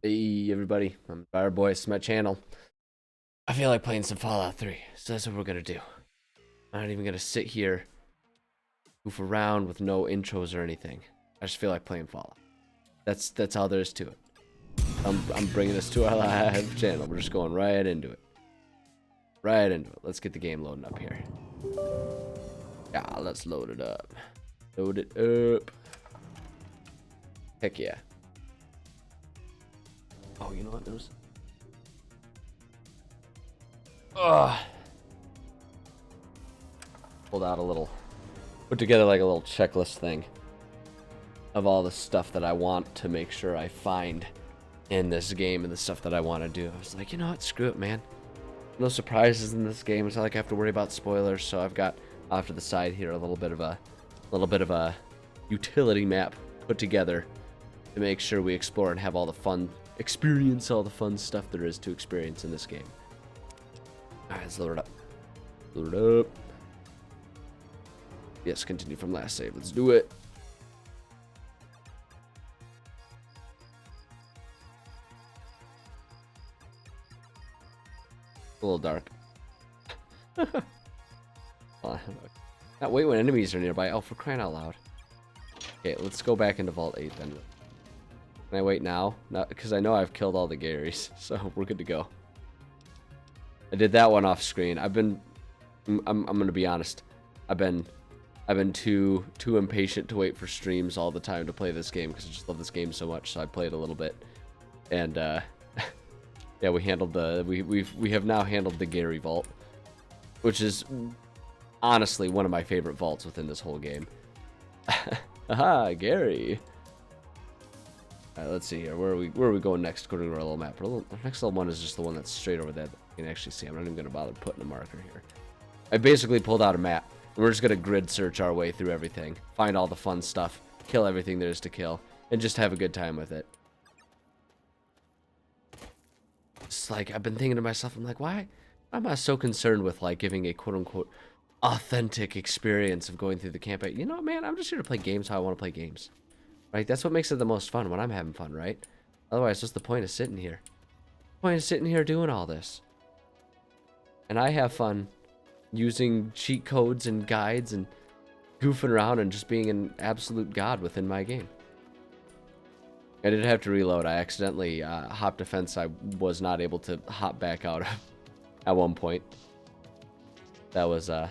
Hey everybody, I'm Fireboy. It's my channel. I feel like playing some Fallout 3, so that's what we're gonna do. I'm not even gonna sit here, goof around with no intros or anything. I just feel like playing Fallout. That's all there is to it. I'm bringing this to our live channel. We're just going right into it. Right into it. Let's get the game loading up here. Yeah, let's load it up. Load it up. Heck yeah. Oh, you know what? There's. Ugh. Pulled out a little, put together like a little checklist thing of all the stuff that I want to make sure I find in this game and the stuff that I want to do. I was like, you know what? Screw it, man. No surprises in this game. It's not like I have to worry about spoilers. So I've got off to the side here a little bit of a utility map put together to make sure we explore and have all the fun, experience all the fun stuff there is to experience in this game. Alright, let's load it up. Load it up. Yes, continue from last save. Let's do it. A little dark. Not wait when enemies are nearby. Oh, for crying out loud. Okay, let's go back into Vault 8 then. Can I wait now? Not because I know I've killed all the Garys, so we're good to go. I did that one off screen. I'm gonna be honest. I've been too impatient to wait for streams all the time to play this game because I just love this game so much. So I played a little bit, and yeah, we handled the we have now handled the Gary vault, which is honestly one of my favorite vaults within this whole game. Aha, Gary. All right, let's see here. Where are we going next according to our little map? Our next little one is just the one that's straight over there. You can actually see. I'm not even gonna bother putting a marker here. I basically pulled out a map. We're just gonna grid search our way through everything, find all the fun stuff, kill everything there is to kill, and just have a good time with it. It's like I've been thinking to myself, I'm like, why am I so concerned with like giving a quote-unquote authentic experience of going through the campaign? You know, man, I'm just here to play games how I want to play games, right? That's what makes it the most fun when I'm having fun, right? Otherwise, what's the point of sitting here? The point of sitting here doing all this, and I have fun using cheat codes and guides and goofing around and just being an absolute god within my game. I did have to reload. I accidentally hopped a fence I was not able to hop back out of at one point. That was a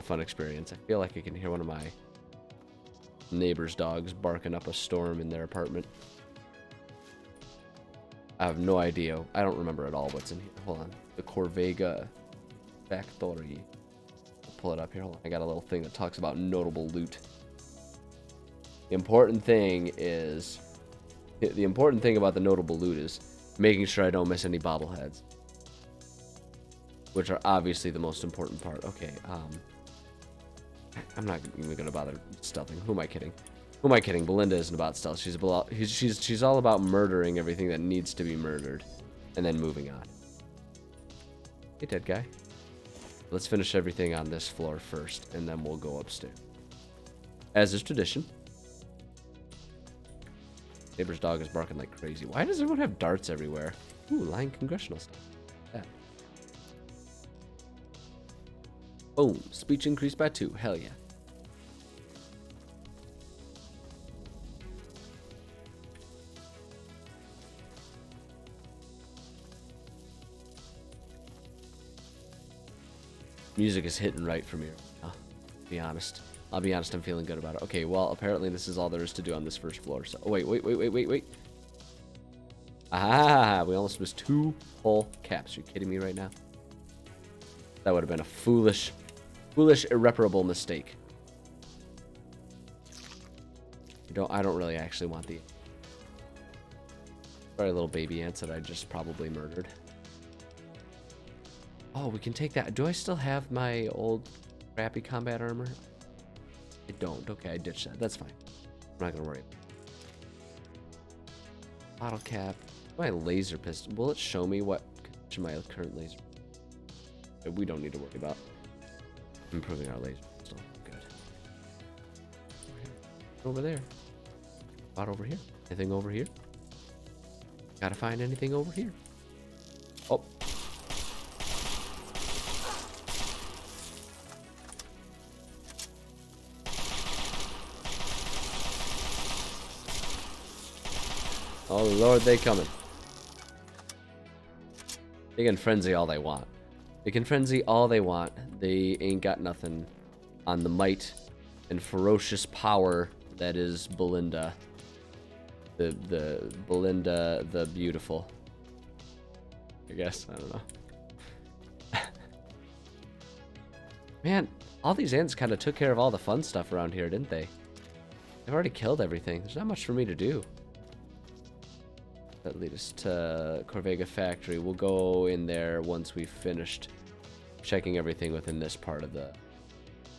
fun experience. I feel like I can hear one of my neighbor's dogs barking up a storm in their apartment. I have no idea. I don't remember at all what's in here. Hold on. The Corvega Factory. I'll pull it up here. Hold on. I got a little thing that talks about notable loot. The important thing about the notable loot is making sure I don't miss any bobbleheads, which are obviously the most important part. Okay, I'm not even gonna bother stealthing. Who am I kidding? Who am I kidding? Belinda isn't about stealth. She's all about murdering everything that needs to be murdered, and then moving on. Hey, dead guy. Let's finish everything on this floor first, and then we'll go upstairs. As is tradition. Neighbor's dog is barking like crazy. Why does everyone have darts everywhere? Ooh, lying congressional stuff. Yeah. Boom. Speech increased by 2. Hell yeah. Music is hitting right from here. I'll be honest. I'm feeling good about it. Okay, well, apparently this is all there is to do on this first floor. So, oh, wait. Ah, we almost missed 2 whole caps. Are you kidding me right now? That would have been a foolish, irreparable mistake. I don't really actually want the sorry, little baby ants that I just probably murdered. Oh, we can take that. Do I still have my old crappy combat armor? I don't. Okay, I ditched that. That's fine. I'm not gonna worry. Bottle cap. My laser pistol. Will it show me what condition my current laser? We don't need to worry about improving our laser pistol. Good. Over there. About over here. Anything over here? Gotta find anything over here. Oh. Oh Lord, they coming. They can frenzy all they want. They can frenzy all they want. They ain't got nothing on the might and ferocious power that is Belinda. The Belinda the Beautiful. I guess. I don't know. Man, all these ants kind of took care of all the fun stuff around here, didn't they? They've already killed everything. There's not much for me to do. That leads us to Corvega Factory. We'll go in there once we've finished checking everything within this part of the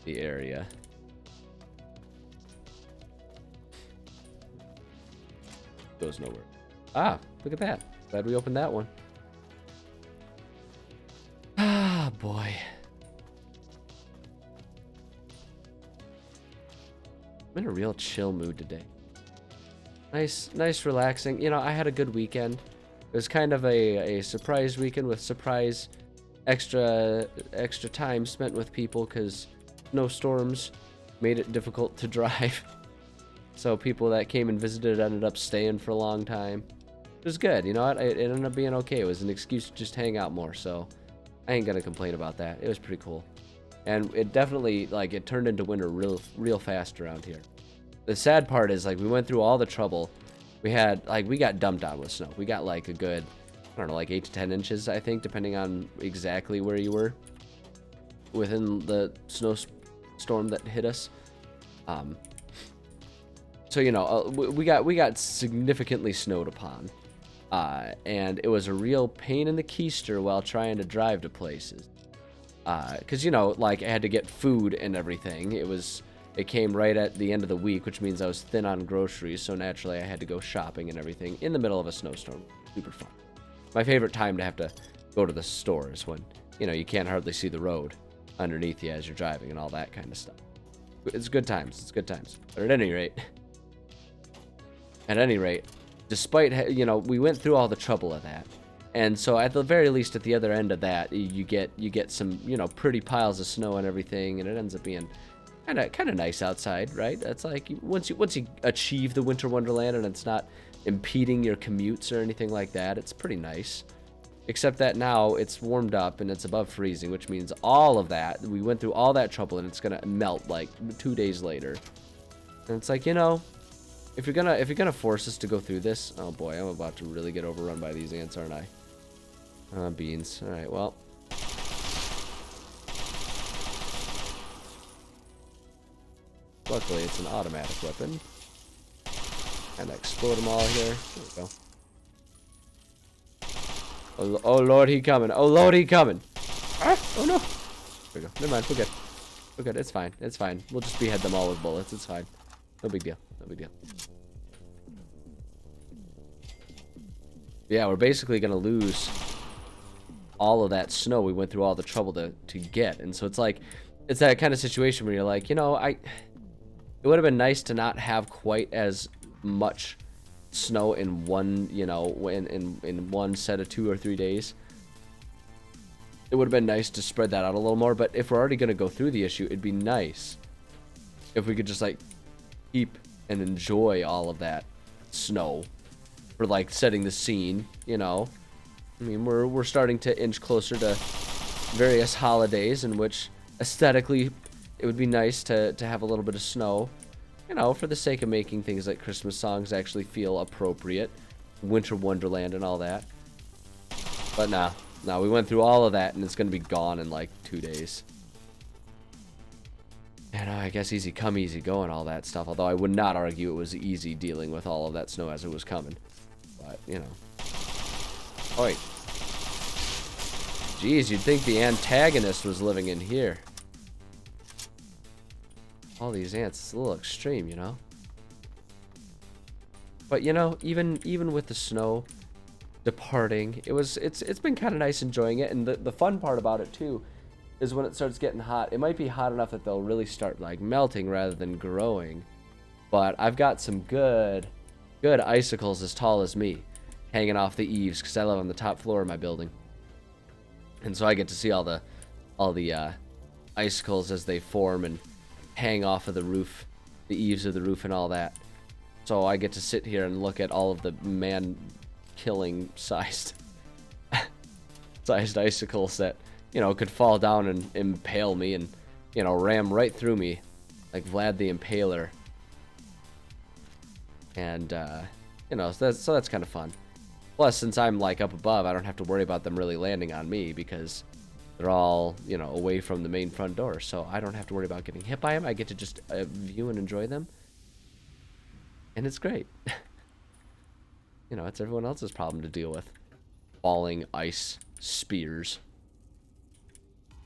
area. Goes nowhere. Ah, look at that. Glad we opened that one. Ah, boy. I'm in a real chill mood today. Nice, relaxing. You know, I had a good weekend. It was kind of a surprise weekend with surprise extra time spent with people because snowstorms made it difficult to drive. So people that came and visited ended up staying for a long time. It was good, you know what? It ended up being okay. It was an excuse to just hang out more, so I ain't gonna complain about that. It was pretty cool. And it definitely, like, it turned into winter real fast around here. The sad part is, like, we went through all the trouble. We got dumped on with snow. We got, like, a good, I don't know, like 8 to 10 inches, I think, depending on exactly where you were within the snowstorm that hit us. So, you know, we got significantly snowed upon. And it was a real pain in the keister while trying to drive to places. Because, you know, like, I had to get food and everything. It came right at the end of the week, which means I was thin on groceries, so naturally I had to go shopping and everything in the middle of a snowstorm. Super fun. My favorite time to have to go to the store is when, you know, you can't hardly see the road underneath you as you're driving and all that kind of stuff. It's good times. It's good times. But at any rate, despite, you know, we went through all the trouble of that. And so at the very least, at the other end of that, you get some, you know, pretty piles of snow and everything, and it ends up being kind of nice outside, right? That's like once you achieve the winter wonderland and it's not impeding your commutes or anything like that, it's pretty nice. Except that now it's warmed up and it's above freezing, which means all of that, we went through all that trouble and it's gonna melt like 2 days later. And it's like, you know, if you're gonna force us to go through this, oh boy, I'm about to really get overrun by these ants, aren't I? Beans. All right, well. Luckily, it's an automatic weapon. And explode them all here. There we go. Oh Lord, he coming. Oh Lord, he coming. Ah, oh no. There we go. Never mind. We're good. We're good. It's fine. It's fine. We'll just behead them all with bullets. It's fine. No big deal. No big deal. Yeah, we're basically gonna lose all of that snow we went through all the trouble to get. And so it's like, it's that kind of situation where you're like, you know, it would have been nice to not have quite as much snow in one, you know, in one set of 2 or 3 days. It would have been nice to spread that out a little more, but if we're already going to go through the issue, it'd be nice if we could just, like, keep and enjoy all of that snow for, like, setting the scene, you know. I mean, we're starting to inch closer to various holidays in which aesthetically it would be nice to have a little bit of snow, you know, for the sake of making things like Christmas songs actually feel appropriate, winter wonderland and all that. But nah, we went through all of that and it's gonna be gone in like 2 days. And I guess easy come, easy go and all that stuff, although I would not argue it was easy dealing with all of that snow as it was coming. But, you know. Oi. Jeez, you'd think the antagonist was living in here. All these ants, it's a little extreme, you know. But you know, even with the snow departing, it's been kind of nice enjoying it. And the fun part about it too is when it starts getting hot, it might be hot enough that they'll really start like melting rather than growing. But I've got some good icicles as tall as me hanging off the eaves because I live on the top floor of my building. And so I get to see all the icicles as they form and hang off of the roof, the eaves of the roof and all that. So I get to sit here and look at all of the man-killing sized icicles that, you know, could fall down and impale me and, you know, ram right through me like Vlad the Impaler. And, you know, so that's kind of fun. Plus, since I'm, like, up above, I don't have to worry about them really landing on me because they're all, you know, away from the main front door. So I don't have to worry about getting hit by them. I get to just view and enjoy them. And it's great. You know, it's everyone else's problem to deal with. Falling ice spears.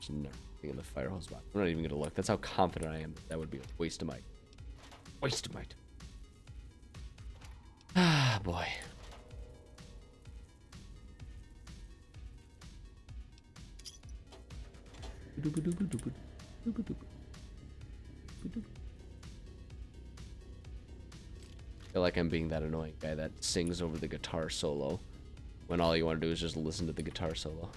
There's nothing in the fire hose box. I'm not even going to look. That's how confident I am. That would be a waste of might. Waste of might. Ah, boy. I feel like I'm being that annoying guy that sings over the guitar solo when all you want to do is just listen to the guitar solo.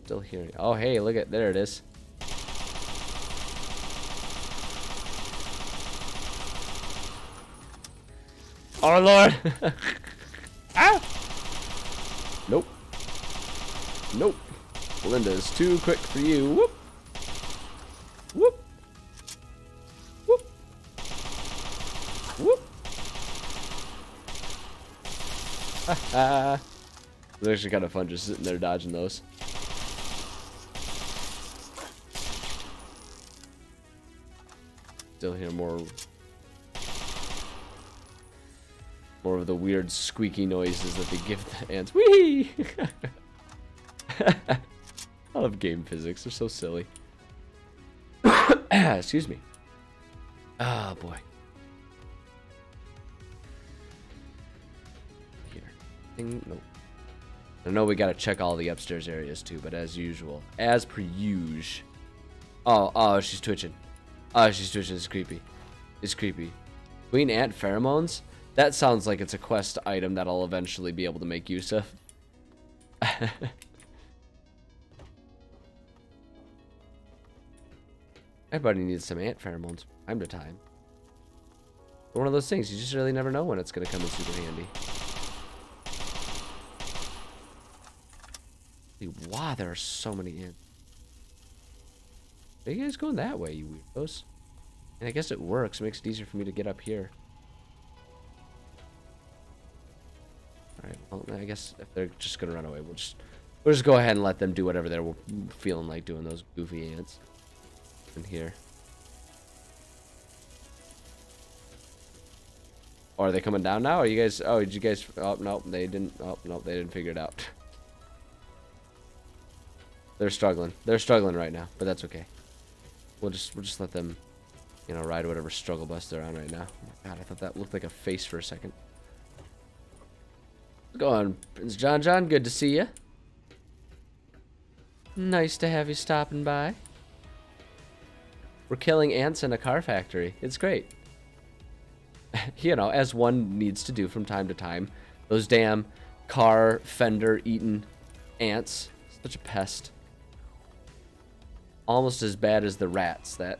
Still hearing. Oh, hey, look at there it is. Oh Lord! Ah! Nope. Nope. Linda's too quick for you. Whoop. Whoop. Whoop. Whoop. Haha. It's actually kind of fun just sitting there dodging those. Still hear more of the weird squeaky noises that they give the ants. Whee! I love game physics. They're so silly. Excuse me. Oh boy. Here. Nope. I know we gotta check all the upstairs areas too, but as usual, as per usual. Oh, she's twitching. Oh, she's twitching. It's creepy. It's creepy. Queen ant pheromones? That sounds like it's a quest item that I'll eventually be able to make use of. Everybody needs some ant pheromones from time to time. But one of those things, you just really never know when it's going to come in super handy. Wow, there are so many ants. Are you guys going that way, you weirdos? And I guess it works. It makes it easier for me to get up here. Alright, well, I guess if they're just going to run away, we'll just go ahead and let them do whatever they're feeling like doing, those goofy ants. In here. Oh, are they coming down now? Are you guys... Oh, did you guys... Oh, no, they didn't... Oh, no, they didn't figure it out. They're struggling. They're struggling right now, but that's okay. We'll just let them, you know, ride whatever struggle bus they're on right now. Oh my God, I thought that looked like a face for a second. Go on, Prince John. Good to see you. Nice to have you stopping by. We're killing ants in a car factory. It's great. You know, as one needs to do from time to time. Those damn car fender eating ants. Such a pest. Almost as bad as the rats that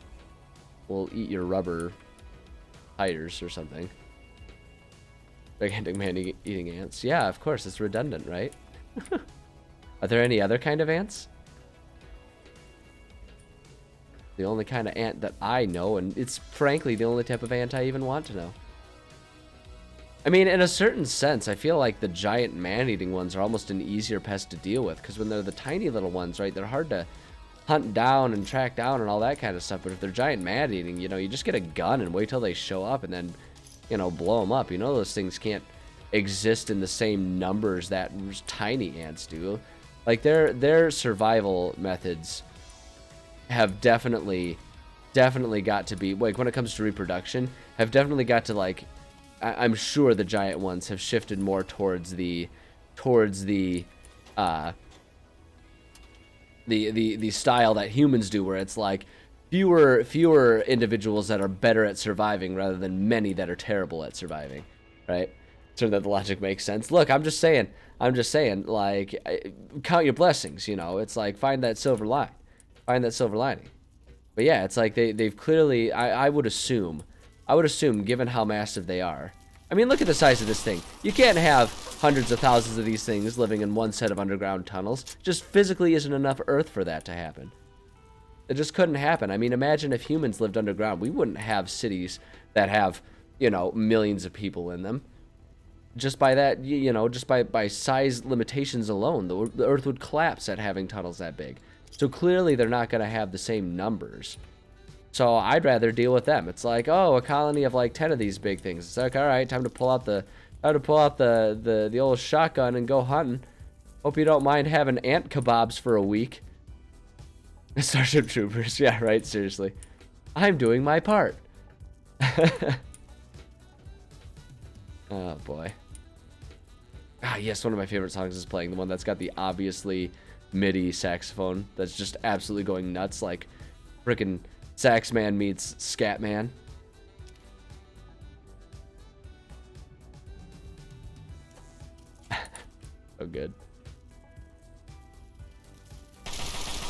will eat your rubber tires or something. Gigantic man eating ants. Yeah, of course, it's redundant, right? Are there any other kind of ants? The only kind of ant that I know, and it's frankly the only type of ant I even want to know. I mean, in a certain sense, I feel like the giant man-eating ones are almost an easier pest to deal with, because when they're the tiny little ones, right, they're hard to hunt down and track down and all that kind of stuff. But if they're giant man-eating, you know, you just get a gun and wait till they show up and then, you know, blow them up. You know, those things can't exist in the same numbers that tiny ants do. Like, their survival methods have definitely got to be, like, when it comes to reproduction, have definitely got to, like, I'm sure the giant ones have shifted more towards the the style that humans do, where it's like fewer individuals that are better at surviving rather than many that are terrible at surviving, right? So that the logic makes sense. Look, I'm just saying, like, count your blessings, you know? It's like, find that silver lining. But yeah, it's like they've clearly, I would assume, given how massive they are. I mean, look at the size of this thing. You can't have hundreds of thousands of these things living in one set of underground tunnels. Just physically isn't enough Earth for that to happen. It just couldn't happen. I mean, imagine if humans lived underground. We wouldn't have cities that have, you know, millions of people in them. Just by that, you know, just by size limitations alone, the Earth would collapse at having tunnels that big. So clearly they're not going to have the same numbers. So I'd rather deal with them. It's like, oh, a colony of like 10 of these big things. It's like, all right, time to pull out the old shotgun and go hunting. Hope you don't mind having ant kebabs for a week. Starship Troopers, yeah, right, seriously. I'm doing my part. Oh boy. Ah, yes, one of my favorite songs is playing. The one that's got the obviously MIDI saxophone that's just absolutely going nuts, like frickin' Sax Man meets Scat Man. So good.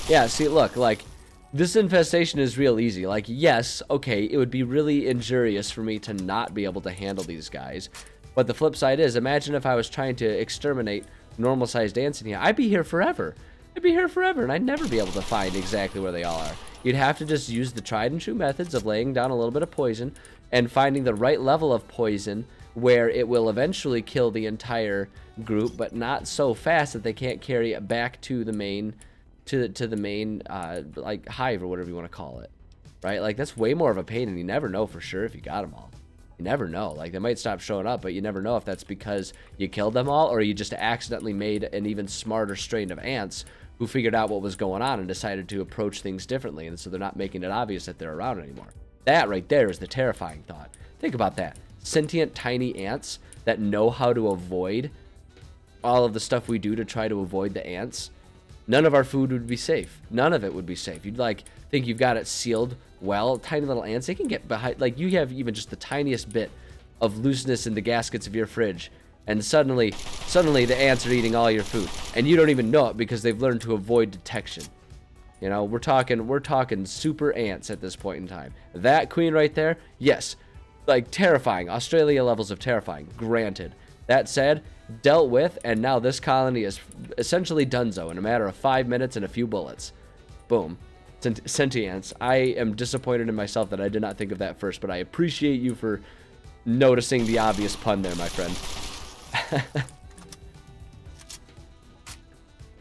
Yeah, see, look, like, this infestation is real easy. Like, yes, okay, it would be really injurious for me to not be able to handle these guys. But the flip side is, imagine if I was trying to exterminate normal-sized ants in here. I'd be here forever. And I'd never be able to find exactly where they all are. You'd have to just use the tried and true methods of laying down a little bit of poison and finding the right level of poison where it will eventually kill the entire group, but not so fast that they can't carry it back to the main, to the main, like, hive or whatever you want to call it, right? Like, that's way more of a pain, and you never know for sure if you got them all. You never know. Like, they might stop showing up, but you never know if that's because you killed them all or you just accidentally made an even smarter strain of ants who figured out what was going on and decided to approach things differently, and so they're not making it obvious that they're around anymore. That right there is the terrifying thought. Think about that. Sentient tiny ants that know how to avoid all of the stuff we do to try to avoid the ants. None of our food would be safe. None of it would be safe. You'd like think you've got it sealed well. Tiny little ants, they can get behind, like, you have even just the tiniest bit of looseness in the gaskets of your fridge, and suddenly the ants are eating all your food, and you don't even know it because they've learned to avoid detection. You know, we're talking super ants at this point in time. That queen right there, yes, like, terrifying. Australia levels of terrifying, granted. That said, dealt with, and now this colony is essentially donezo in a matter of 5 minutes and a few bullets. Boom. Sentience. I am disappointed in myself that I did not think of that first, but I appreciate you for noticing the obvious pun there, my friend.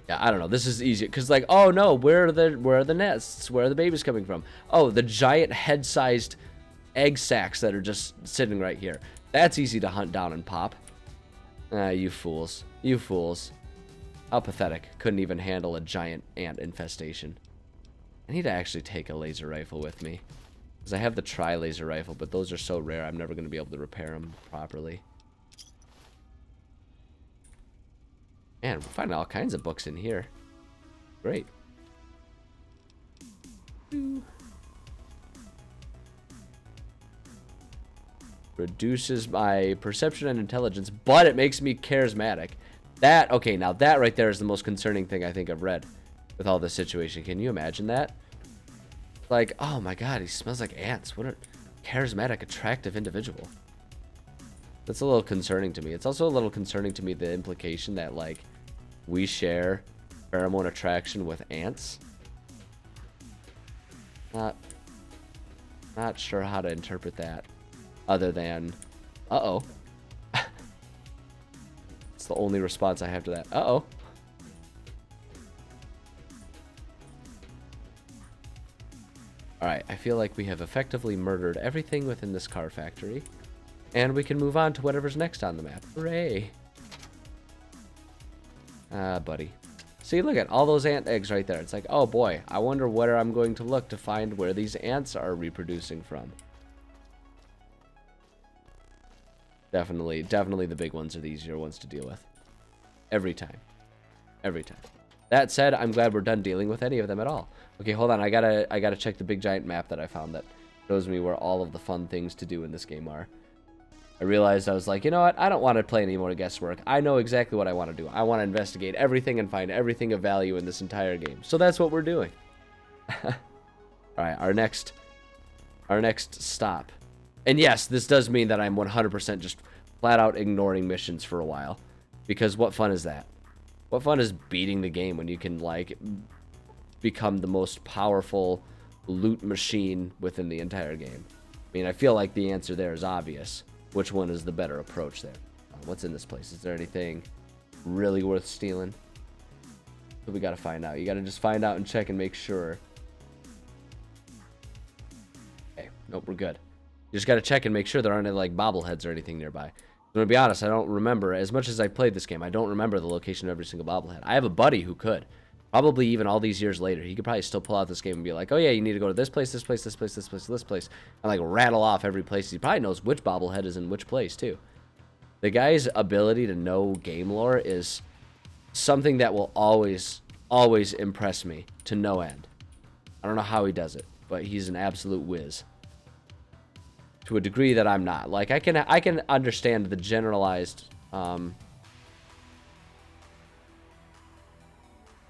Yeah, I don't know. This is easy because, like, oh no, where are the nests? Where are the babies coming from? Oh, the giant head-sized egg sacs that are just sitting right here. That's easy to hunt down and pop. Ah, you fools. You fools. How pathetic. Couldn't even handle a giant ant infestation. I need to actually take a laser rifle with me. Because I have the tri-laser rifle, but those are so rare, I'm never going to be able to repair them properly. Man, we're finding all kinds of books in here. Great. Reduces my perception and intelligence, but it makes me charismatic. That, okay, now that right there is the most concerning thing I think I've read with all this situation. Can you imagine that? Like, oh my god, he smells like ants. What a charismatic, attractive individual. That's a little concerning to me. It's also a little concerning to me the implication that, like, we share pheromone attraction with ants. Not sure how to interpret that other than, uh-oh. It's the only response I have to that. Uh-oh. Alright, I feel like we have effectively murdered everything within this car factory. And we can move on to whatever's next on the map. Hooray! Ah, buddy. See, look at all those ant eggs right there. It's like, oh boy, I wonder where I'm going to look to find where these ants are reproducing from. Definitely the big ones are the easier ones to deal with. Every time. Every time. That said, I'm glad we're done dealing with any of them at all. Okay, hold on. I gotta check the big giant map that I found that shows me where all of the fun things to do in this game are. I realized I was like, you know what? I don't want to play any more guesswork. I know exactly what I want to do. I want to investigate everything and find everything of value in this entire game. So that's what we're doing. All right, our next stop. And yes, this does mean that I'm 100% just flat out ignoring missions for a while. Because what fun is that? What fun is beating the game when you can, like, become the most powerful loot machine within the entire game? I mean, I feel like the answer there is obvious. Which one is the better approach there? What's in this place? Is there anything really worth stealing? So we gotta find out. You gotta just find out and check and make sure. Okay, nope, we're good. You just gotta check and make sure there aren't any, like, bobbleheads or anything nearby. I'm gonna be honest, I don't remember, as much as I played this game, I don't remember the location of every single bobblehead. I have a buddy who could. Probably even all these years later, he could probably still pull out this game and be like, oh yeah, you need to go to this place, this place, this place, this place, this place, and like rattle off every place. He probably knows which bobblehead is in which place too. The guy's ability to know game lore is something that will always impress me to no end. I don't know how he does it, but he's an absolute whiz. To a degree that I'm not. Like, I can understand the generalized, I'm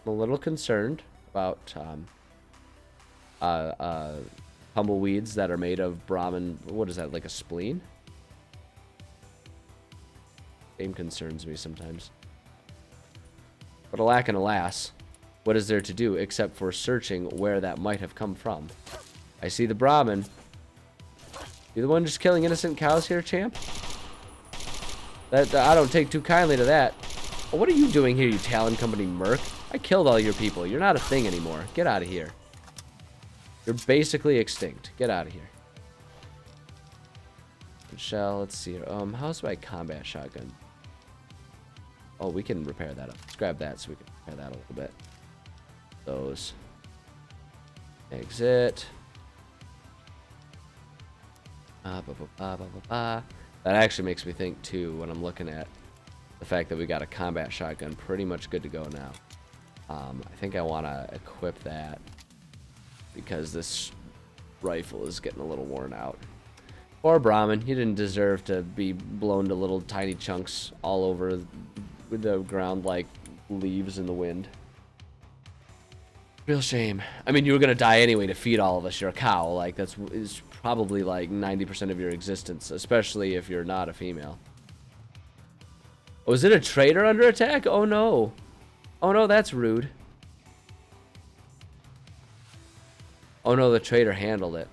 a little concerned about tumbleweeds that are made of Brahmin. What is that, like a spleen? Game concerns me sometimes. But alack and alas, what is there to do except for searching where that might have come from? I see the Brahmin. You the one just killing innocent cows here, champ? That I don't take too kindly to that. Well, what are you doing here, you Talon Company merc? I killed all your people. You're not a thing anymore. Get out of here. You're basically extinct. Get out of here. Shell, let's see here. How's my combat shotgun? Oh, we can repair that up. Let's grab that so we can repair that a little bit. Those. Exit. That actually makes me think, too, when I'm looking at the fact that we got a combat shotgun pretty much good to go now. I think I want to equip that because this rifle is getting a little worn out. Poor Brahmin, he didn't deserve to be blown to little tiny chunks all over the ground like leaves in the wind. Real shame. I mean, you were gonna die anyway to feed all of us. You're a cow. Like, that's is probably like 90% of your existence, especially if you're not a female. Oh, is it a trader under attack? Oh no. Oh no, that's rude. Oh no, the trader handled it.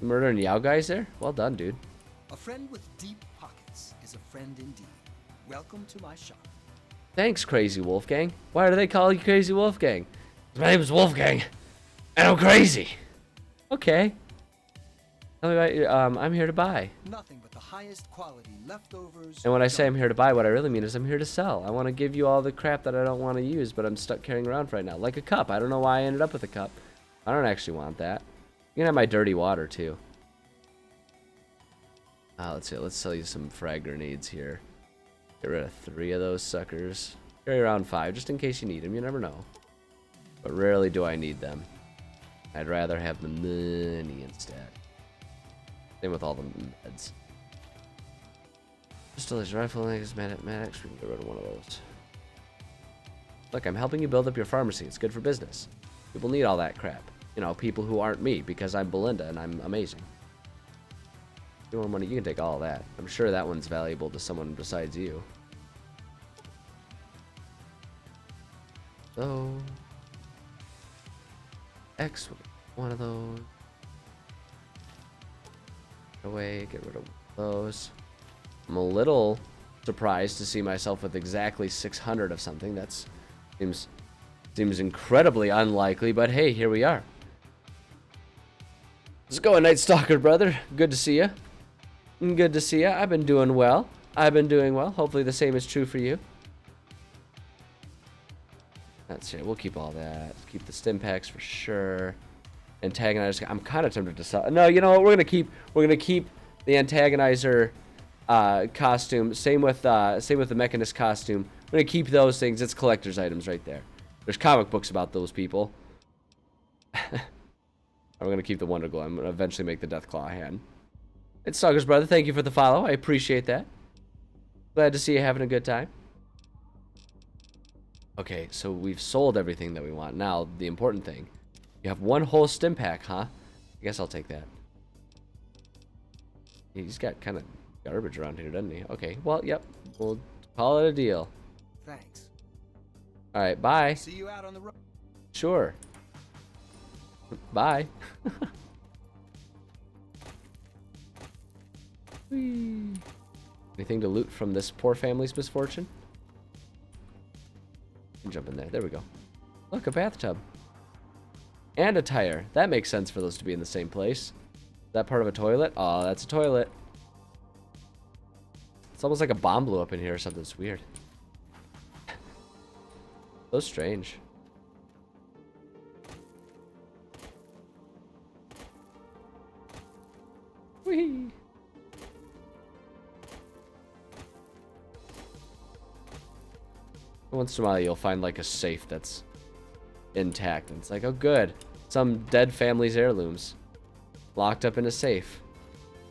Murdering Yao guys there? Well done, dude. A friend with deep pockets is a friend indeed. Welcome to my shop. Thanks, Crazy Wolfgang. Why do they call you Crazy Wolfgang? My name is Wolfgang, and I'm crazy. Okay. Tell me about your, I'm here to buy. Nothing but the highest quality leftovers. And when I say I'm here to buy, what I really mean is I'm here to sell. I want to give you all the crap that I don't want to use, but I'm stuck carrying around right now. Like a cup. I don't know why I ended up with a cup. I don't actually want that. You can have my dirty water, too. Let's see. Let's sell you some frag grenades here. Get rid of 3 of those suckers. Carry around 5, just in case you need them. You never know. But rarely do I need them. I'd rather have the money instead. Same with all the meds. Pistol, rifle, medics. We can get rid of one of those. Look, I'm helping you build up your pharmacy. It's good for business. People need all that crap. You know, people who aren't me, because I'm Belinda and I'm amazing. If you want money, you can take all of that. I'm sure that one's valuable to someone besides you. So... X, one of those. Away, get rid of those. I'm a little surprised to see myself with exactly 600 of something. That seems incredibly unlikely, but hey, here we are. Let's go, Night Stalker, brother. Good to see you. Good to see you. I've been doing well. Hopefully the same is true for you. That's it. We'll keep all that. Keep the stim packs for sure. Antagonizer. I'm kind of tempted to sell. No, you know what? We're gonna keep the antagonizer costume. Same with the mechanist costume. We're gonna keep those things. It's collector's items right there. There's comic books about those people. I'm gonna keep the Wonder Glow. I'm gonna eventually make the Deathclaw hand. It's Stalker's brother. Thank you for the follow. I appreciate that. Glad to see you having a good time. Okay, so we've sold everything that we want. Now, the important thing. You have one whole stim pack, huh? I guess I'll take that. He's got kind of garbage around here, doesn't he? Okay, well, yep. We'll call it a deal. Thanks. All right, bye. See you out on the road. Sure. Bye. Whee. Anything to loot from this poor family's misfortune? Jump in there. There we go. Look, a bathtub. And a tire. That makes sense for those to be in the same place. Is that part of a toilet? Oh, that's a toilet. It's almost like a bomb blew up in here or something. It's weird. So strange. Whee! Once in a while, you'll find like a safe that's intact, and it's like, oh, good. Some dead family's heirlooms locked up in a safe.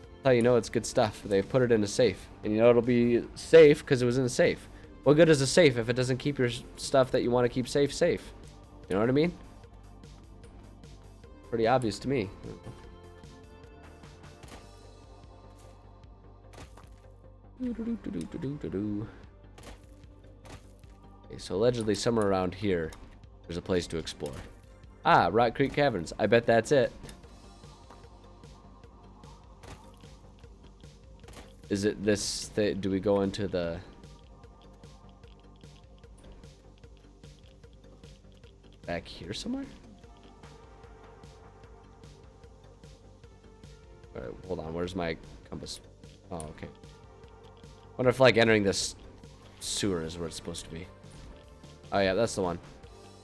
That's how you know it's good stuff. They put it in a safe, and you know it'll be safe because it was in a safe. What good is a safe if it doesn't keep your stuff that you want to keep safe? You know what I mean? Pretty obvious to me. Okay, so allegedly somewhere around here, there's a place to explore. Ah, Rock Creek Caverns. I bet that's it. Is it this? Do we go into the... back here somewhere? Alright, hold on. Where's my compass? Oh, okay. Wonder if like entering this sewer is where it's supposed to be. Oh yeah, that's the one.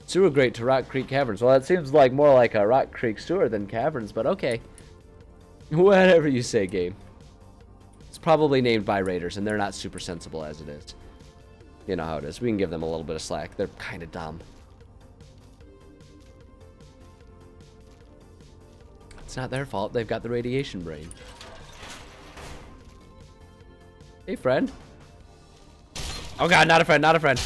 Sewer grate to Rock Creek Caverns. Well, that seems like more like a Rock Creek sewer than caverns, but okay. Whatever you say, game. It's probably named by raiders, and they're not super sensible as it is. You know how it is. We can give them a little bit of slack. They're kind of dumb. It's not their fault. They've got the radiation brain. Hey, friend. Oh god, not a friend, not a friend.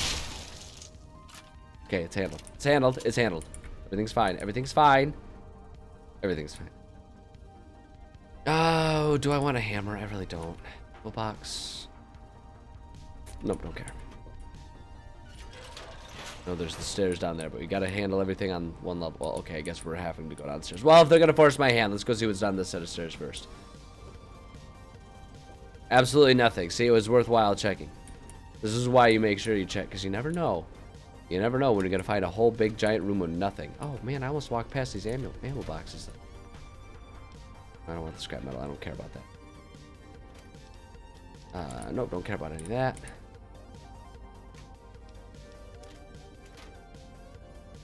Okay, it's handled. It's handled. It's handled. Everything's fine. Everything's fine. Everything's fine. Oh, do I want a hammer? I really don't. Toolbox. Nope, don't care. No, there's the stairs down there, but we gotta handle everything on one level. Well, okay, I guess we're having to go downstairs. Well, if they're gonna force my hand, let's go see what's down this set of stairs first. Absolutely nothing. See, it was worthwhile checking. This is why you make sure you check, because you never know. You never know when you're gonna find a whole big giant room with nothing. Oh man, I almost walked past these ammo boxes. I don't want the scrap metal. I don't care about that. Nope, don't care about any of that.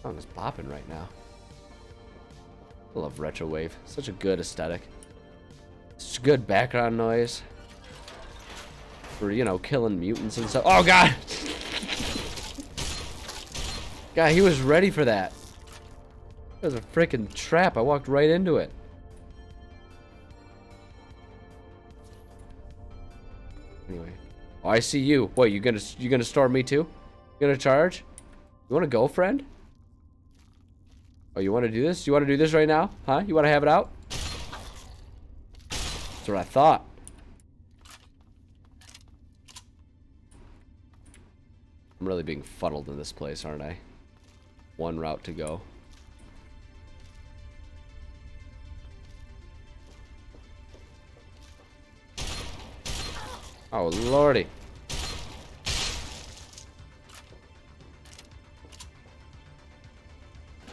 Song is bopping right now. I love retro wave. Such a good aesthetic. Such a good background noise. For, you know, killing mutants and stuff. Oh god! God, he was ready for that. That was a freaking trap. I walked right into it. Anyway. Oh, I see you. What, you gonna storm me too? You gonna charge? You wanna go, friend? Oh, you wanna do this? You wanna do this right now? Huh? You wanna have it out? That's what I thought. I'm really being funneled in this place, aren't I? One route to go. Oh, lordy.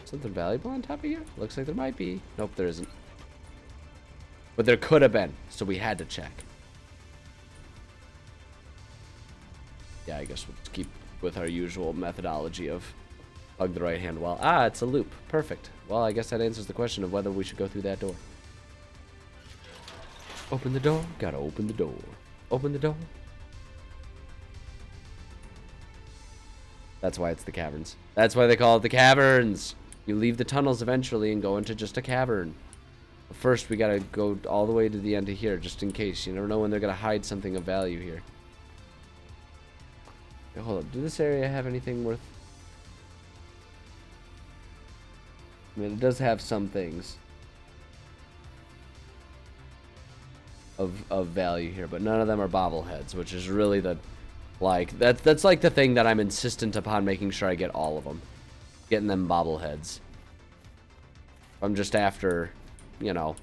Something valuable on top of here? Looks like there might be. Nope, there isn't. But there could have been, so we had to check. Yeah, I guess we'll just keep with our usual methodology of hug the right hand wall. Ah, it's a loop. Perfect. Well, I guess that answers the question of whether we should go through that door. Open the door. Gotta open the door. Open the door. That's why it's the caverns. That's why they call it the caverns. You leave the tunnels eventually and go into just a cavern. But first, we gotta go all the way to the end of here, just in case. You never know when they're gonna hide something of value here. Hey, hold up. Does this area have anything worth... I mean, it does have some things of value here, but none of them are bobbleheads, which is really the... Like, that's like the thing that I'm insistent upon making sure I get all of them. Getting them bobbleheads. I'm just after, you know,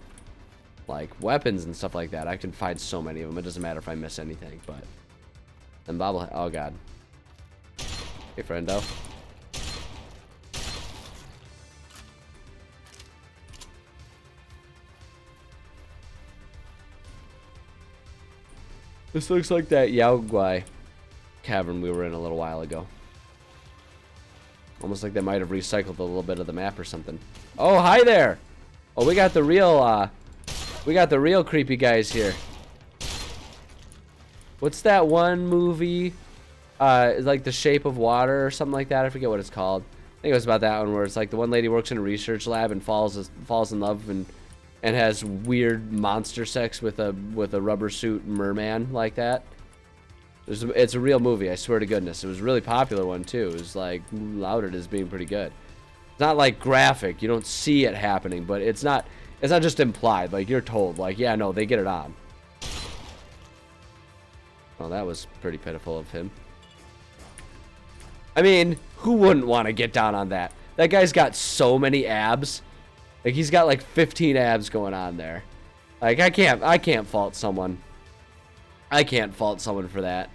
like weapons and stuff like that. I can find so many of them. It doesn't matter if I miss anything, but... And bobblehead... Oh, God. Hey, friendo. This looks like that Yaogwai cavern we were in a little while ago. Almost like they might have recycled a little bit of the map or something. Oh, hi there! Oh, we got the real creepy guys here. What's that one movie? Like The Shape of Water or something like that. I forget what it's called. I think it was about that one where it's like the one lady works in a research lab and falls in love and has weird monster sex with a rubber suit merman like that. It's a real movie, I swear to goodness. It was a really popular one too. It was like lauded as being pretty good. It's not like graphic. You don't see it happening, but it's not just implied. Like you're told, like, yeah, no, they get it on. Oh, that was pretty pitiful of him. I mean, who wouldn't want to get down on that? That guy's got so many abs. Like he's got like 15 abs going on there. Like I can't fault someone. I can't fault someone for that.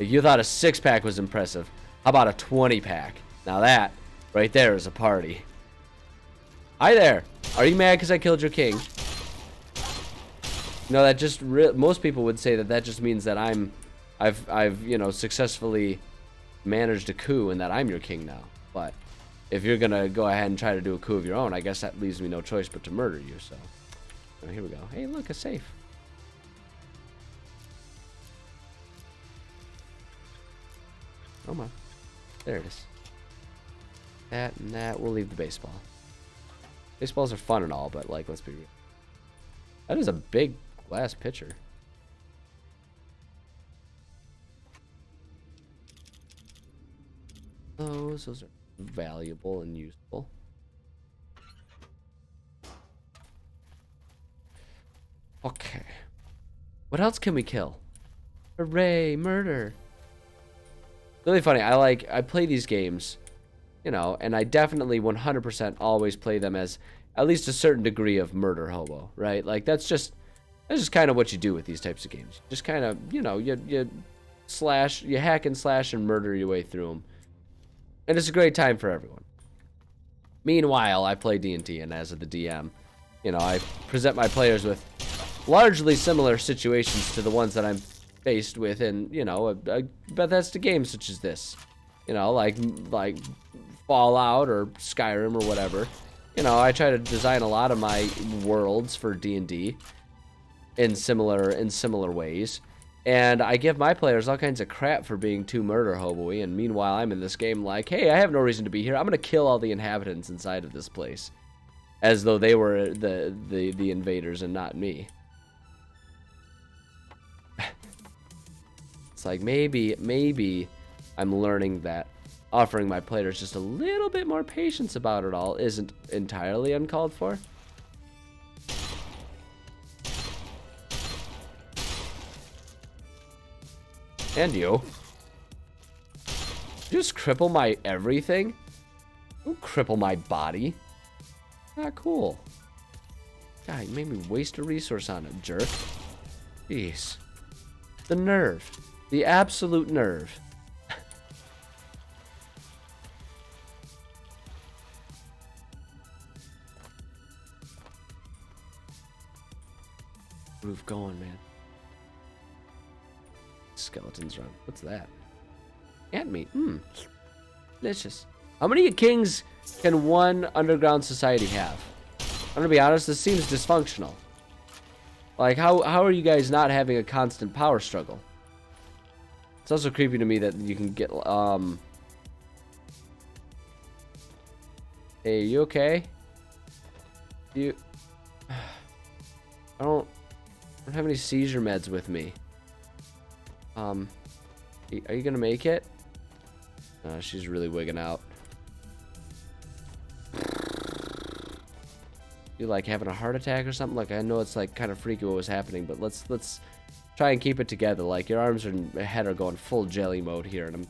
Like, you thought a 6-pack was impressive. How about a 20-pack? Now that right there is a party. Hi there. Are you mad because I killed your king? No, that just most people would say that just means that I've you know, successfully managed a coup and that I'm your king now. But if you're gonna go ahead and try to do a coup of your own, I guess that leaves me no choice but to murder you. So oh, here we go. Hey, look, a safe. Come on. There it is. That and that. We'll leave the baseball. Baseballs are fun and all, but, like, let's be real. That is a big glass pitcher. Those are valuable and useful. Okay. What else can we kill? Hooray, murder. Really funny. I play these games, you know, and I definitely 100% always play them as at least a certain degree of murder hobo, right? Like that's just kind of what you do with these types of games. You just kind of, you know, you hack and slash and murder your way through them. And it's a great time for everyone. Meanwhile, I play D&T, and as of the DM, you know, I present my players with largely similar situations to the ones that I'm faced with in, you know, a Bethesda game such as this. You know, like Fallout or Skyrim or whatever. You know, I try to design a lot of my worlds for D&D in similar ways. And I give my players all kinds of crap for being too murder hobo-y, and meanwhile I'm in this game like, hey, I have no reason to be here. I'm gonna kill all the inhabitants inside of this place. As though they were the invaders and not me. It's like maybe I'm learning that offering my players just a little bit more patience about it all isn't entirely uncalled for. And you. Just cripple my everything? Don't cripple my body. Not cool. God, you made me waste a resource on it, jerk. Jeez. The nerve. The absolute nerve. Roof going, man. Skeletons run. What's that? Ant meat. Delicious. How many kings can one underground society have? I'm gonna be honest, this seems dysfunctional. Like, how are you guys not having a constant power struggle? It's also creepy to me that you can get, Hey, you okay? You... I don't have any seizure meds with me. Are you gonna make it? She's really wigging out. You like having a heart attack or something? Like, I know it's like kind of freaky what was happening, but let's try and keep it together. Like, your arms and head are going full jelly mode here, and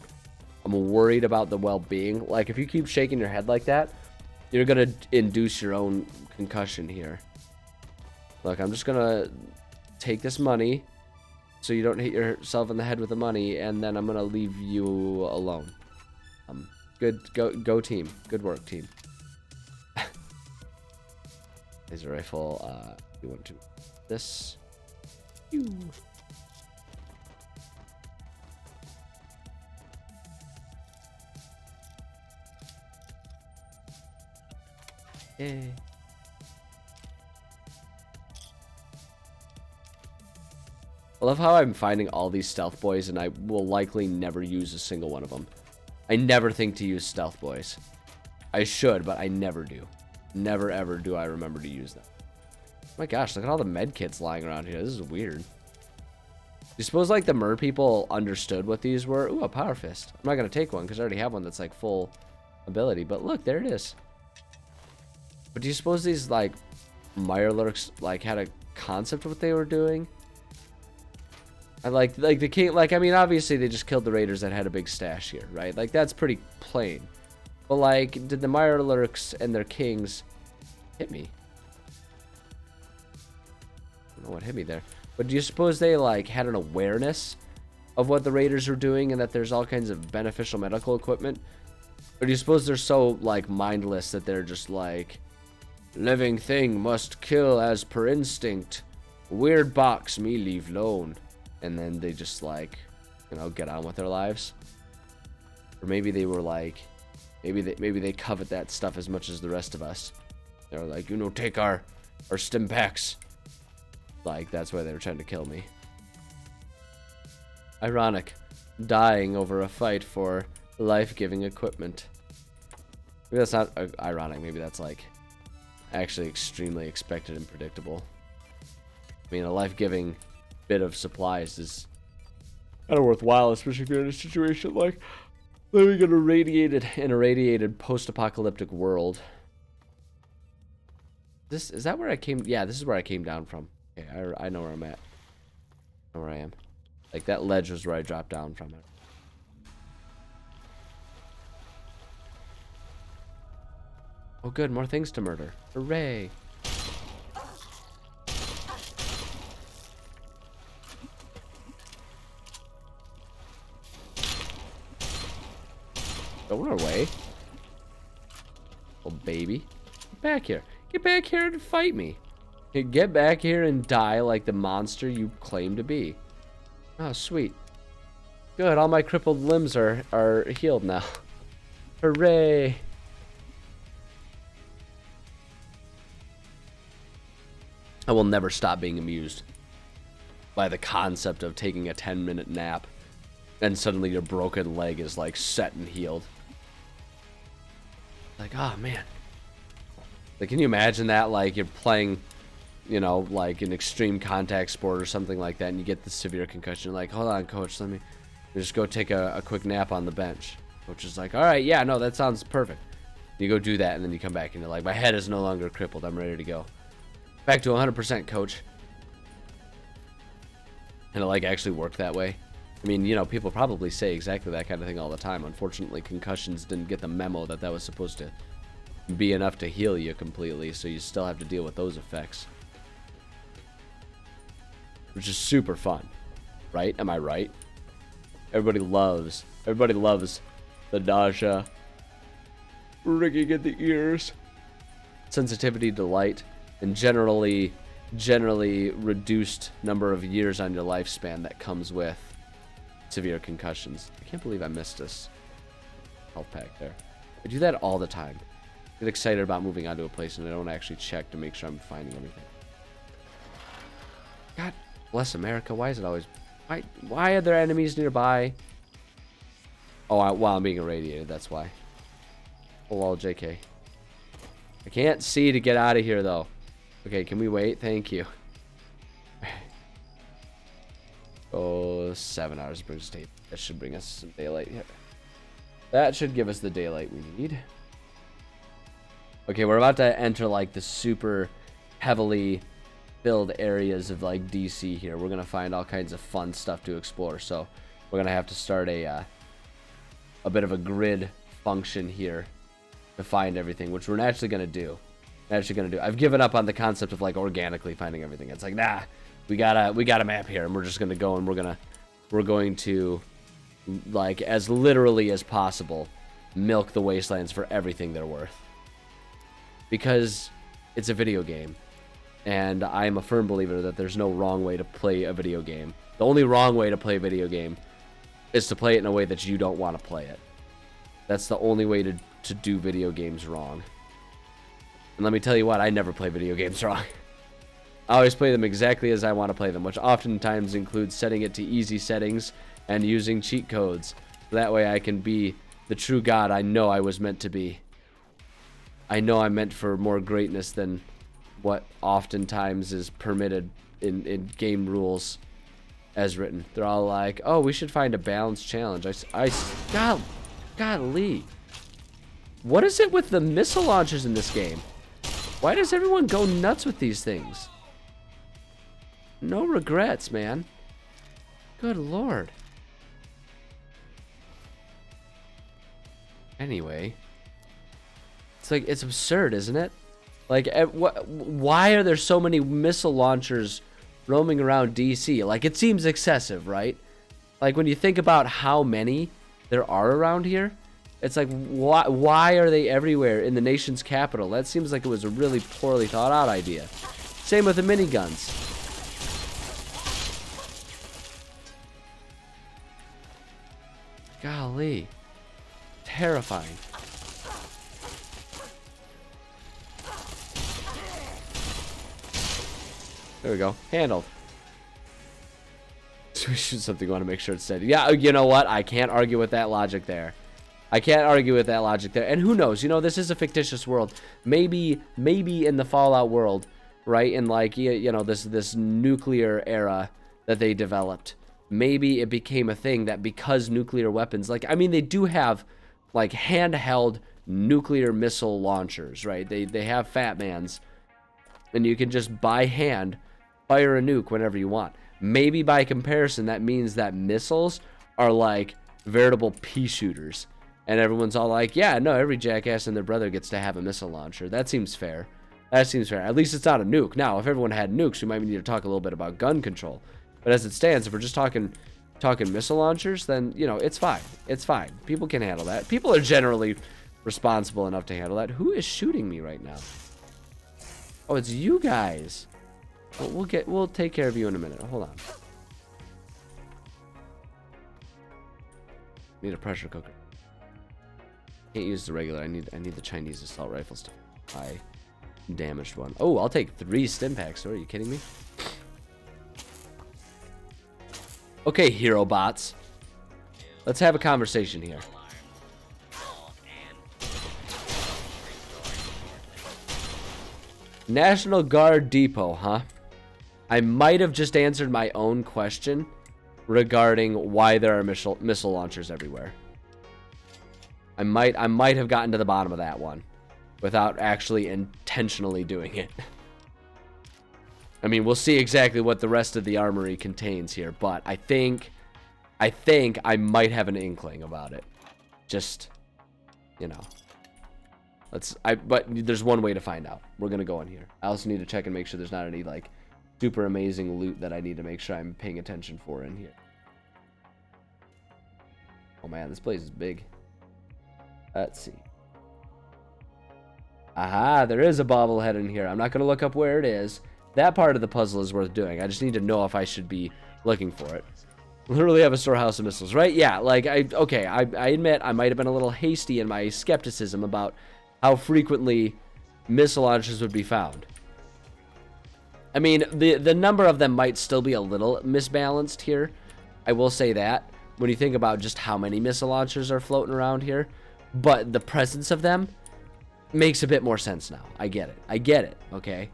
I'm worried about the well-being. Like, if you keep shaking your head like that, you're gonna induce your own concussion here. Look, I'm just gonna take this money so you don't hit yourself in the head with the money, and then I'm gonna leave you alone. Go team. Good work, team. Laser rifle. You want to this? You. Yay. I love how I'm finding all these stealth boys, and I will likely never use a single one of them. I never think to use stealth boys. I should, but I never do. Never ever do I remember to use them. Oh my gosh, look at all the med kits lying around here. This is weird. Do you suppose like the mer people understood what these were? Ooh, a power fist. I'm not gonna take one because I already have one that's like full ability. But look, there it is. But do you suppose these like Mirelurks like had a concept of what they were doing? I like the king, like, I mean, obviously they just killed the raiders that had a big stash here, right? Like, that's pretty plain. But like, did the Mirelurks and their kings hit me? I don't know what hit me there. But do you suppose they like had an awareness of what the raiders are doing and that there's all kinds of beneficial medical equipment? Or do you suppose they're so like mindless that they're just like, living thing must kill as per instinct. Weird box me leave alone. And then they just like, you know, get on with their lives. Or maybe they were like, maybe they covet that stuff as much as the rest of us. They're like, you know, take our stim packs. Like, that's why they were trying to kill me. Ironic. Dying over a fight for life-giving equipment. Maybe that's not ironic. Maybe that's like actually extremely expected and predictable. I mean, a life-giving bit of supplies is kind of worthwhile, especially if you're in a situation like living in an irradiated post-apocalyptic world. Is that where I came? Yeah, this is where I came down from. Okay, I know where I'm at. I know where I am. Like, that ledge was where I dropped down from it. Oh good, more things to murder. Hooray. Don't run away. Little baby. Get back here. Get back here and fight me. Get back here and die like the monster you claim to be. Oh, sweet. Good, all my crippled limbs are healed now. Hooray. I will never stop being amused by the concept of taking a 10-minute nap and suddenly your broken leg is like set and healed. Like, oh man. Like, can you imagine that? Like, you're playing, you know, like an extreme contact sport or something like that, and you get the severe concussion. You're like, hold on, coach, let me just go take a quick nap on the bench. Coach is like, all right, yeah, no, that sounds perfect. You go do that, and then you come back, and you're like, my head is no longer crippled. I'm ready to go. Back to 100%, coach. And it, like, actually worked that way. I mean, you know, people probably say exactly that kind of thing all the time. Unfortunately, concussions didn't get the memo that was supposed to be enough to heal you completely, so you still have to deal with those effects. Which is super fun, right? Am I right? Everybody loves the nausea, ringing in the ears, sensitivity to light, and generally reduced number of years on your lifespan that comes with severe concussions. I can't believe I missed this health pack there. I do that all the time. Get excited about moving on to a place and I don't actually check to make sure I'm finding everything. God bless America. Why is it always... Why are there enemies nearby? Oh, while I'm being irradiated, that's why. Oh, well, JK. I can't see to get out of here, though. Okay, can we wait? Thank you. Oh, 7 hours of British tape. That should bring us some daylight here. That should give us the daylight we need. Okay, we're about to enter like the super heavily filled areas of like DC here. We're gonna find all kinds of fun stuff to explore. So we're gonna have to start a bit of a grid function here to find everything, which we're naturally gonna do. I've given up on the concept of like organically finding everything. It's like, nah, we got a map here, and we're just gonna go and we're going to, like, as literally as possible, milk the wastelands for everything they're worth. Because it's a video game, and I am a firm believer that there's no wrong way to play a video game. The only wrong way to play a video game is to play it in a way that you don't want to play it. That's the only way to do video games wrong. And let me tell you what, I never play video games wrong. I always play them exactly as I want to play them, which oftentimes includes setting it to easy settings and using cheat codes. That way I can be the true god I know I was meant to be. I know I'm meant for more greatness than what oftentimes is permitted in game rules as written. They're all like, oh, we should find a balanced challenge. Golly. What is it with the missile launchers in this game? Why does everyone go nuts with these things? No regrets, man. Good lord. Anyway. It's like, it's absurd, isn't it? Like, why are there so many missile launchers roaming around DC? Like, it seems excessive, right? Like, when you think about how many there are around here, it's like, why are they everywhere in the nation's capital? That seems like it was a really poorly thought out idea. Same with the miniguns. Golly. Terrifying. There we go. Handled. So we shoot something. We want to make sure it's steady. Yeah, you know what? I can't argue with that logic there. And who knows? You know, this is a fictitious world. Maybe in the Fallout world, right? In like, you know, this nuclear era that they developed. Maybe it became a thing that because nuclear weapons, like, I mean, they do have like handheld nuclear missile launchers, right? They have Fat Mans, and you can just by hand fire a nuke whenever you want. Maybe by comparison, that means that missiles are like veritable pea shooters. And everyone's all like, yeah, no, every jackass and their brother gets to have a missile launcher. That seems fair. At least it's not a nuke. Now, if everyone had nukes, we might need to talk a little bit about gun control. But as it stands, if we're just talking missile launchers, then, you know, it's fine. It's fine. People can handle that. People are generally responsible enough to handle that. Who is shooting me right now? Oh, it's you guys. Well, we'll take care of you in a minute. Hold on. Need a pressure cooker. Can't use the regular. I need the Chinese assault rifle stuff. I damaged one. Oh, I'll take 3 stim packs. Are you kidding me? Okay, hero bots. Let's have a conversation here. National Guard Depot, huh? I might have just answered my own question regarding why there are missile launchers everywhere. I might have gotten to the bottom of that one without actually intentionally doing it. I mean, we'll see exactly what the rest of the armory contains here, but I think I might have an inkling about it. Just, you know. But there's one way to find out. We're gonna go in here. I also need to check and make sure there's not any like super amazing loot that I need to make sure I'm paying attention for in here. Oh man, this place is big. Let's see. Aha, there is a bobblehead in here. I'm not gonna look up where it is. That part of the puzzle is worth doing. I just need to know if I should be looking for it. Literally have a storehouse of missiles, right? Yeah, like, I admit I might have been a little hasty in my skepticism about how frequently missile launchers would be found. I mean, the number of them might still be a little misbalanced here. I will say that, when you think about just how many missile launchers are floating around here. But the presence of them, makes a bit more sense now. I get it. I get it, okay?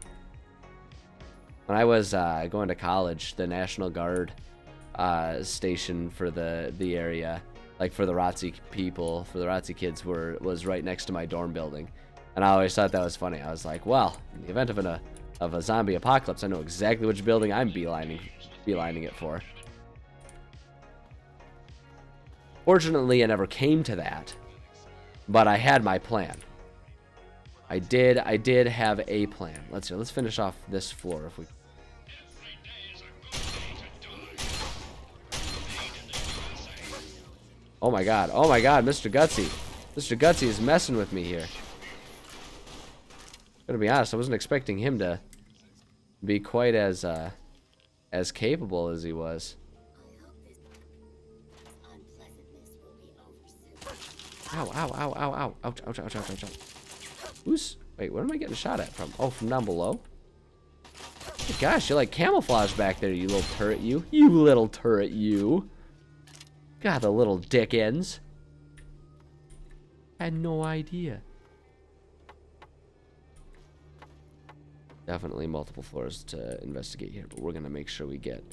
When I was going to college, the National Guard station for the area, like for the ROTC people, for the ROTC kids, was right next to my dorm building. And I always thought that was funny. I was like, well, in the event of a zombie apocalypse, I know exactly which building I'm beelining it for. Fortunately, I never came to that, but I had my plan. I did have a plan. Let's finish off this floor if we. Oh my god, Mr. Gutsy. Mr. Gutsy is messing with me here. Gonna be honest, I wasn't expecting him to be quite as capable as he was. Ow, ow, ow, ow, ow. Ouch, ouch, ouch, ouch, ouch, ouch. Wait, where am I getting shot at from? Oh, from down below? Oh, gosh, you're like camouflage back there, you little turret, you. You little turret, you. God, the little dick ends. Had no idea. Definitely multiple floors to investigate here, but we're gonna make sure we get.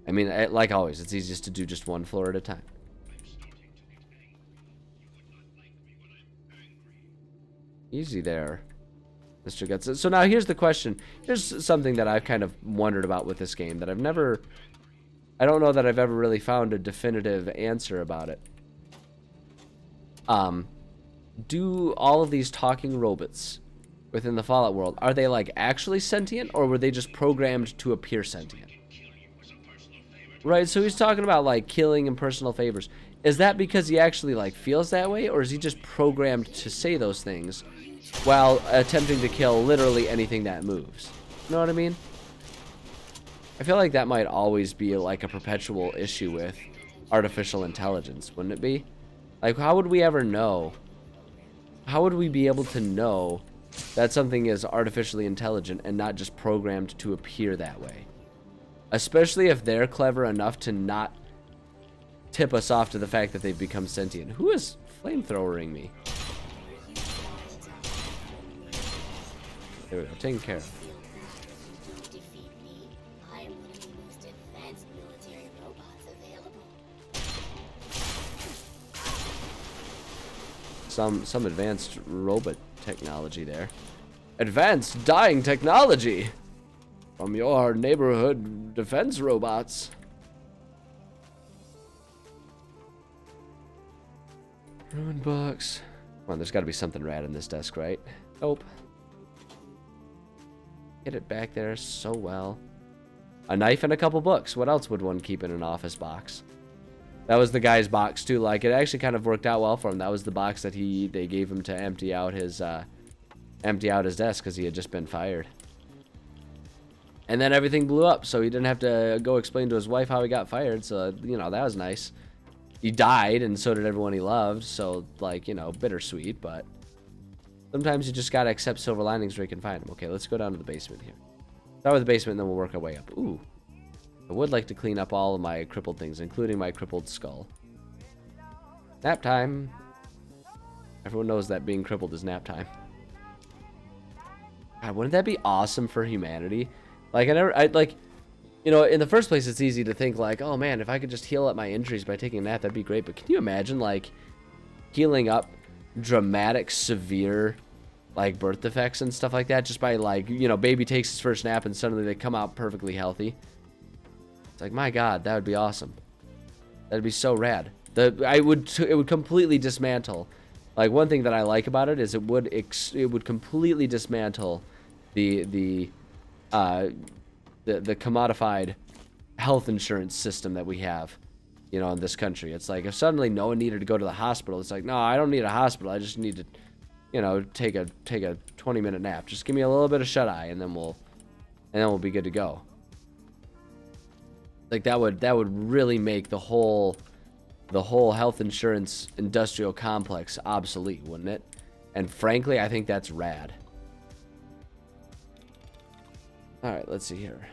I mean, like always, it's easiest to do just one floor at a time. Easy there, Mr. Guts. So now here's the question. Here's something that I've kind of wondered about with this game that I don't know that I've ever really found a definitive answer about it. Do all of these talking robots within the Fallout world, are they like actually sentient, or were they just programmed to appear sentient? Right, so he's talking about like killing and personal favors. Is that because he actually like feels that way, or is he just programmed to say those things while attempting to kill literally anything that moves? You know what I mean? I feel like that might always be like a perpetual issue with artificial intelligence, wouldn't it be? Like, how would we ever know? How would we be able to know that something is artificially intelligent and not just programmed to appear that way? Especially if they're clever enough to not tip us off to the fact that they've become sentient. Who is flamethrowering me? There we go, taken care of. Some advanced robot technology there. Advanced dying technology from your neighborhood defense robots. Ruined books. Come on, there's got to be something rad in this desk, right? Nope. Get it back there so well. A knife and a couple books. What else would one keep in an office box? That was the guy's box too. Like, it actually kind of worked out well for him. That was the box that they gave him to empty out his desk because he had just been fired. And then everything blew up, so he didn't have to go explain to his wife how he got fired. So, you know, that was nice. He died, and so did everyone he loved. So, like, you know, bittersweet, but sometimes you just gotta accept silver linings where you can find them. Okay, let's go down to the basement here. Start with the basement, and then we'll work our way up. Ooh. I would like to clean up all of my crippled things, including my crippled skull. Nap time. Everyone knows that being crippled is nap time. God, wouldn't that be awesome for humanity? Like, you know, in the first place, it's easy to think like, oh man, if I could just heal up my injuries by taking a nap, that'd be great. But can you imagine, like, healing up dramatic, severe, like, birth defects and stuff like that just by, like, you know, baby takes his first nap and suddenly they come out perfectly healthy? It's like, my God, that would be awesome. That'd be so rad. It would completely dismantle. Like, one thing that I like about it is it would completely dismantle the commodified health insurance system that we have, you know, in this country. It's like if suddenly no one needed to go to the hospital, it's like, no, I don't need a hospital. I just need to, you know, take a 20-minute nap. Just give me a little bit of shut eye, and then we'll be good to go. Like, that would really make the whole health insurance industrial complex obsolete, wouldn't it? And frankly, I think that's rad. All right, let's see here.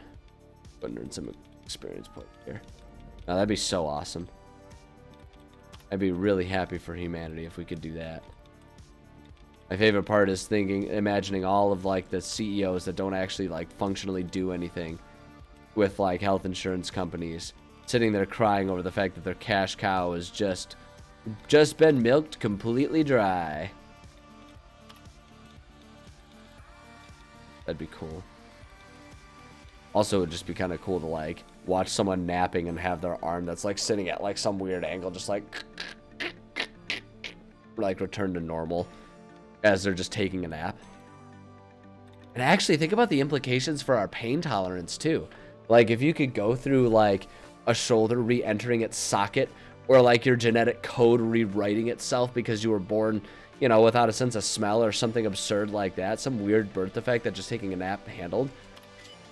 Putting in some experience point here. Now, that'd be so awesome. I'd be really happy for humanity if we could do that. My favorite part is imagining all of like the CEOs that don't actually like functionally do anything with like health insurance companies sitting there crying over the fact that their cash cow has just been milked completely dry. That'd be cool. Also, it would just be kind of cool to like watch someone napping and have their arm that's like sitting at like some weird angle just like return to normal as they're just taking a nap. And actually think about the implications for our pain tolerance too. Like if you could go through like a shoulder re-entering its socket, or like your genetic code rewriting itself because you were born, you know, without a sense of smell or something absurd like that, some weird birth defect that just taking a nap handled.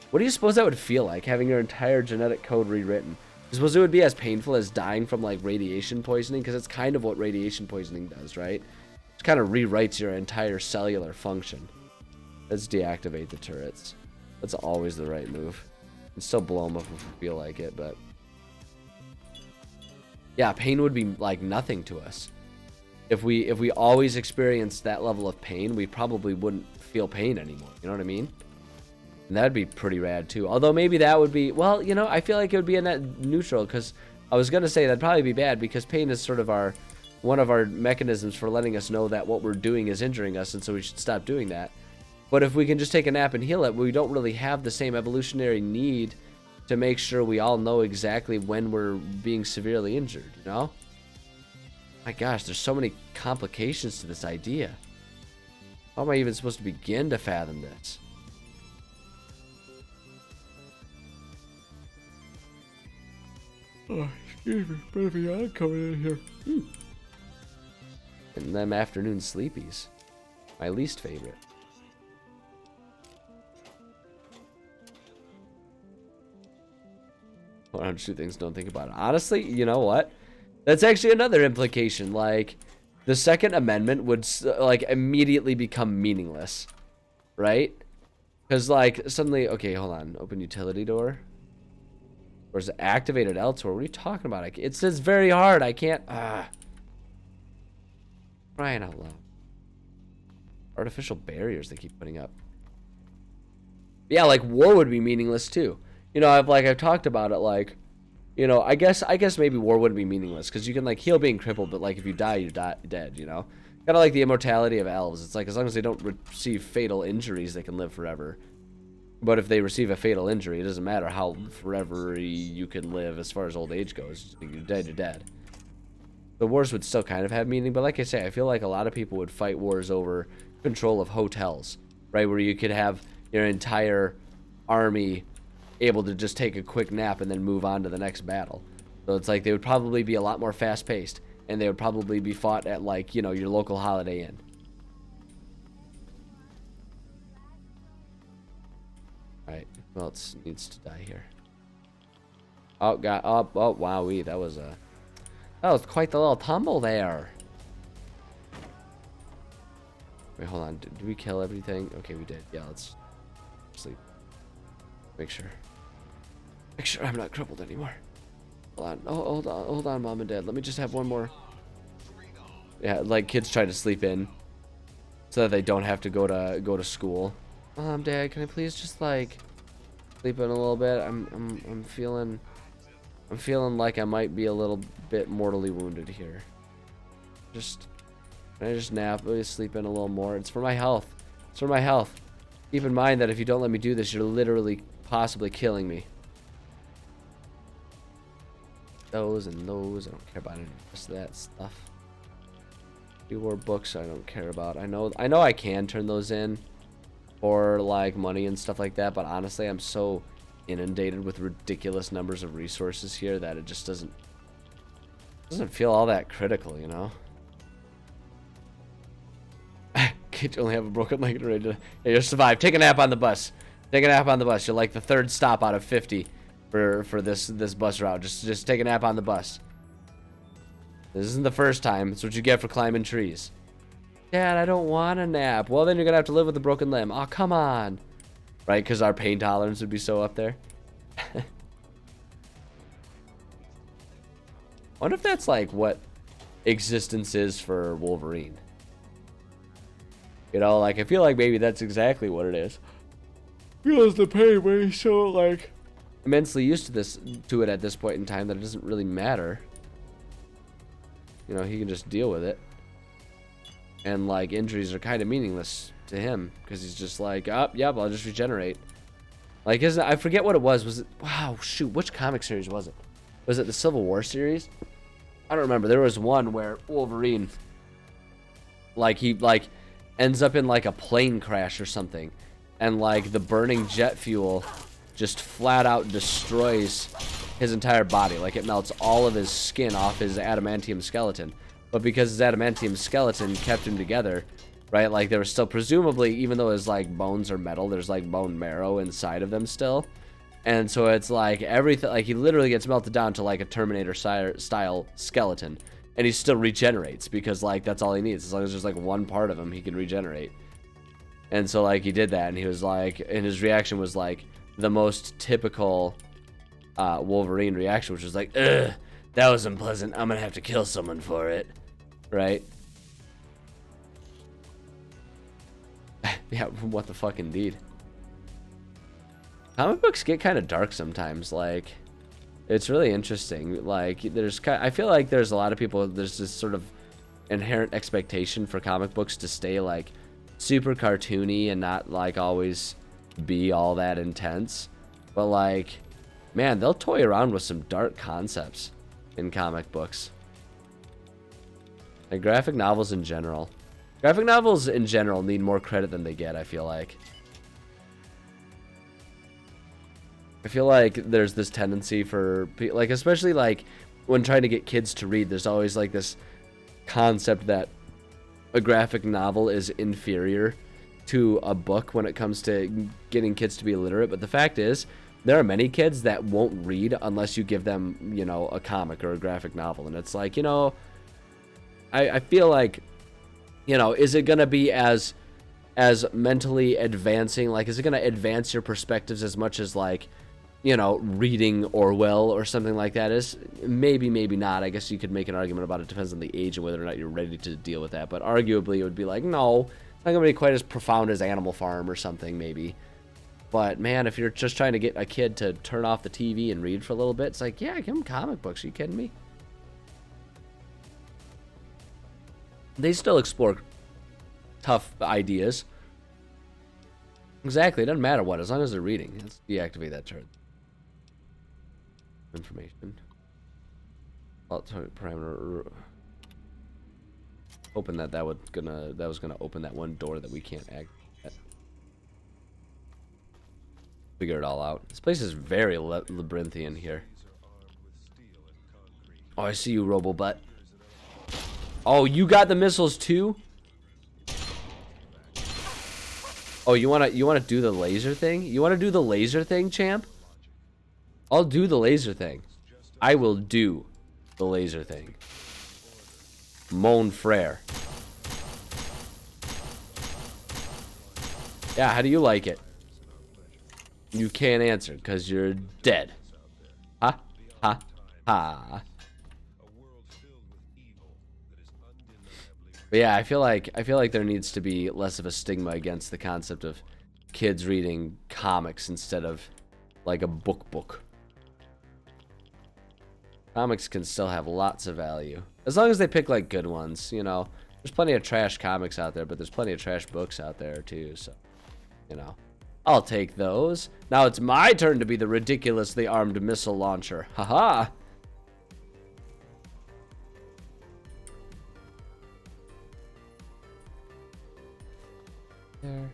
What do you suppose that would feel like, having your entire genetic code rewritten? You suppose it would be as painful as dying from like radiation poisoning? Because it's kind of what radiation poisoning does, right? It kind of rewrites your entire cellular function. Let's deactivate the turrets. That's always the right move. And still blow them up if we feel like it, but yeah, pain would be like nothing to us. If we always experienced that level of pain, we probably wouldn't feel pain anymore. You know what I mean? And that'd be pretty rad too. Although maybe that would be, well, you know, I feel like it would be a net neutral, because I was gonna say that'd probably be bad because pain is sort of one of our mechanisms for letting us know that what we're doing is injuring us, and so we should stop doing that. But if we can just take a nap and heal it, we don't really have the same evolutionary need to make sure we all know exactly when we're being severely injured, you know? My gosh, there's so many complications to this idea. How am I even supposed to begin to fathom this? Oh, excuse me, bit of a yawn coming in here. And them afternoon sleepies. My least favorite. One hundred two things don't think about it. Honestly, you know what? That's actually another implication. Like, the Second Amendment would like immediately become meaningless, right? Because like suddenly, okay, hold on. Open utility door. Or is it activated elsewhere? What are you talking about? It says very hard. I can't. Crying out loud. Artificial barriers they keep putting up. Yeah, like war would be meaningless too. You know, I've talked about it, like, you know, I guess maybe war wouldn't be meaningless because you can like heal being crippled, but like if you die, you're dead, you know? Kind of like the immortality of elves. It's like as long as they don't receive fatal injuries, they can live forever. But if they receive a fatal injury, it doesn't matter how forever you can live as far as old age goes. You're dead, you're dead. The wars would still kind of have meaning, but like I say, I feel like a lot of people would fight wars over control of hotels, right? Where you could have your entire army able to just take a quick nap and then move on to the next battle. So it's like they would probably be a lot more fast-paced, and they would probably be fought at, like, you know, your local Holiday Inn. Alright, who else needs to die here? Oh, God. Oh, wowee. That was quite the little tumble there. Wait, hold on. Did we kill everything? Okay, we did. Yeah, let's sleep. Make sure I'm not crippled anymore. Hold on. Oh, hold on, Mom and Dad. Let me just have one more. Yeah, like kids try to sleep in so that they don't have to go to school. Dad, can I please just like sleep in a little bit? I'm feeling like I might be a little bit mortally wounded here. Can I just nap? Let me sleep in a little more. It's for my health. It's for my health. Keep in mind that if you don't let me do this, you're literally possibly killing me. Those and those. I don't care about any of that stuff. Few books I don't care about. I know I can turn those in for like money and stuff like that, but honestly I'm so inundated with ridiculous numbers of resources here that it just doesn't feel all that critical, you know? Kid, you only have a broken leg and ready to... Yeah, you'll survive. Take a nap on the bus. Take a nap on the bus. You're like the third stop out of 50 for this bus route. Just take a nap on the bus. This isn't the first time. It's what you get for climbing trees. Dad, I don't want a nap. Well, then you're gonna have to live with a broken limb. Oh, come on. Right, because our pain tolerance would be so up there. I wonder if that's like what existence is for Wolverine. You know, like, I feel like maybe that's exactly what it is. Feels the pain, but he's so, like, immensely used to it at this point in time that it doesn't really matter. You know, he can just deal with it. And, like, injuries are kind of meaningless to him because he's just like, oh, yep, I'll just regenerate. Like, I forget what it was. Was it, wow, shoot, which comic series was it? Was it the Civil War series? I don't remember. There was one where Wolverine, like, he, like, ends up in, like, a plane crash or something. And, like, the burning jet fuel just flat out destroys his entire body. Like, it melts all of his skin off his adamantium skeleton. But because his adamantium skeleton kept him together, right? Like, there was still, presumably, even though his, like, bones are metal, there's, like, bone marrow inside of them still. And so it's, like, everything, like, he literally gets melted down to, like, a Terminator-style skeleton. And he still regenerates because, like, that's all he needs. As long as there's, like, one part of him, he can regenerate. And so, like, he did that, and he was, like, and his reaction was, like, the most typical Wolverine reaction, which was like, ugh, that was unpleasant. I'm gonna have to kill someone for it. Right? Yeah, what the fuck, indeed. Comic books get kind of dark sometimes. Like, it's really interesting. Like, I feel like there's a lot of people, there's this sort of inherent expectation for comic books to stay, like, super cartoony and not, like, always be all that intense. But, like, man, they'll toy around with some dark concepts in comic books. And graphic novels in general. Graphic novels in general need more credit than they get, I feel like. I feel like there's this tendency for, like, especially, like, when trying to get kids to read, there's always, like, this concept that a graphic novel is inferior to a book when it comes to getting kids to be illiterate. But the fact is, there are many kids that won't read unless you give them, you know, a comic or a graphic novel. And it's like, you know, I feel like, you know, is it going to be as mentally advancing? Like, is it going to advance your perspectives as much as, like, you know, reading Orwell or something like that is? Maybe, maybe not. I guess you could make an argument about it. Depends on the age and whether or not you're ready to deal with that. But arguably, it would be like, no, it's not going to be quite as profound as Animal Farm or something, maybe. But, man, if you're just trying to get a kid to turn off the TV and read for a little bit, it's like, yeah, give them comic books. Are you kidding me? They still explore tough ideas. Exactly. It doesn't matter what, as long as they're reading. Let's deactivate that turn. Information. Parameter. Hoping that was gonna open that one door that we can't activate. Figure it all out. This place is very labyrinthian here. Oh, I see you, Robobutt. Oh, you got the missiles too? Oh, you wanna do the laser thing? You wanna do the laser thing, champ? I'll do the laser thing. I will do the laser thing. Mon frere. Yeah, how do you like it? You can't answer because you're dead. Ha ha ha. But yeah, I feel like there needs to be less of a stigma against the concept of kids reading comics instead of like a book. Comics can still have lots of value as long as they pick like good ones, you know. There's plenty of trash comics out there, but there's plenty of trash books out there too, so, you know. I'll take those. Now it's my turn to be the ridiculously armed missile launcher. Haha. There.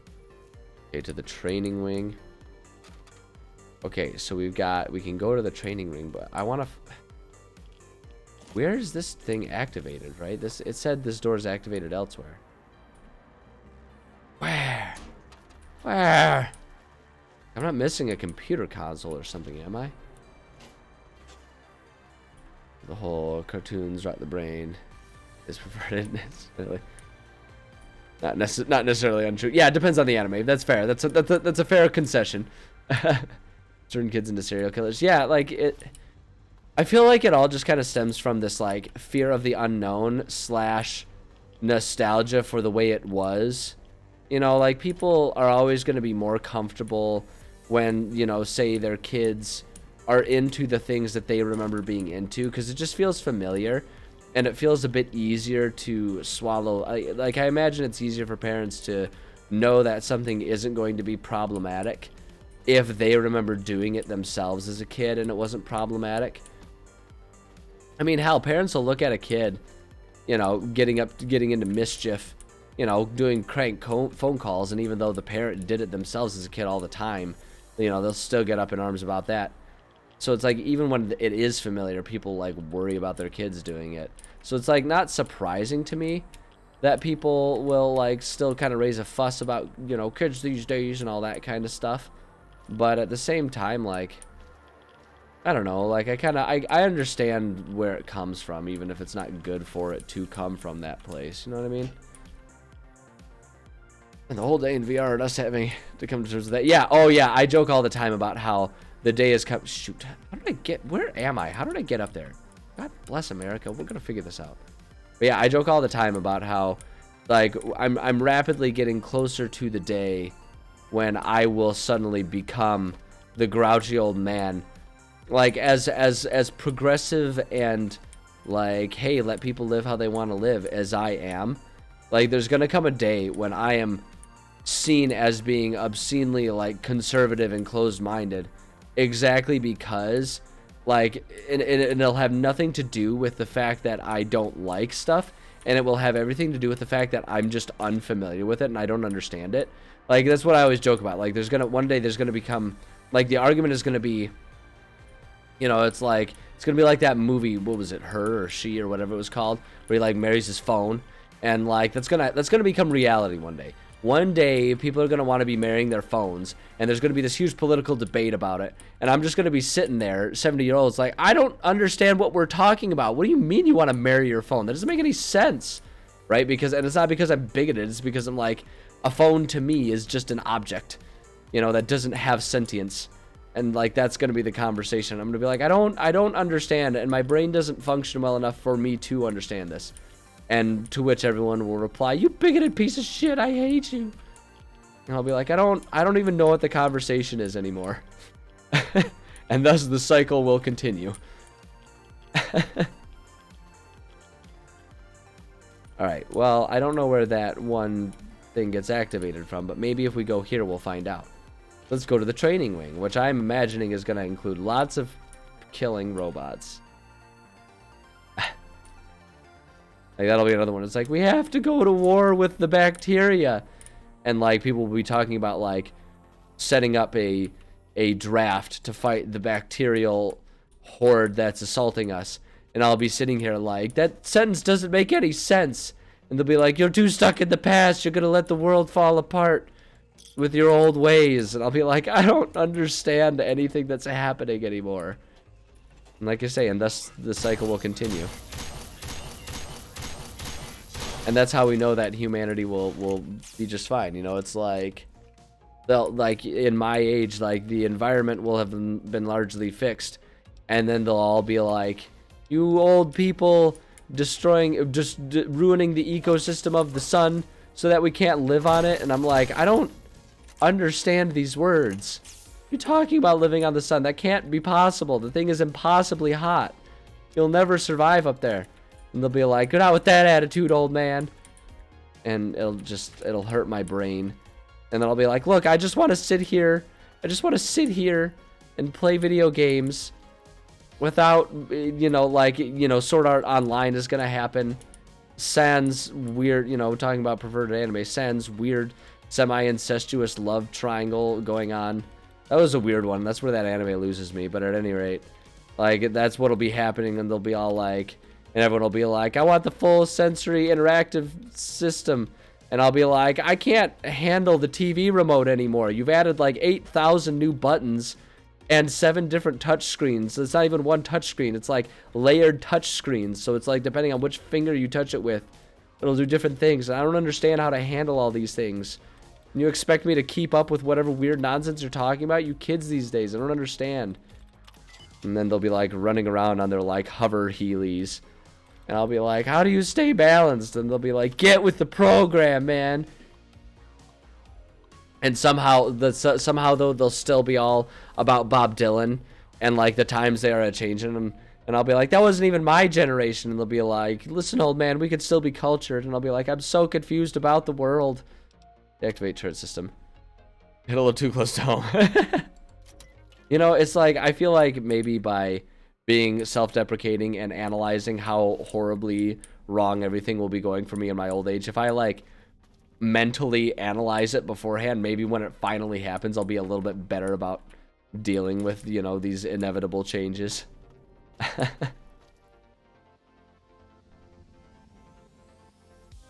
Okay, to the training wing. Okay, so we can go to the training ring, but I want to. Where is this thing activated? Right? It said this door is activated elsewhere. Where? I'm not missing a computer console or something, am I? The whole cartoons rot the brain is perverted. Necessarily. Not necessarily untrue. Yeah, it depends on the anime. That's fair. That's a fair concession. Turn kids into serial killers. Yeah, like it. I feel like it all just kind of stems from this like fear of the unknown / nostalgia for the way it was, You know, like, people are always going to be more comfortable when, you know, say their kids are into the things that they remember being into, because it just feels familiar and it feels a bit easier to swallow. Like, I imagine it's easier for parents to know that something isn't going to be problematic if they remember doing it themselves as a kid and it wasn't problematic. I mean, hell, parents will look at a kid, you know, getting into mischief, you know, doing crank phone calls, and even though the parent did it themselves as a kid all the time, you know, they'll still get up in arms about that. So it's like, even when it is familiar, people like worry about their kids doing it. So it's like not surprising to me that people will like still kind of raise a fuss about, you know, kids these days and all that kind of stuff. But at the same time, like, I don't know, like, I understand where it comes from, even if it's not good for it to come from that place. You know what I mean? And the whole day in VR and us having to come to terms with that. Yeah, oh yeah, I joke all the time about how the day has come. Shoot, how did I get, where am I? How did I get up there? God bless America, we're gonna figure this out. But yeah, I joke all the time about how, like, I'm rapidly getting closer to the day when I will suddenly become the grouchy old man. Like, as progressive and, like, hey, let people live how they want to live as I am. Like, there's gonna come a day when I am seen as being obscenely, like, conservative and closed-minded, exactly because, like, and it'll have nothing to do with the fact that I don't like stuff, and it will have everything to do with the fact that I'm just unfamiliar with it and I don't understand it. Like, that's what I always joke about. Like, one day there's gonna become, like, the argument is gonna be, you know, it's like, it's gonna be like that movie, what was it, Her or She or whatever it was called, where he, like, marries his phone, and, like, that's gonna become reality one day. One day, people are gonna want to be marrying their phones, and there's gonna be this huge political debate about it, and I'm just gonna be sitting there, 70-year-olds, like, I don't understand what we're talking about. What do you mean you want to marry your phone? That doesn't make any sense, right? Because, and it's not because I'm bigoted, it's because I'm like, a phone to me is just an object, you know, that doesn't have sentience. And, like, that's going to be the conversation. I'm going to be like, I don't understand, and my brain doesn't function well enough for me to understand this. And to which everyone will reply, you bigoted piece of shit, I hate you. And I'll be like, I don't even know what the conversation is anymore. And thus the cycle will continue. Alright, well, I don't know where that one thing gets activated from, but maybe if we go here, we'll find out. Let's go to the training wing, which I'm imagining is going to include lots of killing robots. Like, that'll be another one. It's like, we have to go to war with the bacteria. And, like, people will be talking about, like, setting up a draft to fight the bacterial horde that's assaulting us. And I'll be sitting here like, that sentence doesn't make any sense. And they'll be like, you're too stuck in the past. You're going to let the world fall apart with your old ways. And I'll be like, I don't understand anything that's happening anymore. And like I say, and thus the cycle will continue. And that's how we know that humanity will be just fine. You know, it's like, they'll, like, in my age, like, the environment will have been largely fixed. And then they'll all be like, you old people destroying, just ruining the ecosystem of the sun so that we can't live on it. And I'm like, I don't understand these words. You're talking about living on the sun. That can't be possible. The thing is impossibly hot. You'll never survive up there. And they'll be like, get out with that attitude, old man. And it'll hurt my brain. And then I'll be like, look, I just want to sit here. I just want to sit here and play video games without, you know, like, you know, Sword Art Online is going to happen. Sans weird, you know, talking about perverted anime, sans weird semi-incestuous love triangle going on. That was a weird one. That's where that anime loses me. But at any rate, like, that's what'll be happening. And they'll be all like, and everyone will be like, I want the full sensory interactive system. And I'll be like, I can't handle the TV remote anymore. You've added like 8,000 new buttons and 7 different touch screens. So it's not even one touch screen. It's like layered touch screens. So it's like, depending on which finger you touch it with, it'll do different things. And I don't understand how to handle all these things. And you expect me to keep up with whatever weird nonsense you're talking about? You kids these days, I don't understand. And then they'll be like running around on their like hover Heelys. And I'll be like, how do you stay balanced? And they'll be like, get with the program, man. And somehow somehow though they'll still be all about Bob Dylan and like the times they are a changing, and I'll be like, that wasn't even my generation, and they'll be like, listen, old man, we could still be cultured, and I'll be like, I'm so confused about the world. Deactivate turret system. Hit a little too close to home. You know, it's like, I feel like maybe by being self-deprecating and analyzing how horribly wrong everything will be going for me in my old age, if I like mentally analyze it beforehand, maybe when it finally happens, I'll be a little bit better about dealing with, you know, these inevitable changes. I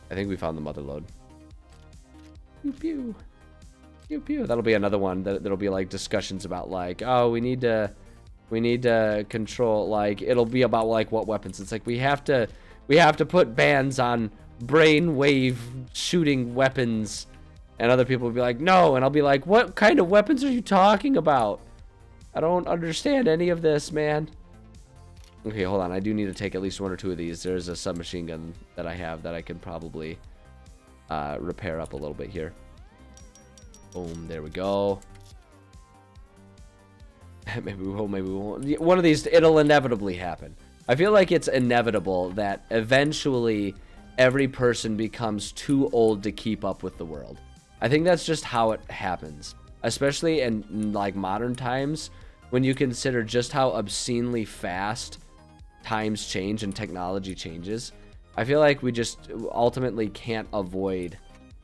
think we found the mother lode. Pew pew. Pew pew. That'll be another one that'll be like discussions about like, oh, we need to control, like it'll be about like what weapons. It's like we have to put bans on brainwave shooting weapons, and other people will be like, no, and I'll be like, what kind of weapons are you talking about? I don't understand any of this, man. Okay, hold on, I do need to take at least 1 or 2 of these. There's a submachine gun that I have that I can probably repair up a little bit here. Boom, there we go. Maybe we will, maybe we won't. One of these, it'll inevitably happen. I feel like it's inevitable that eventually every person becomes too old to keep up with the world. I think that's just how it happens, especially in like modern times when you consider just how obscenely fast times change and technology changes. I feel like we just ultimately can't avoid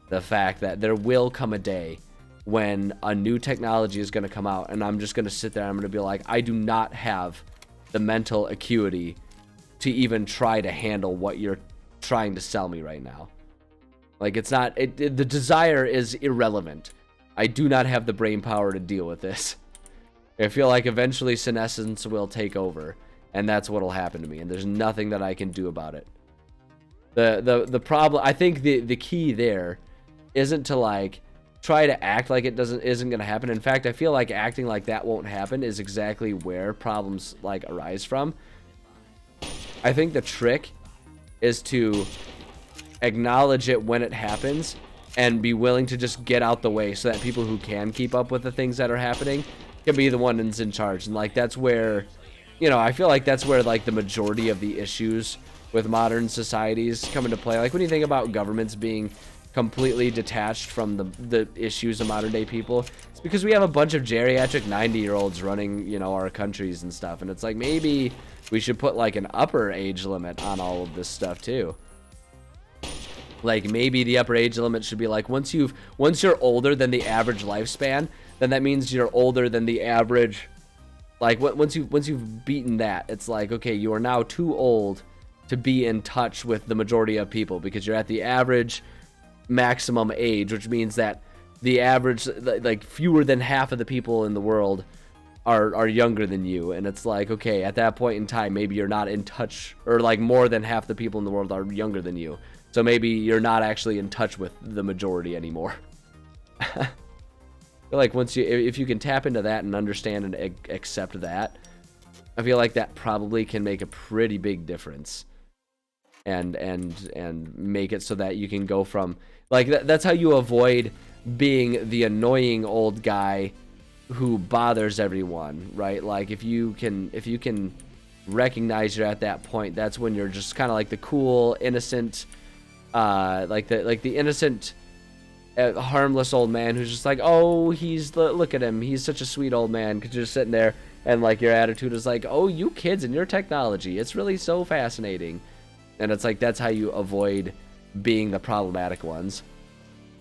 the fact that there will come a day when a new technology is going to come out, and I'm just going to sit there and I'm going to be like, I do not have the mental acuity to even try to handle what you're trying to sell me right now. Like, it's not, the desire is irrelevant. I do not have the brain power to deal with this. I feel like eventually senescence will take over, and that's what'll happen to me, and there's nothing that I can do about it. The problem, I think the key there isn't to like try to act like it isn't going to happen. In fact, I feel like acting like that won't happen is exactly where problems like arise from. I think the trick is to acknowledge it when it happens and be willing to just get out the way so that people who can keep up with the things that are happening can be the ones in charge. And like, that's where, you know, I feel like that's where like the majority of the issues with modern societies come into play. Like when you think about governments being completely detached from the issues of modern day people, it's because we have a bunch of geriatric 90-year-olds running, you know, our countries and stuff. And it's like, maybe we should put like an upper age limit on all of this stuff too. Like maybe the upper age limit should be like, once you're older than the average lifespan, then that means you're older than the average. Like once you've beaten that, it's like, okay, you are now too old to be in touch with the majority of people because you're at the average maximum age, which means that the average, like fewer than half of the people in the world are younger than you. And it's like, okay, at that point in time, maybe you're not in touch, or like more than half the people in the world are younger than you. So maybe you're not actually in touch with the majority anymore. I feel like if you can tap into that and understand and accept that, I feel like that probably can make a pretty big difference. And make it so that you can go from like that's how you avoid being the annoying old guy who bothers everyone, right? Like if you can recognize you're at that point, that's when you're just kind of like the cool, innocent, like the innocent, harmless old man who's just like, oh, look at him, he's such a sweet old man, because you're just sitting there and like your attitude is like, oh, you kids and your technology, it's really so fascinating. And it's like, that's how you avoid being the problematic ones.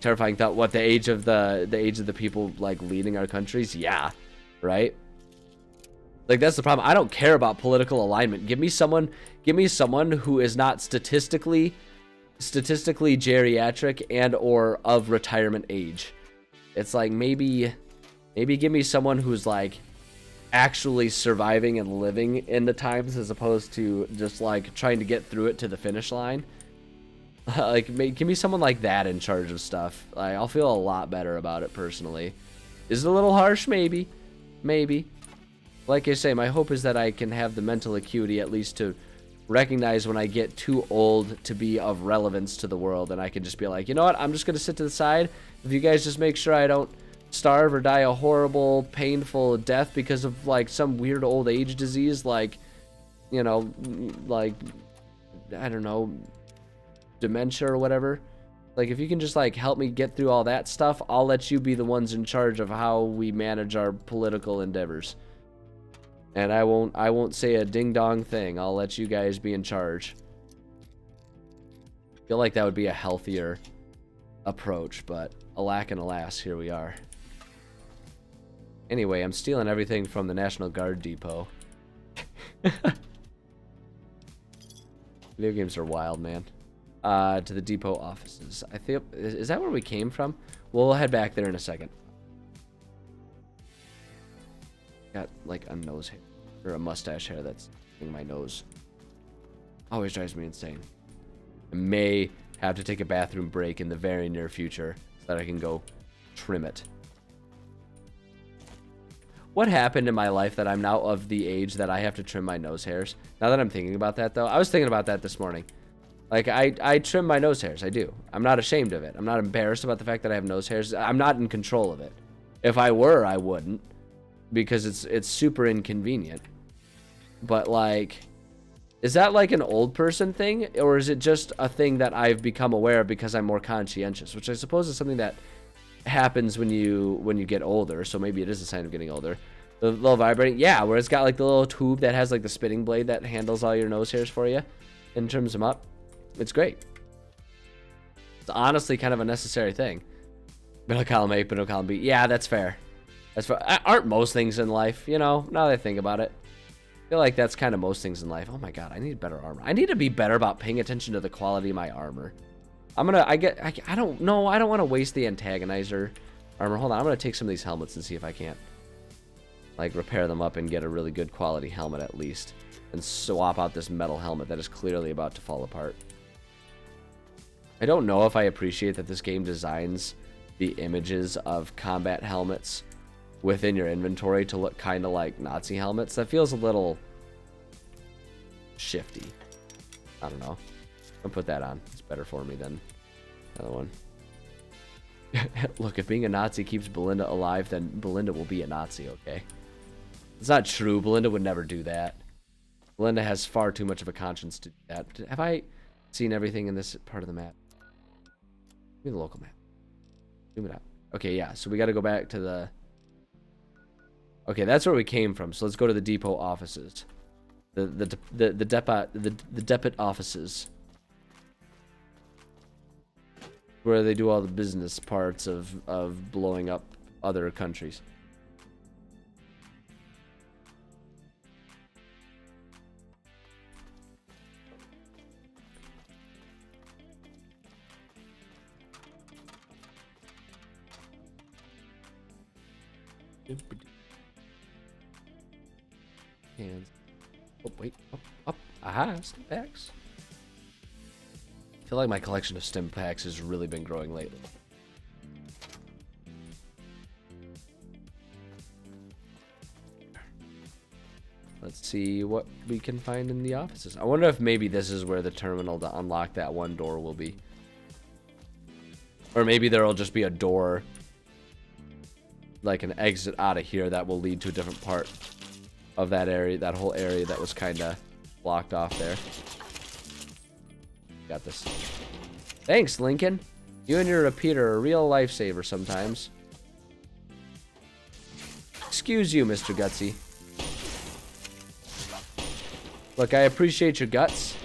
Terrifying thought. What, the age of the people like leading our countries? Yeah, right. Like that's the problem. I don't care about political alignment. Give me someone who is not statistically geriatric and or of retirement age. It's like maybe give me someone who's like actually surviving and living in the times as opposed to just like trying to get through it to the finish line. Like give me someone like that in charge of stuff. Like, I'll feel a lot better about it personally. Is it a little harsh? Maybe. Like I say, my hope is that I can have the mental acuity at least to recognize when I get too old to be of relevance to the world, and I can just be like, you know what, I'm just gonna sit to the side. If you guys just make sure I don't starve or die a horrible, painful death because of like some weird old age disease, like, you know, like, I don't know, dementia or whatever. Like, if you can just like help me get through all that stuff, I'll let you be the ones in charge of how we manage our political endeavors. And I won't say a ding dong thing. I'll let you guys be in charge. I feel like that would be a healthier approach, but alack and alas, here we are. Anyway, I'm stealing everything from the National Guard depot. Video games are wild, man. To the depot offices. I think, is that where we came from? We'll head back there in a second. Got like a nose hair or a mustache hair that's in my nose. Always drives me insane. I may have to take a bathroom break in the very near future so that I can go trim it. What happened in my life that I'm now of the age that I have to trim my nose hairs? Now that I'm thinking about that, though, I was thinking about that this morning. Like, I trim my nose hairs. I do. I'm not ashamed of it. I'm not embarrassed about the fact that I have nose hairs. I'm not in control of it. If I were, I wouldn't, because it's super inconvenient. But, like, is that like an old person thing, or is it just a thing that I've become aware of because I'm more conscientious, which I suppose is something that happens when you get older, so maybe it is a sign of getting older. The little vibrating, yeah, where it's got like the little tube that has like the spinning blade that handles all your nose hairs for you and trims them up. It's great. It's honestly kind of a necessary thing. Middle column A, middle column B. Yeah, that's fair. That's fair. Aren't most things in life, you know, now that I think about it. I feel like that's kind of most things in life. Oh my god, I need better armor. I need to be better about paying attention to the quality of my armor. I don't know, I don't want to waste the antagonizer armor. Hold on, I'm going to take some of these helmets and see if I can't, like, repair them up and get a really good quality helmet at least. And swap out this metal helmet that is clearly about to fall apart. I don't know if I appreciate that this game designs the images of combat helmets within your inventory to look kind of like Nazi helmets. That feels a little shifty. I don't know. I'll put that on. It's better for me than the other one. Look, if being a Nazi keeps Belinda alive, then Belinda will be a Nazi, okay? It's not true. Belinda would never do that. Belinda has far too much of a conscience to do that. Have I seen everything in this part of the map? Give me the local map. Zoom it out. Okay, yeah, so we got to go back to the... Okay, that's where we came from, so let's go to the depot offices. The depot offices. Where they do all the business parts of blowing up other countries. And oh wait, up, aha, stim packs. I feel like my collection of stim packs has really been growing lately. Let's see what we can find in the offices. I wonder if maybe this is where the terminal to unlock that one door will be. Or maybe there'll just be a door, like an exit out of here that will lead to a different part of that area, that whole area that was kind of blocked off there. Got this. Thanks, Lincoln. You and your repeater are a real lifesaver sometimes. Excuse you, Mr. Gutsy. Look, I appreciate your guts,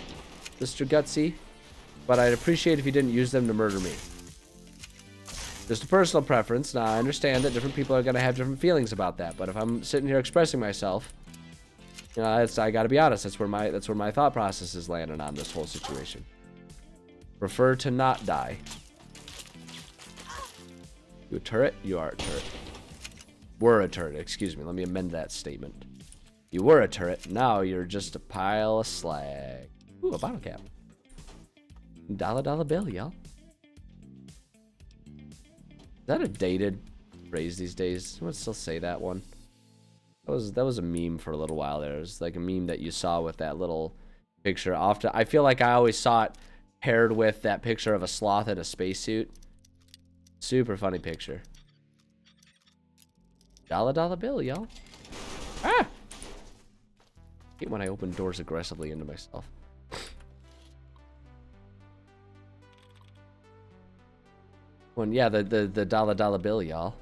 Mr. Gutsy, but I'd appreciate if you didn't use them to murder me. Just a personal preference. Now, I understand that different people are going to have different feelings about that, but if I'm sitting here expressing myself, you know, I got to be honest. That's where my thought process is landing on this whole situation. Prefer to not die. You a turret? You are a turret. Were a turret. Excuse me. Let me amend that statement. You were a turret. Now you're just a pile of slag. Ooh, a bottle cap. $1 bill, y'all. Is that a dated phrase these days? Someone still say that one? That was a meme for a little while there. It was like a meme that you saw with that little picture. Often, I feel like I always saw it paired with that picture of a sloth in a spacesuit. Super funny picture. Dollar bill, y'all. Ah! I hate when I open doors aggressively into myself. When, yeah, the dollar bill, y'all.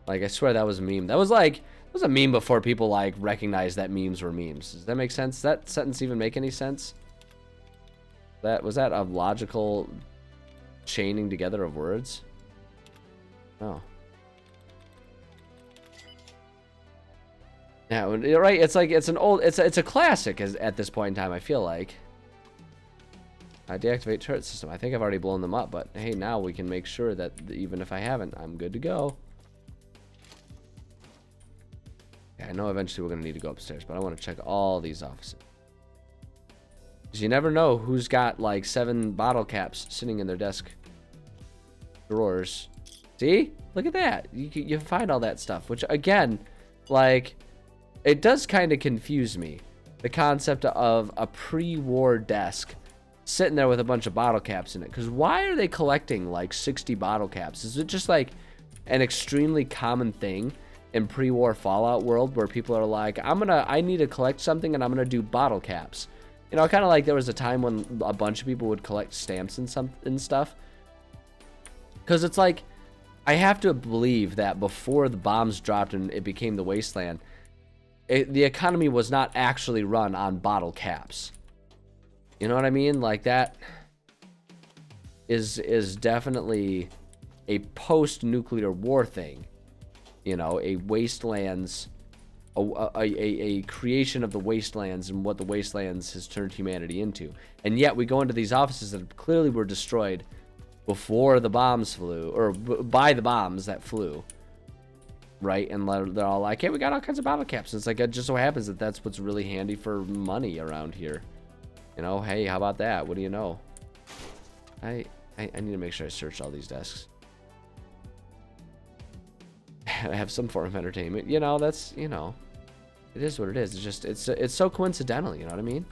Like, I swear that was a meme. That was like, it was a meme before people like recognized that memes were memes. Does that make sense? Does that sentence even make any sense? Was that a logical chaining together of words? Oh. Yeah, you're right. It's like it's a classic at this point in time. I feel like. I deactivate turret system. I think I've already blown them up, but hey, now we can make sure that even if I haven't, I'm good to go. Yeah, I know eventually we're gonna need to go upstairs, but I want to check all these offices. Because you never know who's got like 7 bottle caps sitting in their desk drawers. See? Look at that. You find all that stuff, which again, like, it does kind of confuse me. The concept of a pre-war desk sitting there with a bunch of bottle caps in it. Because why are they collecting like 60 bottle caps? Is it just like an extremely common thing in pre-war Fallout world where people are like, I need to collect something and I'm gonna do bottle caps? You know, kind of like there was a time when a bunch of people would collect stamps and stuff. Because it's like, I have to believe that before the bombs dropped and it became the wasteland, the economy was not actually run on bottle caps. You know what I mean? Like, that is definitely a post-nuclear war thing. You know, a wastelands, a creation of the wastelands and what the wastelands has turned humanity into. And yet we go into these offices that clearly were destroyed before the bombs flew, or by the bombs that flew. Right? And they're all like, hey, we got all kinds of bottle caps. And it's like, it just so happens that that's what's really handy for money around here. You know, hey, how about that? What do you know? I need to make sure I search all these desks. I have some form of entertainment. You know, that's, you know, it is what it is. It's just, it's so coincidental, you know what I mean?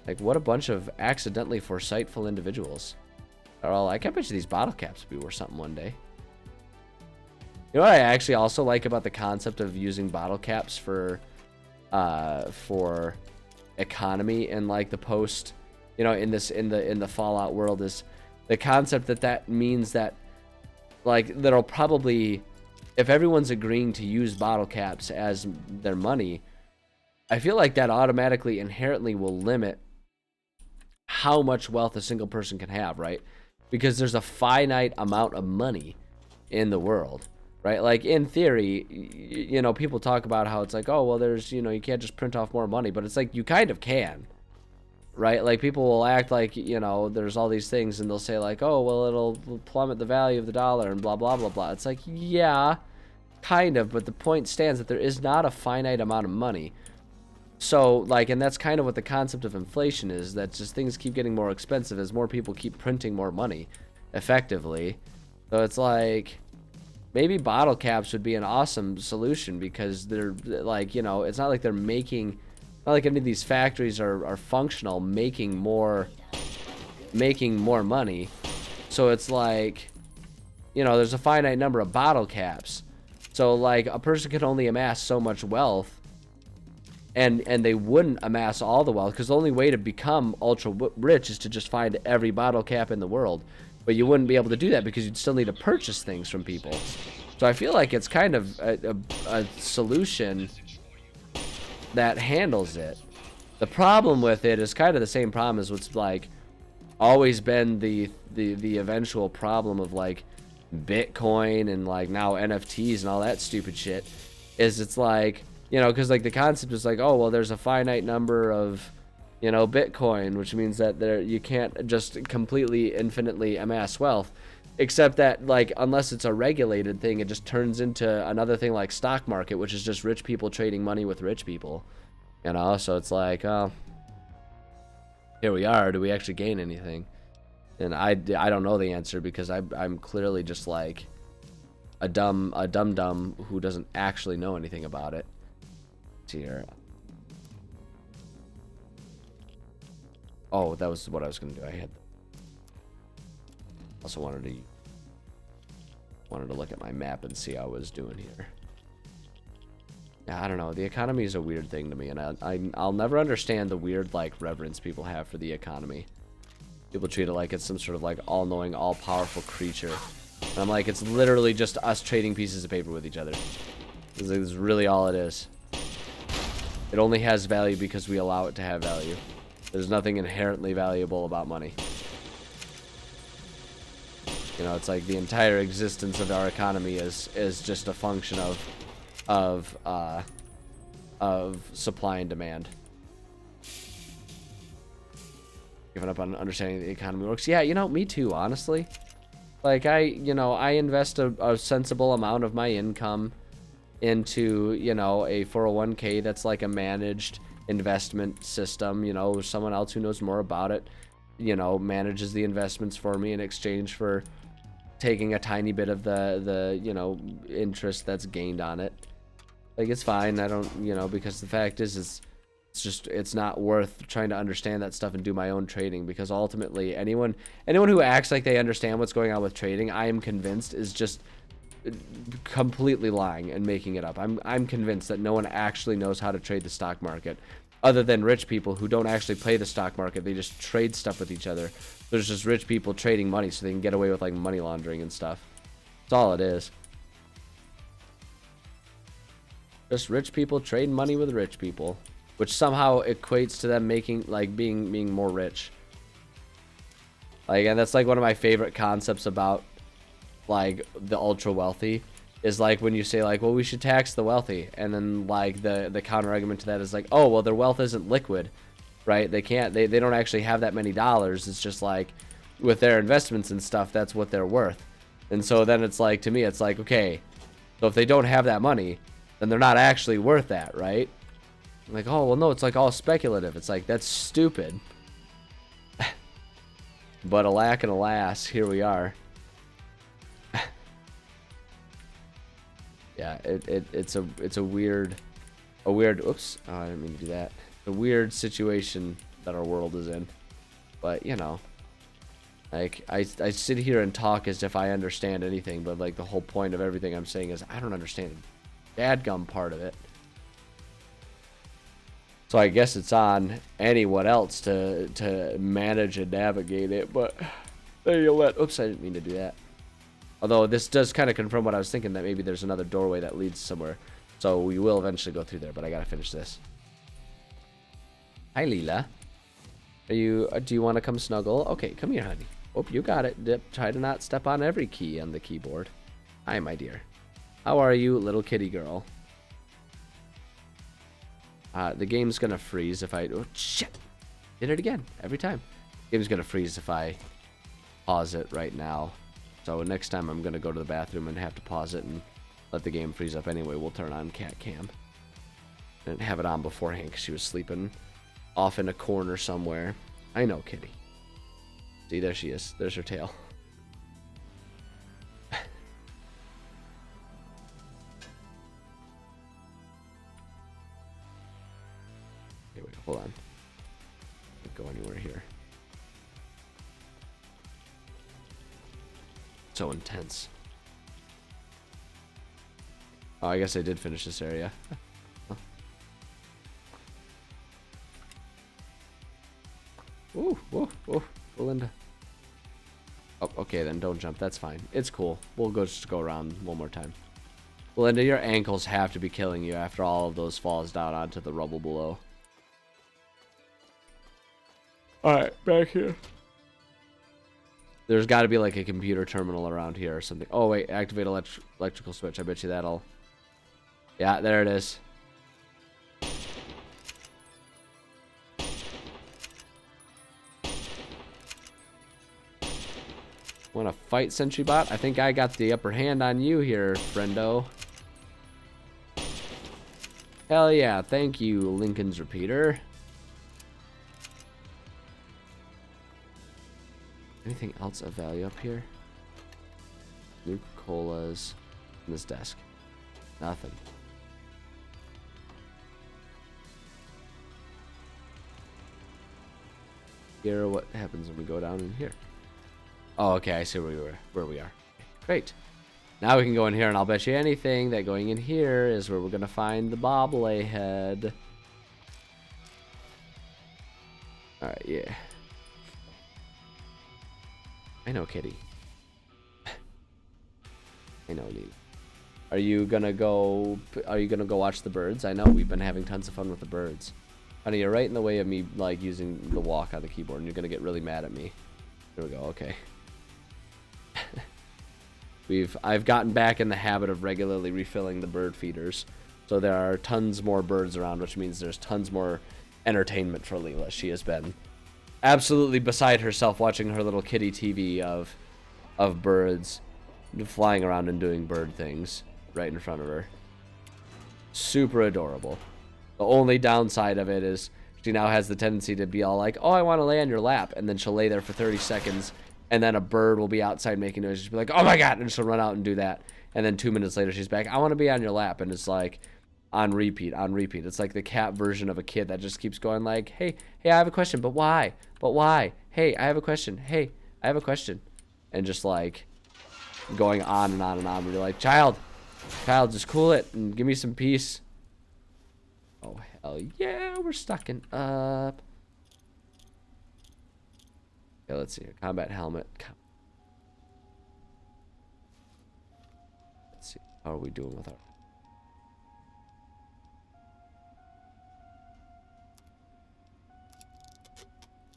Like, what a bunch of accidentally foresightful individuals. They're all like, I bet you these bottle caps would be worth something one day. You know what I actually also like about the concept of using bottle caps for economy and like the post, you know, in the Fallout world, is the concept that means that, like, that'll probably, if everyone's agreeing to use bottle caps as their money, I feel like that automatically inherently will limit how much wealth a single person can have, right? Because there's a finite amount of money in the world, right? Like, in theory, you know, people talk about how it's like, oh, well, there's, you know, you can't just print off more money, but it's like, you kind of can, right? Like, people will act like, you know, there's all these things and they'll say like, oh, well, it'll plummet the value of the dollar and blah, blah, blah, blah. It's like, yeah, kind of, but the point stands that there is not a finite amount of money. So, like, and that's kind of what the concept of inflation is, that just things keep getting more expensive as more people keep printing more money, effectively. So it's like, maybe bottle caps would be an awesome solution, because they're, like, you know, it's not like they're making, not like any of these factories are functional, making more money. So it's like, you know, there's a finite number of bottle caps. So, like, a person can only amass so much wealth. And they wouldn't amass all the wealth, because the only way to become ultra rich is to just find every bottle cap in the world. But you wouldn't be able to do that because you'd still need to purchase things from people. So I feel like it's kind of a solution that handles it. The problem with it is kind of the same problem as what's like always been the eventual problem of like Bitcoin and like now NFTs and all that stupid shit. Is it's like, you know, because like the concept is like, oh, well, there's a finite number of, you know, Bitcoin, which means that you can't just completely infinitely amass wealth, except that, like, unless it's a regulated thing, it just turns into another thing like stock market, which is just rich people trading money with rich people, you know. So it's like, oh, here we are. Do we actually gain anything? And I don't know the answer, because I'm clearly just like a dumb who doesn't actually know anything about it. Here, Oh, that was what I was gonna do. I had also wanted to look at my map and see how I was doing here. Yeah, I don't know. The economy is a weird thing to me, and I'll never understand the weird like reverence people have for the economy. People treat it like it's some sort of like all-knowing, all-powerful creature. And I'm like, it's literally just us trading pieces of paper with each other. This is really all it is. It only has value because we allow it to have value. There's nothing inherently valuable about money. You know, it's like the entire existence of our economy is just a function of supply and demand. Giving up on understanding the economy works. Yeah, you know, me too, honestly. Like, I invest a sensible amount of my income into, you know, a 401k that's like a managed investment system. You know, someone else who knows more about it, you know, manages the investments for me in exchange for taking a tiny bit of the you know, interest that's gained on it. Like, it's fine. I don't, you know, because the fact is it's not worth trying to understand that stuff and do my own trading, because ultimately anyone who acts like they understand what's going on with trading, I am convinced is just completely lying and making it up. I'm convinced that no one actually knows how to trade the stock market, other than rich people who don't actually play the stock market. They just trade stuff with each other. There's just rich people trading money so they can get away with like money laundering and stuff. That's all it is. Just rich people trading money with rich people, which somehow equates to them making like being more rich. Like, and that's like one of my favorite concepts about like the ultra wealthy is like when you say like, well, we should tax the wealthy, and then like the counter argument to that is like, oh, well, their wealth isn't liquid, right? They don't actually have that many dollars. It's just like with their investments and stuff, that's what they're worth. And so then it's like, to me, it's like, okay, so if they don't have that money, then they're not actually worth that, right? I'm like, oh, well, no, it's like all speculative. It's like, that's stupid. But alack and alas, here we are. Yeah, it's a weird, oops, oh, I didn't mean to do that. A weird situation that our world is in. But, you know, like, I sit here and talk as if I understand anything, but like the whole point of everything I'm saying is I don't understand the dadgum part of it. So I guess it's on anyone else to manage and navigate it, but there you let, oops, I didn't mean to do that. Although this does kind of confirm what I was thinking, that maybe there's another doorway that leads somewhere. So we will eventually go through there, but I gotta finish this. Hi, Leela. Do you want to come snuggle? Okay, come here, honey. Oh, you got it. Dip. Try to not step on every key on the keyboard. Hi, my dear. How are you, little kitty girl? The game's gonna freeze if I... Oh, shit! Did it again. Every time. The game's gonna freeze if I pause it right now. So next time I'm gonna go to the bathroom and have to pause it and let the game freeze up anyway. We'll turn on cat cam. Didn't have it on beforehand because she was sleeping off in a corner somewhere. I know, kitty. See, there she is. There's her tail. Okay, wait, hold on. Can't go anywhere here. So intense. Oh, I guess I did finish this area. Huh. Ooh, ooh, ooh, Belinda. Oh, okay, then don't jump. That's fine. It's cool. We'll just go around one more time. Belinda, your ankles have to be killing you after all of those falls down onto the rubble below. Alright, back here. There's got to be like a computer terminal around here or something. Oh, wait. Activate electrical switch. I bet you that'll... Yeah, there it is. Want to fight, Sentry Bot? I think I got the upper hand on you here, friendo. Hell yeah. Thank you, Lincoln's Repeater. Anything else of value up here? Nuka-Colas in this desk. Nothing. here. What happens when we go down in here? Oh, okay, I see where we are. Great. Now we can go in here, and I'll bet you anything that going in here is where we're gonna find the bobble head. All right, yeah. I know, kitty. I know, Lily. Are you gonna go watch the birds? I know we've been having tons of fun with the birds. Honey, you're right in the way of me like using the walk on the keyboard, and you're gonna get really mad at me. There we go. Okay. I've gotten back in the habit of regularly refilling the bird feeders, so there are tons more birds around, which means there's tons more entertainment for Leela. She has been absolutely beside herself watching her little kitty TV of birds flying around and doing bird things right in front of her. Super adorable. The only downside of it is she now has the tendency to be all like, oh, I want to lay on your lap, and then she'll lay there for 30 seconds, and then a bird will be outside making noise. She'll be like, oh my god, and she'll run out and do that. And then 2 minutes later, she's back, I want to be on your lap, and it's like on repeat, on repeat. It's like the cat version of a kid that just keeps going like, hey, I have a question, but why? But why? Hey, I have a question. Hey, I have a question. And just like going on and on and on. You're like, child, just cool it and give me some peace. Oh, hell yeah, we're stocking up. Okay, let's see here. Combat helmet. Let's see. How are we doing with our...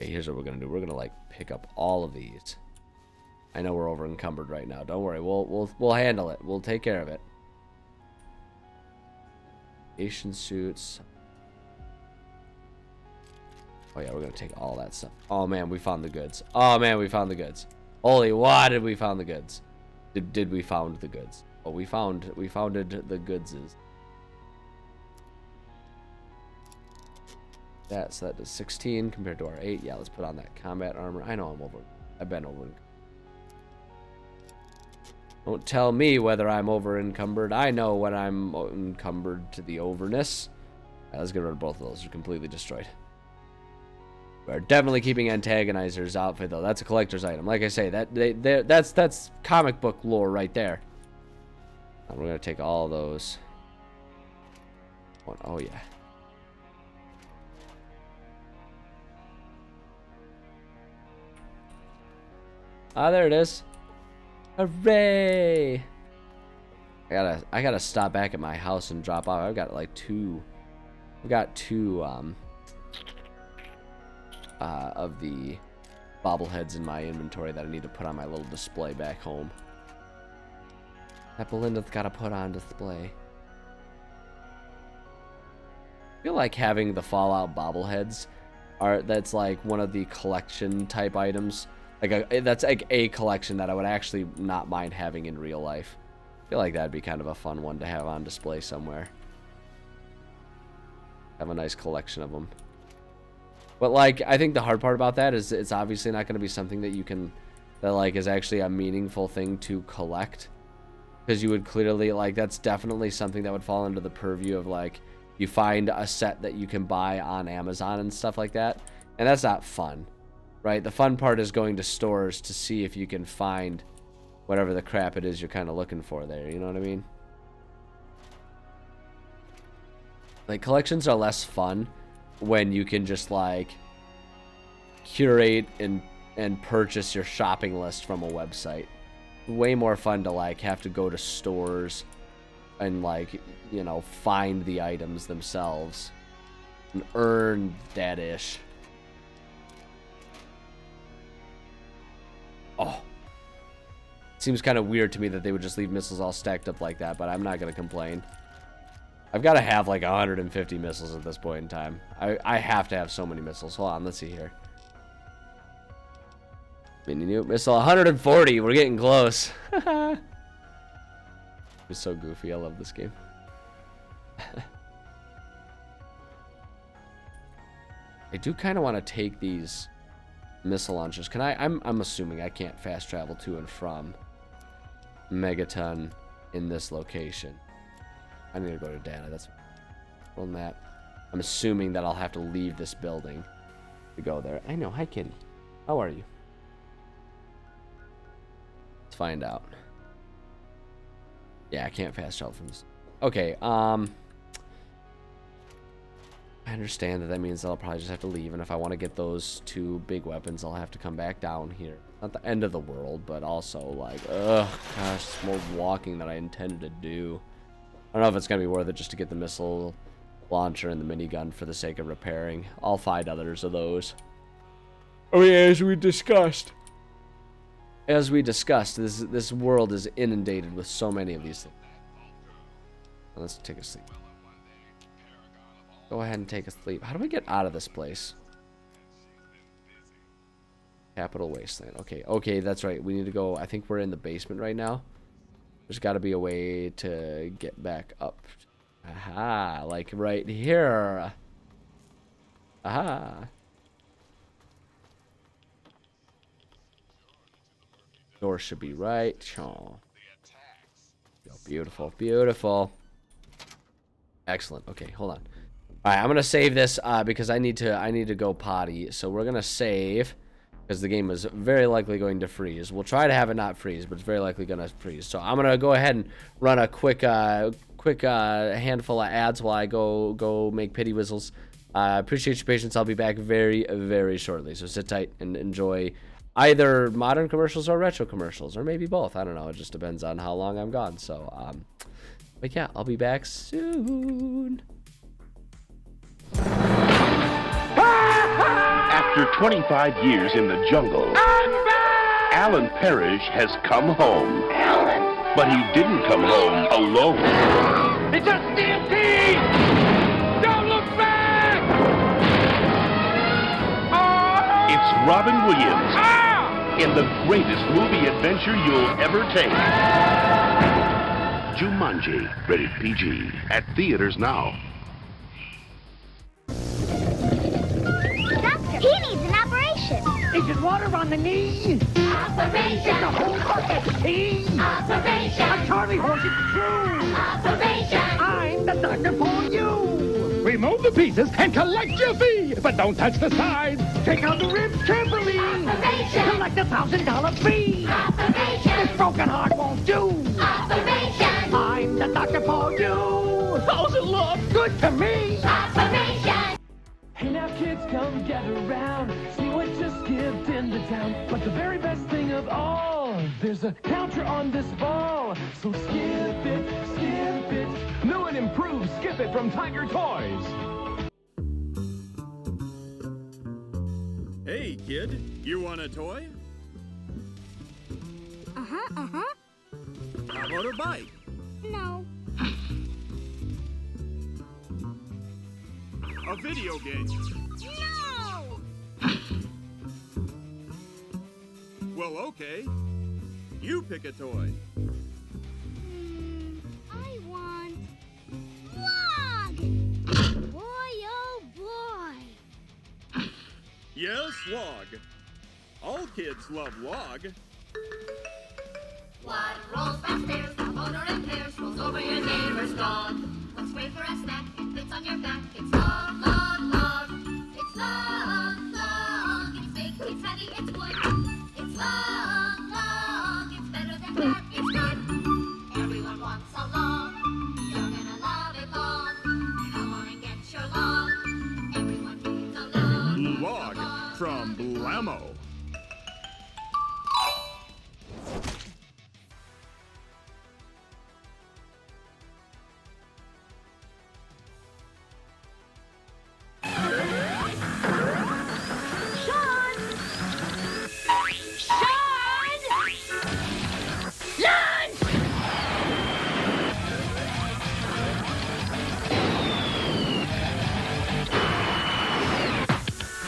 Okay, here's what we're going to do. We're going to, like, pick up all of these. I know we're over encumbered right now. Don't worry. We'll handle it. We'll take care of it. Asian suits. Oh yeah, we're gonna take all that stuff. Oh man, we found the goods. Oh man, we found the goods. Holy, why did we found the goods? Did we found the goods? Oh, we founded the goodses. So that does 16 compared to our 8. Yeah, let's put on that combat armor. I know I'm over. I've been over. Don't tell me whether I'm over encumbered. I know when I'm encumbered to the overness. Right, let's get rid of both of those. They're completely destroyed. We're definitely keeping Antagonizer's outfit though. That's a collector's item. Like I say, that's comic book lore right there. And we're gonna take all those. Oh yeah. Ah, there it is. Hooray! I gotta stop back at my house and drop off. I've got like two of the bobbleheads in my inventory that I need to put on my little display back home. That Belinda's gotta put on display. I feel like having the Fallout bobbleheads that's like one of the collection type items. That's like a collection that I would actually not mind having in real life. I feel like that'd be kind of a fun one to have on display somewhere. Have a nice collection of them. But like, I think the hard part about that is it's obviously not going to be something that like is actually a meaningful thing to collect. Because you would clearly, like, that's definitely something that would fall under the purview of like, you find a set that you can buy on Amazon and stuff like that. And that's not fun, right? The fun part is going to stores to see if you can find whatever the crap it is you're kind of looking for there. You know what I mean? Like, collections are less fun when you can just like curate and purchase your shopping list from a website. Way more fun to like have to go to stores and like, you know, find the items themselves and earn that ish. Oh, seems kind of weird to me that they would just leave missiles all stacked up like that, but I'm not gonna complain. I've got to have like 150 missiles at this point in time. I have to have so many missiles. Hold on, let's see here. Mini nuke missile 140. We're getting close. It's so goofy. I love this game. I do kind of want to take these missile launchers. Can I? I'm assuming I can't fast travel to and from Megaton in this location. I'm gonna go to data. That's on that. I'm assuming that I'll have to leave this building. to go there. I know. Hi, kitty. How are you? Let's find out. Yeah, I can't fast travel from this. Okay, I understand that means that I'll probably just have to leave, and if I want to get those 2 big weapons, I'll have to come back down here. Not the end of the world, but also, like, ugh, gosh, it's more walking than I intended to do. I don't know if it's going to be worth it just to get the missile launcher and the minigun for the sake of repairing. I'll find others of those. Oh yeah, as we discussed, this world is inundated with so many of these things. Let's take a sleep. Go ahead and take a sleep. How do we get out of this place? Capital Wasteland. Okay, that's right. We need to go. I think we're in the basement right now. There's got to be a way to get back up. Aha, like right here. Aha. Door should be right. Oh. Beautiful, beautiful. Excellent. Okay, hold on. All right, I'm gonna save this because I need to go potty. So we're gonna save because the game is very likely going to freeze. We'll try to have it not freeze, but it's very likely gonna freeze. So I'm gonna go ahead and run a quick handful of ads while I go make pity whistles. Appreciate your patience. I'll be back very, very shortly. So sit tight and enjoy either modern commercials or retro commercials, or maybe both. I don't know. It just depends on how long I'm gone. So, but yeah, I'll be back soon. After 25 years in the jungle, Alan Parrish has come home. But he didn't come home alone. It's a stampede! Don't look back! Oh! It's Robin Williams in the greatest movie adventure you'll ever take. Jumanji, rated PG, at theaters now. Doctor, he needs an operation. Is it water on the knee? Operation. It's a whole bucket tea. Operation. A Charlie horse, it's true. Operation. I'm the doctor for you. Remove the pieces and collect your fee. But don't touch the sides. Take out the ribs carefully. Operation. Collect $1,000 fee. Operation. This broken heart won't do. Operation. I'm the doctor for you. How's it look? Good to me. Operation. Hey now kids, come gather round, see what just skipped into town. But the very best thing of all, there's a counter on this ball. So skip it, new and improved Skip It from Tiger Toys. Hey kid, you want a toy? Uh-huh. How about a bike? No. A video game? No! Well, okay. You pick a toy. I want... Log! Boy, oh boy. Yes, Log. All kids love Log. What rolls downstairs, the motor and pairs, rolls over your neighbor's dog. What's great for a snack, it fits on your back. It's log, log, log. It's log, log. It's big, it's heavy, it's wood. It's log, log. It's better than that, it's good. Everyone wants a log. You're gonna love it, log. Come on and get your log. Everyone needs a log. Log from Blammo.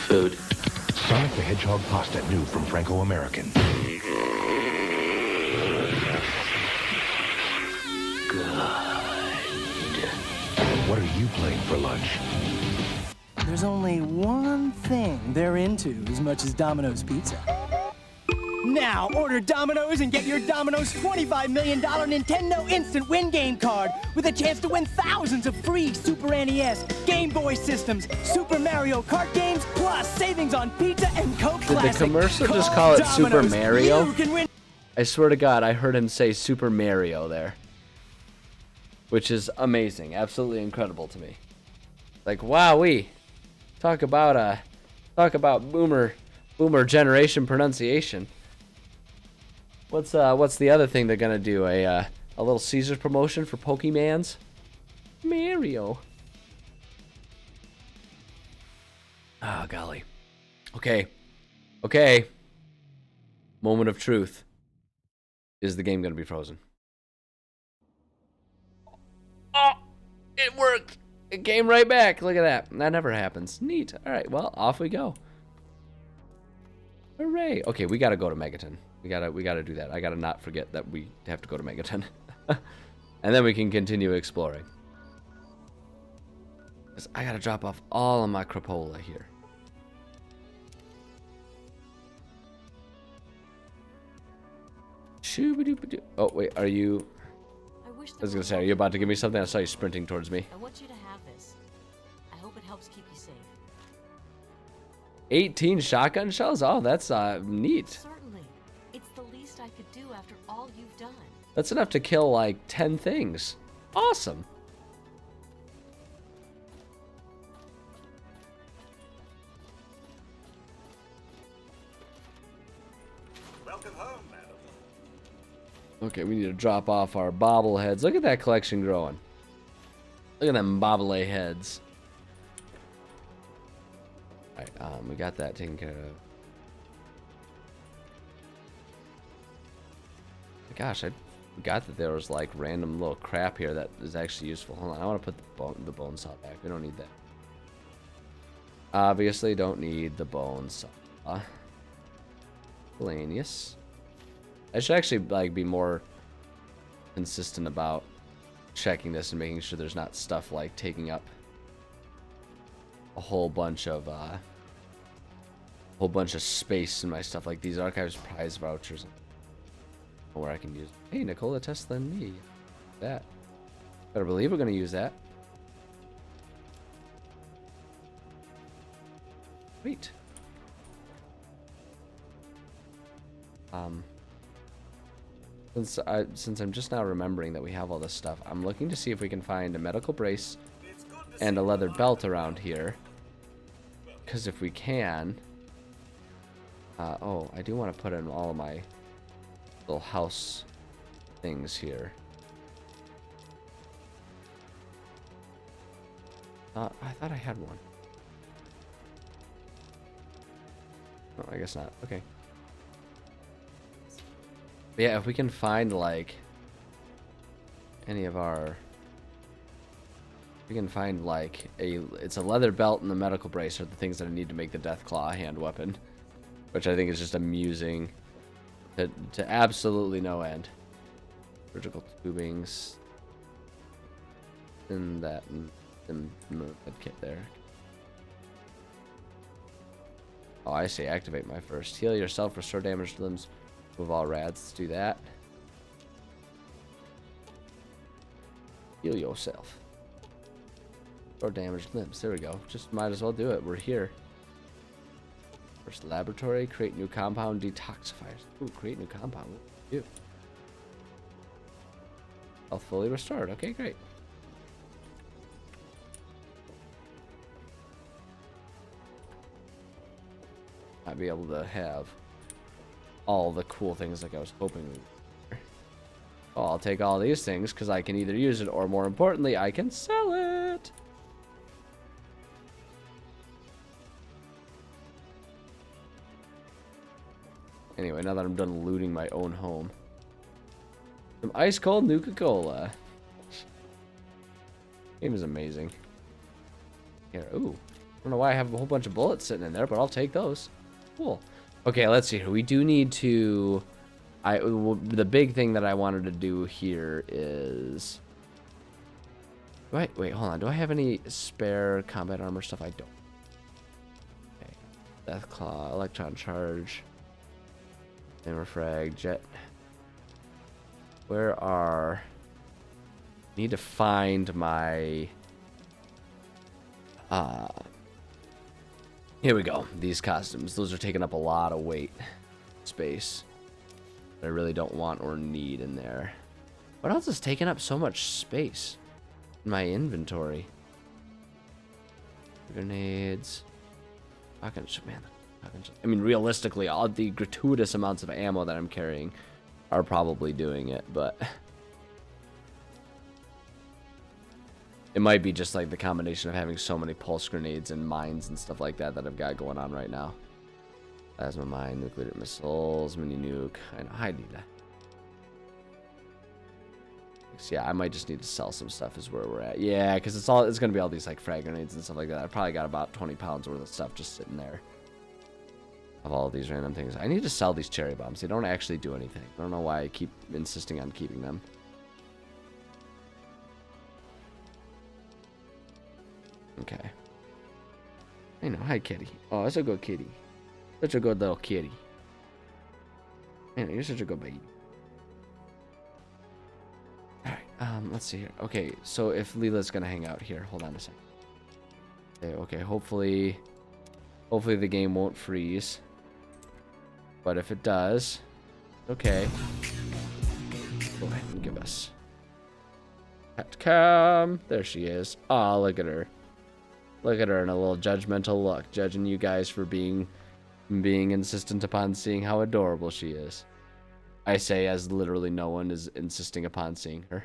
Food. Sonic the Hedgehog pasta, new from Franco-American. What are you playing for lunch? There's only one thing they're into as much as Domino's Pizza. Now, order Domino's and get your Domino's $25 million Nintendo Instant Win Game card with a chance to win thousands of free Super NES, Game Boy systems, Super Mario Kart games, plus savings on pizza and Coke Did Classic. the commercial just call it Super Domino's. Mario? You can win. I swear to God, I heard him say Super Mario there. Which is amazing. Absolutely incredible to me. Like, wowee. Talk about boomer generation pronunciation. What's the other thing they're gonna do? A little Caesars promotion for Pokemans? Mario. Oh golly. Okay. Moment of truth. Is the game gonna be frozen? Oh, it worked. It came right back. Look at that. That never happens. Neat. All right. Well, off we go. Hooray. Okay, we gotta go to Megaton. We gotta do that. I gotta not forget that we have to go to Megaton. And then we can continue exploring. 'Cause I gotta drop off all of my crapola here. Shoo-ba-doo-ba-doo. Oh, wait, are you... I was gonna say, are you about to give me something? I saw you sprinting towards me. I want you to have this. I hope it helps keep you safe. 18 shotgun shells? Oh, that's neat. Certainly. It's the least I could do after all you've done. That's enough to kill like 10 things. Awesome. Welcome home, madam. Okay, we need to drop off our bobbleheads. Look at that collection growing. Look at them bobble heads. Alright, we got that taken care of. Gosh, I forgot that there was like random little crap here that is actually useful. Hold on, I want to put the bone saw back. We don't need that. Obviously, don't need the bone saw. Miscellaneous. I should actually like be more consistent about checking this and making sure there's not stuff like taking up a whole bunch of space in my stuff, like these archives prize vouchers where I can use. Hey, Nikola Tesla and me. That. Better believe we're gonna use that. Wait. Since I'm just now remembering that we have all this stuff, I'm looking to see if we can find a medical brace and a leather belt around here. Because if we can... oh, I do want to put in all of my little house things here. I thought I had one. Oh, I guess not. Okay. But yeah, if we can find like any of our... We can find like it's a leather belt and the medical brace are the things that I need to make the Deathclaw hand weapon. Which I think is just amusing to absolutely no end. Surgical tubings. And that and med kit there. Oh, I see. Activate my first. Heal yourself, restore damaged limbs, move all rads. Let's do that. Heal yourself. Restore damaged limbs. There we go. Just might as well do it. We're here. First laboratory, create new compound, detoxifiers. Ooh, create new compound. What do we do? Health fully restored. Okay, great. I'd be able to have all the cool things like I was hoping we would. Oh, I'll take all these things because I can either use it or, more importantly, I can sell it. Anyway, now that I'm done looting my own home. Some ice cold Nuka-Cola. Game is amazing. Here, ooh. I don't know why I have a whole bunch of bullets sitting in there, but I'll take those. Cool. Okay, let's see here. We do need to... the big thing that I wanted to do here is... Wait, hold on. Do I have any spare combat armor stuff? I don't. Okay. Deathclaw, electron charge. Hammer frag, jet. Where are... Need to find my... Here we go. These costumes. Those are taking up a lot of weight. Space. That I really don't want or need in there. What else is taking up so much space in my inventory? Grenades. Man, I mean, realistically, all the gratuitous amounts of ammo that I'm carrying are probably doing it, but it might be just like the combination of having so many pulse grenades and mines and stuff like that that I've got going on right now. Plasma mine, nuclear missiles, mini nuke. I know, I need that. So yeah, I might just need to sell some stuff is where we're at. Yeah, because it's gonna be all these like frag grenades and stuff like that. I probably got about 20 pounds worth of stuff just sitting there. Of all of these random things. I need to sell these cherry bombs. They don't actually do anything. I don't know why I keep insisting on keeping them. Okay. I know. Hi, kitty. Oh, that's a good kitty. Such a good little kitty. Man, you're such a good baby. Alright, let's see here. Okay, so if Leela's gonna hang out here, hold on a second. Okay, hopefully the game won't freeze. But if it does, okay. Go ahead and give us pet cam. There she is. Aw, look at her. Look at her in a little judgmental look, judging you guys for being insistent upon seeing how adorable she is. I say as literally no one is insisting upon seeing her.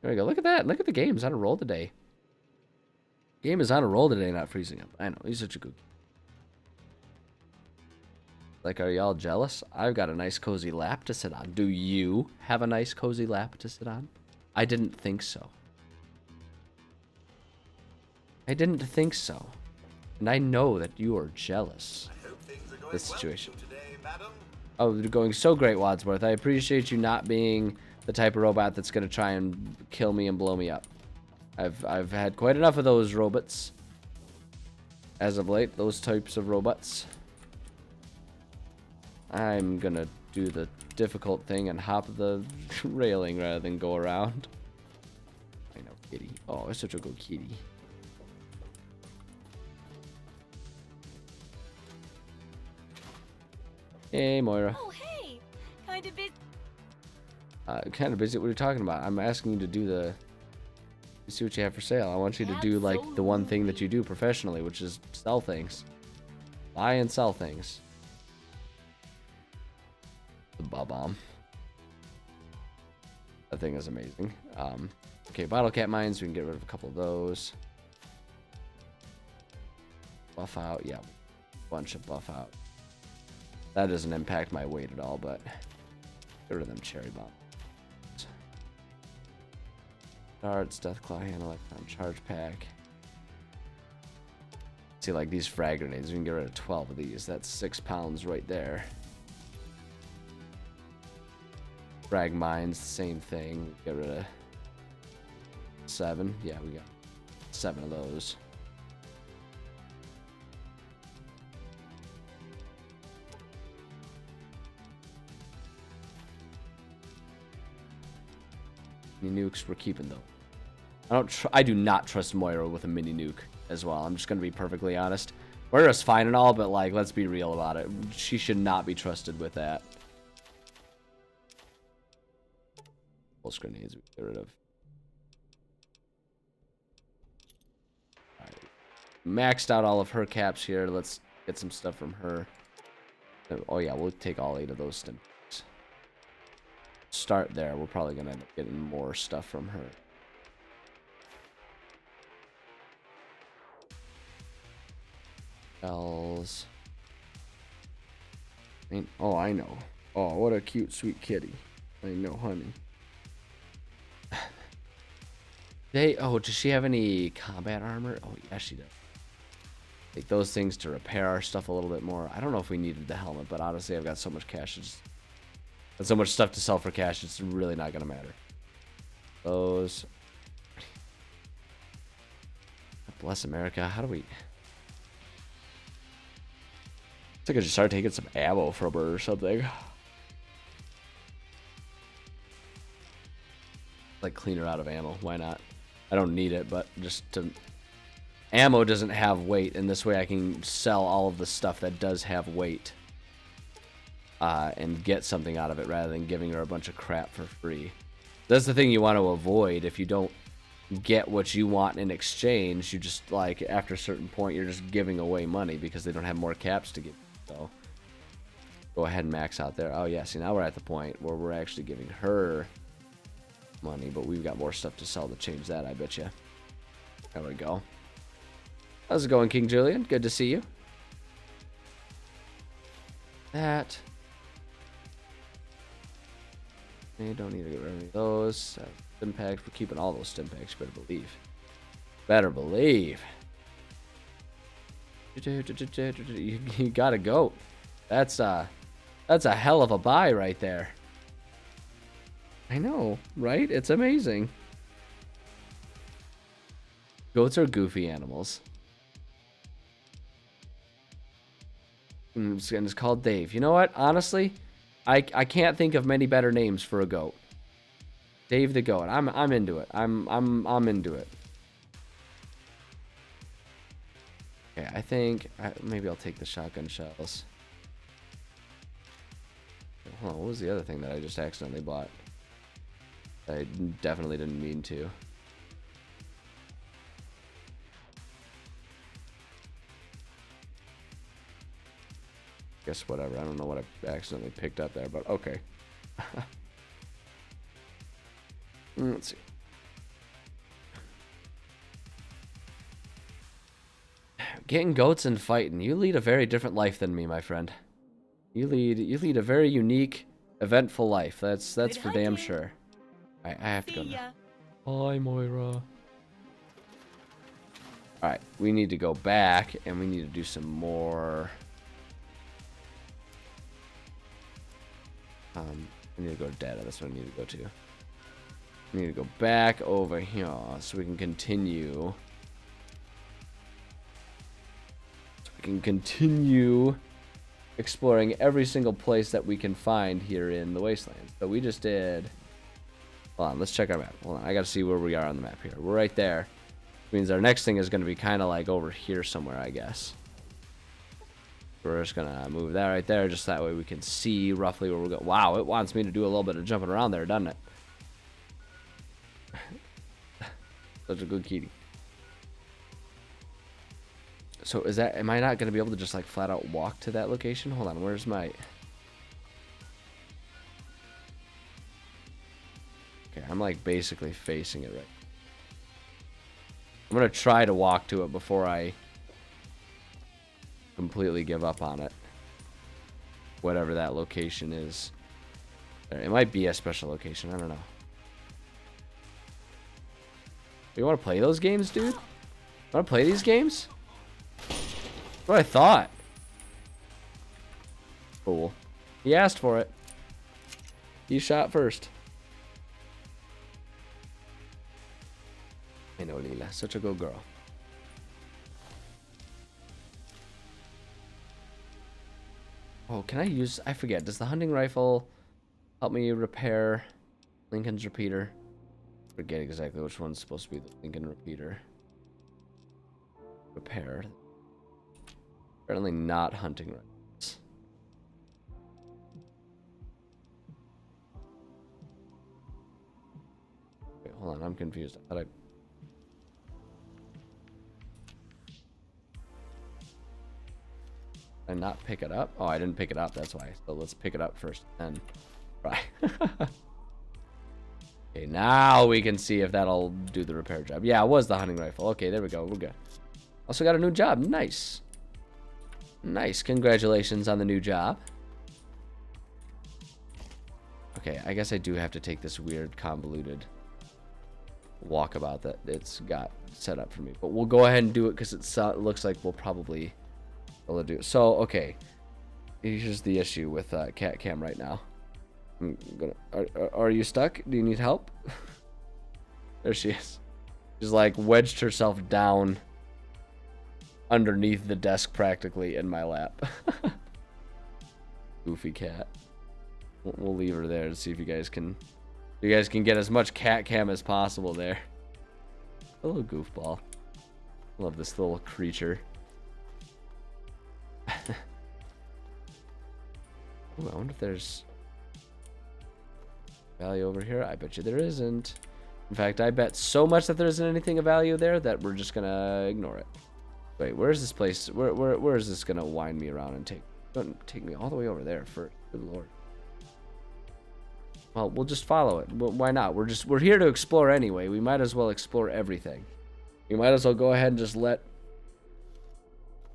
There we go. Look at that. Look at the game. It's on a roll today. Game is on a roll today, not freezing up. I know. He's such a good. Like, are y'all jealous? I've got a nice cozy lap to sit on. Do you have a nice cozy lap to sit on? I didn't think so. I didn't think so. And I know that you are jealous of this situation. Oh, they're going so great, Wadsworth. I appreciate you not being the type of robot that's going to try and kill me and blow me up. I've had quite enough of those robots. As of late, those types of robots. I'm going to do the difficult thing and hop the railing rather than go around. I know, kitty. Oh, it's such a good kitty. Hey, Moira. Oh, hey. Kind of busy. Kind of busy. What are you talking about? I'm asking you to do the... See what you have for sale. I want you to do, like, the one thing that you do professionally, which is sell things. Buy and sell things. The bomb. That thing is amazing. Okay, bottle cap mines. We can get rid of a couple of those. Buff out. Yeah, bunch of buff out. That doesn't impact my weight at all, but get rid of them cherry bombs. Darts, Deathclaw, hand, electron, charge pack. See, like these frag grenades, we can get rid of 12 of these. That's 6 pounds right there. Frag mines, the same thing. Get rid of 7. Yeah, we got 7 of those. Mini nukes we're keeping though. I do not trust Moira with a mini nuke as well. I'm just gonna be perfectly honest. Moira's fine and all, but like, let's be real about it. She should not be trusted with that. Pulse grenades we get rid of. Alright. Maxed out all of her caps here. Let's get some stuff from her. Oh yeah, we'll take all 8 of those stim. Start there. We're probably gonna end up getting more stuff from her. Bells. Oh, I know. Oh, what a cute, sweet kitty. I know, honey. Oh, does she have any combat armor? Oh, yeah, she does. Take those things to repair our stuff a little bit more. I don't know if we needed the helmet, but honestly, I've got so much cash. And so much stuff to sell for cash, it's really not going to matter. Those. Bless America. How do we... think I should start taking some ammo from her or something. Like clean her out of ammo. Why not? I don't need it, but just to... Ammo doesn't have weight, and this way I can sell all of the stuff that does have weight. And get something out of it rather than giving her a bunch of crap for free. That's the thing you want to avoid. If you don't get what you want in exchange, you just, like, after a certain point, you're just giving away money because they don't have more caps to give. So, go ahead and max out there. Oh, yeah, see, now we're at the point where we're actually giving her money, but we've got more stuff to sell to change that, I bet you. There we go. How's it going, King Julian? Good to see you. That. You don't need to get rid of any of those. Stim packs. We're keeping all those stim packs. Better believe. Better believe. You gotta go. That's a hell of a buy right there. I know, right? It's amazing. Goats are goofy animals. And it's called Dave. You know what? Honestly, I can't think of many better names for a goat. Dave the goat. I'm into it. I'm into it. Okay, I think maybe I'll take the shotgun shells. Hold on, what was the other thing that I just accidentally bought? I definitely didn't mean to. Guess whatever. I don't know what I accidentally picked up there, but okay. Let's see. Getting goats and fighting. You lead a very different life than me, my friend. You lead a very unique, eventful life. That's for damn sure. I have to go now. Hi, Moira. Alright, we need to go back and we need to do some more. I need to go to data. That's what I need to go to. I need to go back over here so we can continue. Exploring every single place that we can find here in the Wastelands. So we just did... Hold on, let's check our map. Hold on, I gotta see where we are on the map here. We're right there. Which means our next thing is gonna be kind of like over here somewhere, I guess. We're just gonna move that right there, just that way we can see roughly where we're going. Wow, it wants me to do a little bit of jumping around there, doesn't it? Such a good kitty. So is that, am I not gonna be able to just like flat out walk to that location? Hold on, where's my... Okay, I'm like basically facing it right. I'm gonna try to walk to it before I completely give up on it. Whatever that location is. It might be a special location, I don't know. You wanna play those games, dude? Wanna play these games? That's what I thought. Cool. He asked for it. He shot first. I know, Leela. Such a good girl. Oh, can I use... I forget. Does the hunting rifle help me repair Lincoln's repeater? I forget exactly which one's supposed to be the Lincoln repeater. Repair. Apparently not hunting rifles. Wait, hold on. I'm confused. I thought I not pick it up? Oh, I didn't pick it up. That's why. So let's pick it up first. Then, right. Okay, now we can see if that'll do the repair job. Yeah, it was the hunting rifle. Okay, there we go. We're good. Also got a new job. Nice. Nice. Congratulations on the new job. Okay, I guess I do have to take this weird convoluted walkabout that it's got set up for me. But we'll go ahead and do it because it looks like we'll probably be able to do it. So, okay. Here's the issue with Cat Cam right now. Are you stuck? Do you need help? There she is. She's like wedged herself down underneath the desk practically in my lap. Goofy cat. We'll leave her there to see if you guys can get as much cat cam as possible there. A little goofball. Love this little creature. Ooh, I wonder if there's value over here. I bet you there isn't. In fact, I bet so much that there isn't anything of value there that we're just gonna ignore it. Wait, where's this place? Where is this gonna wind me around and don't take me all the way over there for good lord. Well, we'll just follow it. Why not? We're here to explore anyway. We might as well explore everything. We might as well go ahead and just let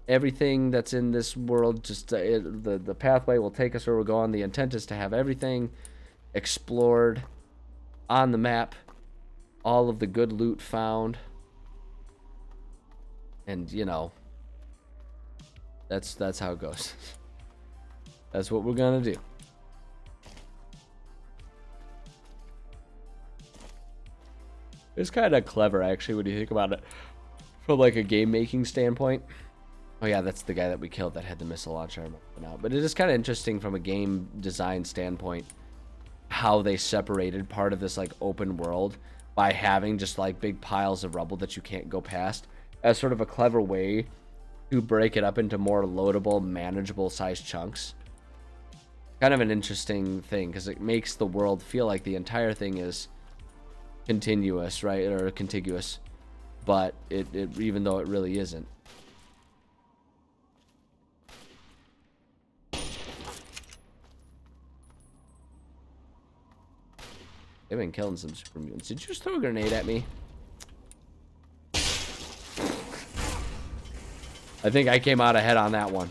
everything that's in this world, just the pathway will take us where we're going. The intent is to have everything explored on the map, all of the good loot found, and you know, that's how it goes. That's what we're gonna do. It's kind of clever, actually, when you think about it from like a game making standpoint. Oh yeah, that's the guy that we killed that had the missile launcher now. But it is kind of interesting from a game design standpoint how they separated part of this like open world by having just like big piles of rubble that you can't go past as sort of a clever way to break it up into more loadable, manageable sized chunks. Kind of an interesting thing because it makes the world feel like the entire thing is continuous, right? Or contiguous, but it even though it really isn't. They've been killing some super mutants. Did you just throw a grenade at me? I think I came out ahead on that one.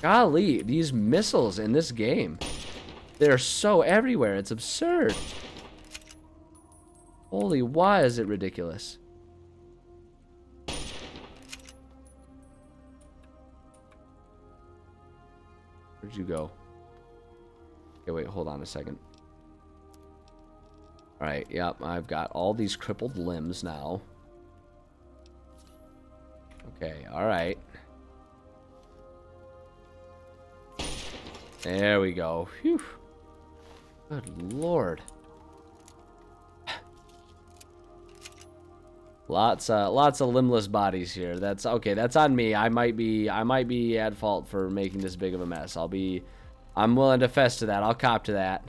Golly, these missiles in this game. They're so everywhere. It's absurd. Holy, why is it ridiculous? Where'd you go? Okay, wait, hold on a second. Alright, yep, I've got all these crippled limbs now. Okay, alright. There we go. Phew. Good lord. Lots of limbless bodies here. That's okay. That's on me. I might be at fault for making this big of a mess. I'm willing to fess to that. I'll cop to that.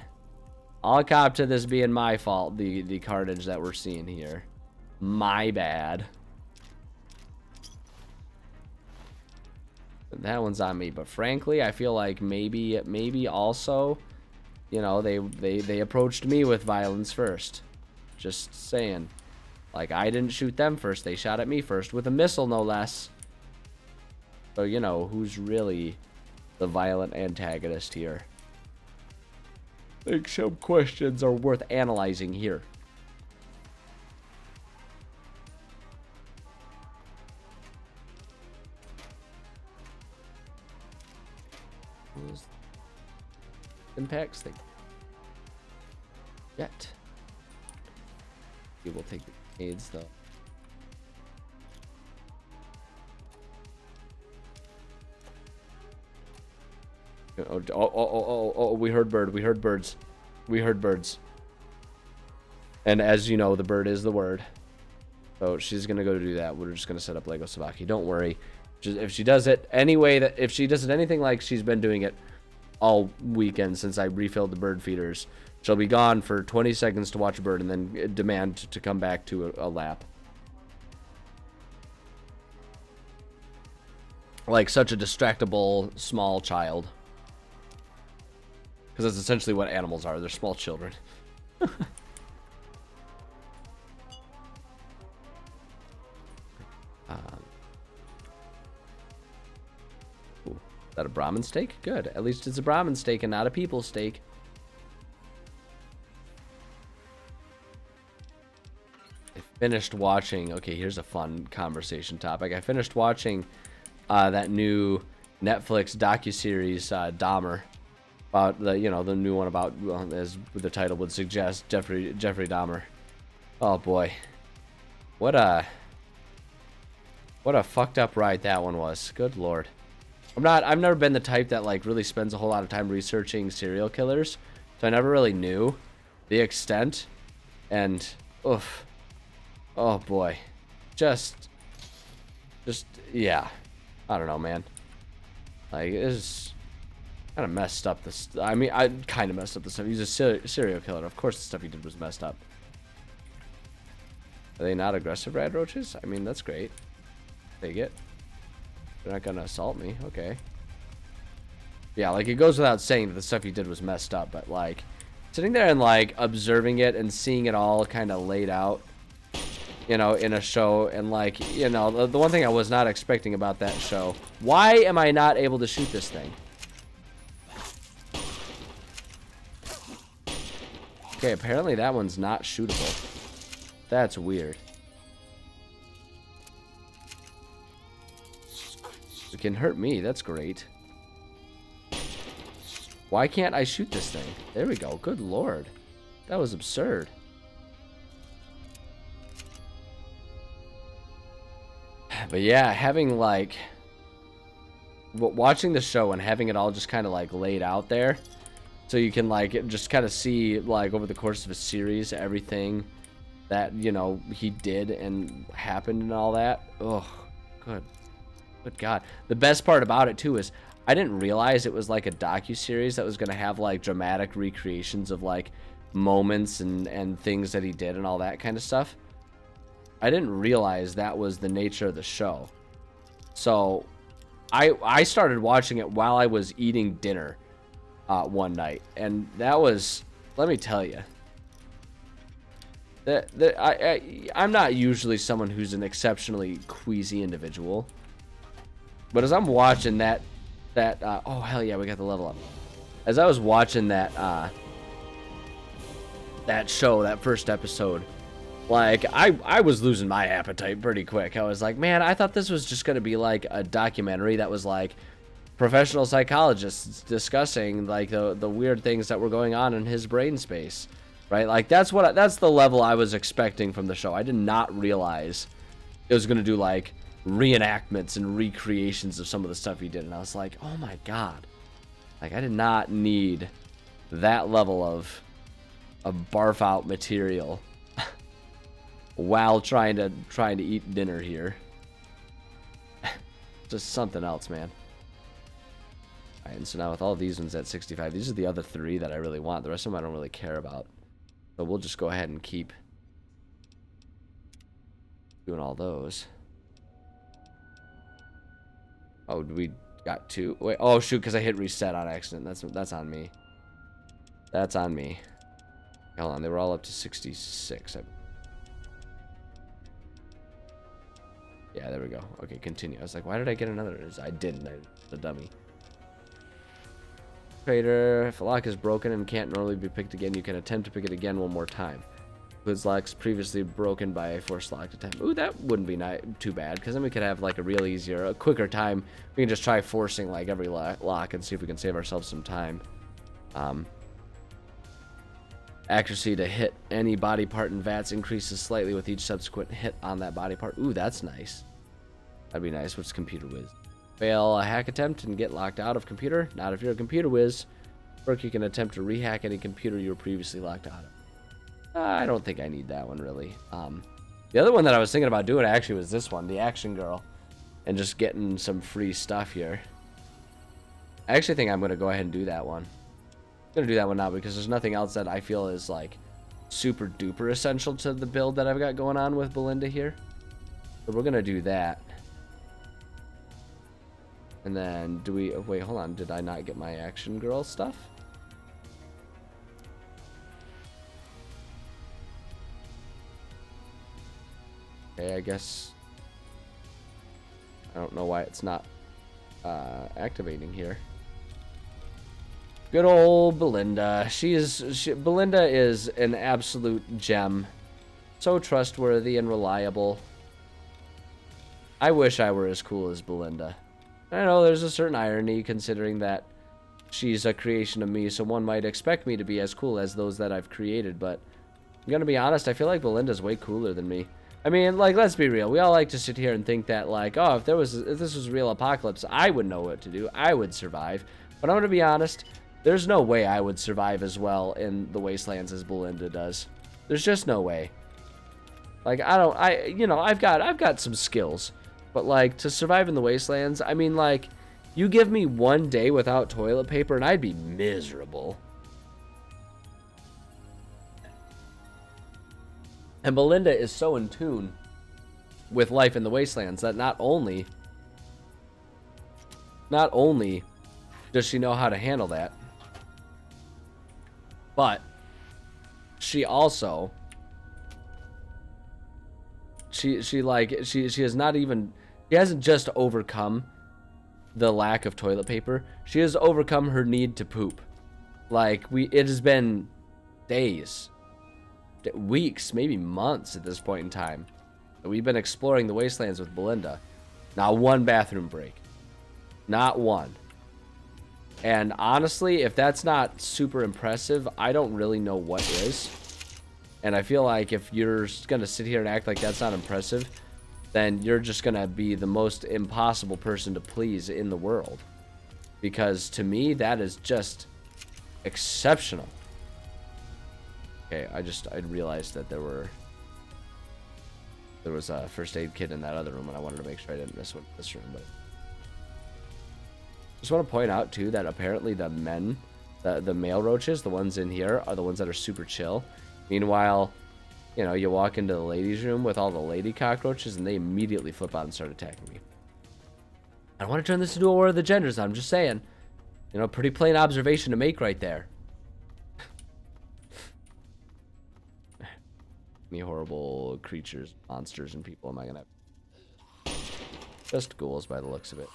I'll cop to this being my fault. The carnage that we're seeing here. My bad. That one's on me. But frankly, I feel like maybe also, you know, they approached me with violence first. Just saying. Like, I didn't shoot them first. They shot at me first with a missile, no less. So, you know, who's really the violent antagonist here? I think some questions are worth analyzing here. Impacts thing. Yet. We will take the aids though. Oh, we heard bird. We heard birds. We heard birds. And as you know, the bird is the word. So she's going to go do that. We're just going to set up Lego Sabaki. Don't worry. Just, if she does it anyway, if she does it anything like she's been doing it all weekend since I refilled the bird feeders, she'll be gone for 20 seconds to watch a bird and then demand to come back to a lap. Like such a distractible small child. Because that's essentially what animals are. They're small children. Ooh, is that a Brahmin steak? Good. At least it's a Brahmin steak and not a people steak. I finished watching... Okay, here's a fun conversation topic. I finished watching that new Netflix docuseries, Dahmer. About the, you know, the new one about, well, as the title would suggest, Jeffrey Dahmer. Oh boy, what What a fucked up ride that one was. Good lord. I've never been the type that like really spends a whole lot of time researching serial killers. So I never really knew the extent. And, oof. Oh boy. Just, yeah. I don't know, man. Like, it's kind of messed up. I mean, I kind of messed up the stuff. He's a serial killer. Of course the stuff he did was messed up. Are they not aggressive rad roaches? I mean, that's great. Take it. They're not gonna assault me. Okay. Yeah, like, it goes without saying that the stuff he did was messed up, but, like, sitting there and, like, observing it and seeing it all kind of laid out, you know, in a show, and, like, you know, the one thing I was not expecting about that show, why am I not able to shoot this thing? Okay, apparently that one's not shootable. That's weird. It can hurt me, that's great. Why can't I shoot this thing? There we go, good lord. That was absurd. But yeah, having like... watching the show and having it all just kind of like laid out there. So you can like just kind of see like over the course of a series everything that, you know, he did and happened and all that. Oh, good God. The best part about it too is I didn't realize it was like a docu-series that was going to have like dramatic recreations of like moments and things that he did and all that kind of stuff. I didn't realize that was the nature of the show. So I started watching it while I was eating dinner one night, and that was, let me tell you, I'm not usually someone who's an exceptionally queasy individual, but as I'm watching that oh hell yeah, we got the level up. As I was watching that show, that first episode, like I was losing my appetite pretty quick. I was like, man, I thought this was just gonna be like a documentary that was like professional psychologists discussing like the weird things that were going on in his brain space, right? Like that's the level I was expecting from the show. I did not realize it was gonna do like reenactments and recreations of some of the stuff he did, and I was like, oh my god, like I did not need that level of barf out material while trying to eat dinner here. Just something else, man. Alright, and so now with all of these ones at 65, these are the other three that I really want. The rest of them I don't really care about. So we'll just go ahead and keep doing all those. Oh, we got two. Wait, oh shoot, because I hit reset on accident. That's on me. That's on me. Hold on, they were all up to 66. Yeah, there we go. Okay, continue. I was like, why did I get another? I didn't. The dummy. Trader, if a lock is broken and can't normally be picked again, you can attempt to pick it again one more time. Includes locks previously broken by a forced lock attempt. Ooh, that wouldn't be too bad, because then we could have like a quicker time. We can just try forcing like every lock and see if we can save ourselves some time. Accuracy to hit any body part in VATS increases slightly with each subsequent hit on that body part. Ooh, that's nice. That'd be nice. What's computer whiz? Fail a hack attempt and get locked out of computer. Not if you're a computer whiz. Or you can attempt to rehack any computer you were previously locked out of. I don't think I need that one really. The other one that I was thinking about doing actually was this one, the Action Girl, and just getting some free stuff here. I actually think I'm gonna go ahead and do that one. I'm gonna do that one now because there's nothing else that I feel is like super duper essential to the build that I've got going on with Belinda here. So we're gonna do that. And then do we, oh, wait, hold on, did I not get my Action Girl stuff? Okay, I guess I don't know why it's not activating here. Good old Belinda. Belinda is an absolute gem. So trustworthy and reliable. I wish I were as cool as Belinda. I know there's a certain irony considering that she's a creation of me, so one might expect me to be as cool as those that I've created, but I'm gonna be honest, I feel like Belinda's way cooler than me. I mean, like, let's be real. We all like to sit here and think that, like, oh, if this was a real apocalypse, I would know what to do. I would survive. But I'm gonna be honest. There's no way I would survive as well in the wastelands as Belinda does. There's just no way. Like, I've got some skills, but like to survive in the wastelands, I mean, like, you give me one day without toilet paper and I'd be miserable. And Belinda is so in tune with life in the wastelands that not only does she know how to handle that, but she also she has not even, she hasn't just overcome the lack of toilet paper, she has overcome her need to poop. Like, it has been days, weeks, maybe months at this point in time that we've been exploring the wastelands with Belinda. Not one bathroom break. Not one. And honestly, if that's not super impressive, I don't really know what is. And I feel like if you're gonna sit here and act like that's not impressive, then you're just gonna be the most impossible person to please in the world. Because to me, that is just exceptional. Okay, I realized that there was a first aid kit in that other room, and I wanted to make sure I didn't miss one in this room. But just want to point out too that apparently the male roaches, the ones in here, are the ones that are super chill. Meanwhile, you know, you walk into the ladies' room with all the lady cockroaches, and they immediately flip out and start attacking me. I don't want to turn this into a war of the genders. I'm just saying, you know, pretty plain observation to make right there. Any horrible creatures, monsters, and people am I gonna have? Just ghouls by the looks of it.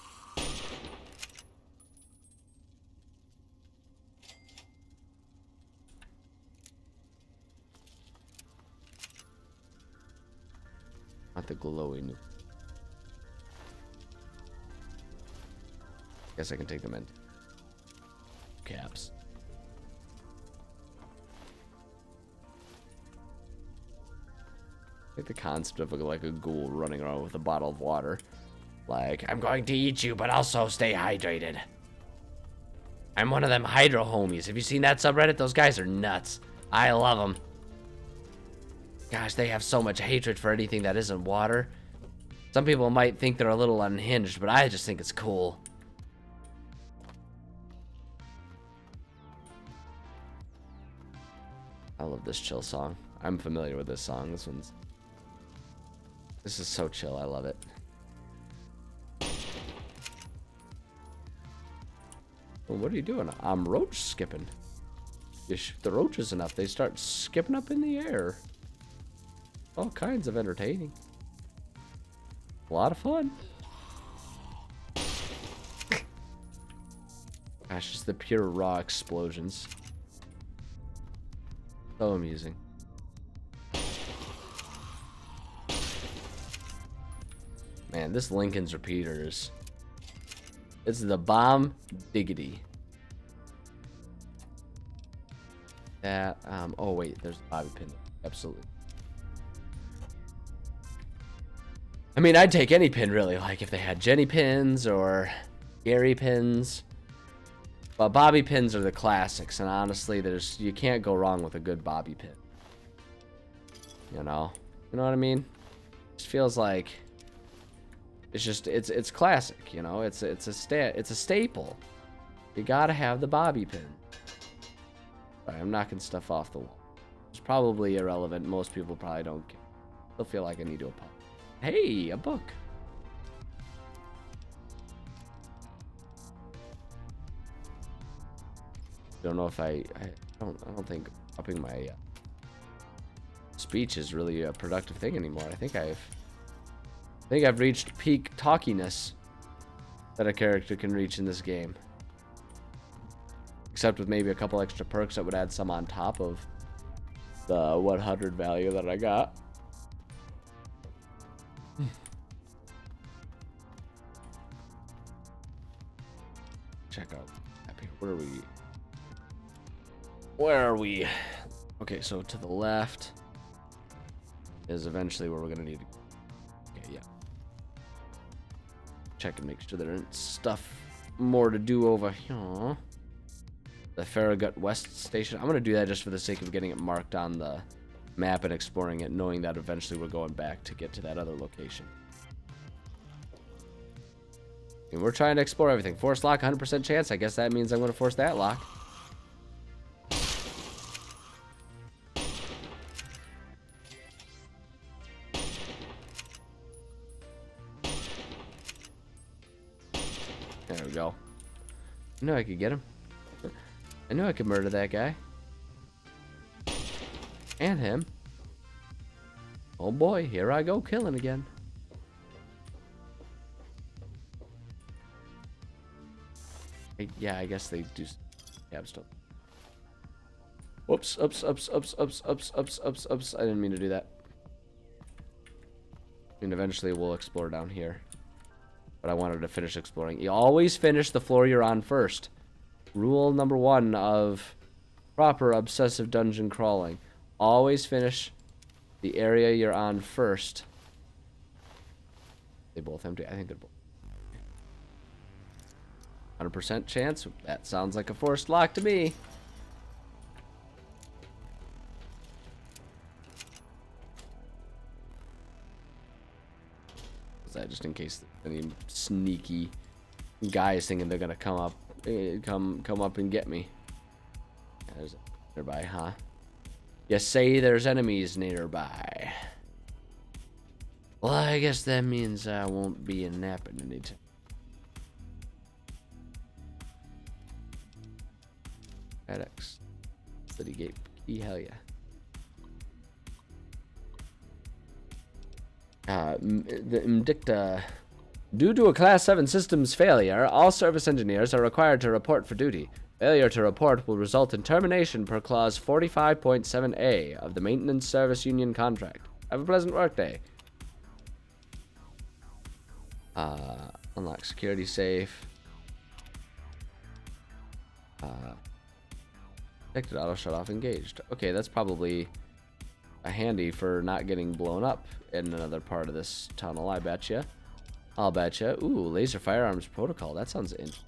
Not the glowing. Guess I can take them in. Caps. Like the concept of like a ghoul running around with a bottle of water. Like, I'm going to eat you, but also stay hydrated. I'm one of them hydro homies. Have you seen that subreddit? Those guys are nuts. I love them. Gosh, they have so much hatred for anything that isn't water. Some people might think they're a little unhinged, but I just think it's cool. I love this chill song. I'm familiar with this song. This is so chill. I love it. Well, what are you doing? I'm roach skipping. You shoot the roaches enough, they start skipping up in the air. All kinds of entertaining. A lot of fun. Gosh, just the pure raw explosions. So amusing. Man, this Lincoln's repeater is... It's the bomb diggity. That, oh wait, there's a bobby pin. Absolutely. I mean, I'd take any pin really, like if they had Jenny pins or Gary pins. But bobby pins are the classics, and honestly, you can't go wrong with a good bobby pin. You know what I mean? It just feels like it's classic, you know. It's a staple. You gotta have the bobby pin. Sorry, I'm knocking stuff off the wall. It's probably irrelevant. Most people probably don't care. They'll feel like I need to apologize. Hey, a book. Don't know if I don't think upping my speech is really a productive thing anymore. I think I've reached peak talkiness that a character can reach in this game. Except with maybe a couple extra perks that would add some on top of the 100 value that I got. Check out. Where are we? Okay, so to the left. is eventually where we're gonna need to. Okay, yeah. Check and make sure there isn't stuff more to do over here. The Farragut West Station. I'm gonna do that just for the sake of getting it marked on the map and exploring it, knowing that eventually we're going back to get to that other location. And we're trying to explore everything. Force lock, 100% chance. I guess that means I'm gonna force that lock. There we go. I knew I could get him. I knew I could murder that guy. And him. Oh boy, here I go killing again. Yeah, I guess they do. Yeah, I'm still. Whoops, ups. I didn't mean to do that. And eventually we'll explore down here. But I wanted to finish exploring. You always finish the floor you're on first. Rule number 1 of proper obsessive dungeon crawling. Always finish the area you're on first. They both empty? I think they're both. 100% chance? That sounds like a forced lock to me. That just in case any sneaky guys thinking they're gonna come up and get me. There's nearby, huh? You say there's enemies nearby. Well, I guess that means I won't be napping anytime. FedEx City Gate key, hell yeah. The Indicta. Due to a Class 7 systems failure, all service engineers are required to report for duty. Failure to report will result in termination per Clause 45.7a of the Maintenance Service Union contract. Have a pleasant workday. Unlock security safe. Protected auto shut off engaged. Okay, that's probably handy for not getting blown up in another part of this tunnel, I betcha. I'll betcha. Ooh, laser firearms protocol. That sounds interesting.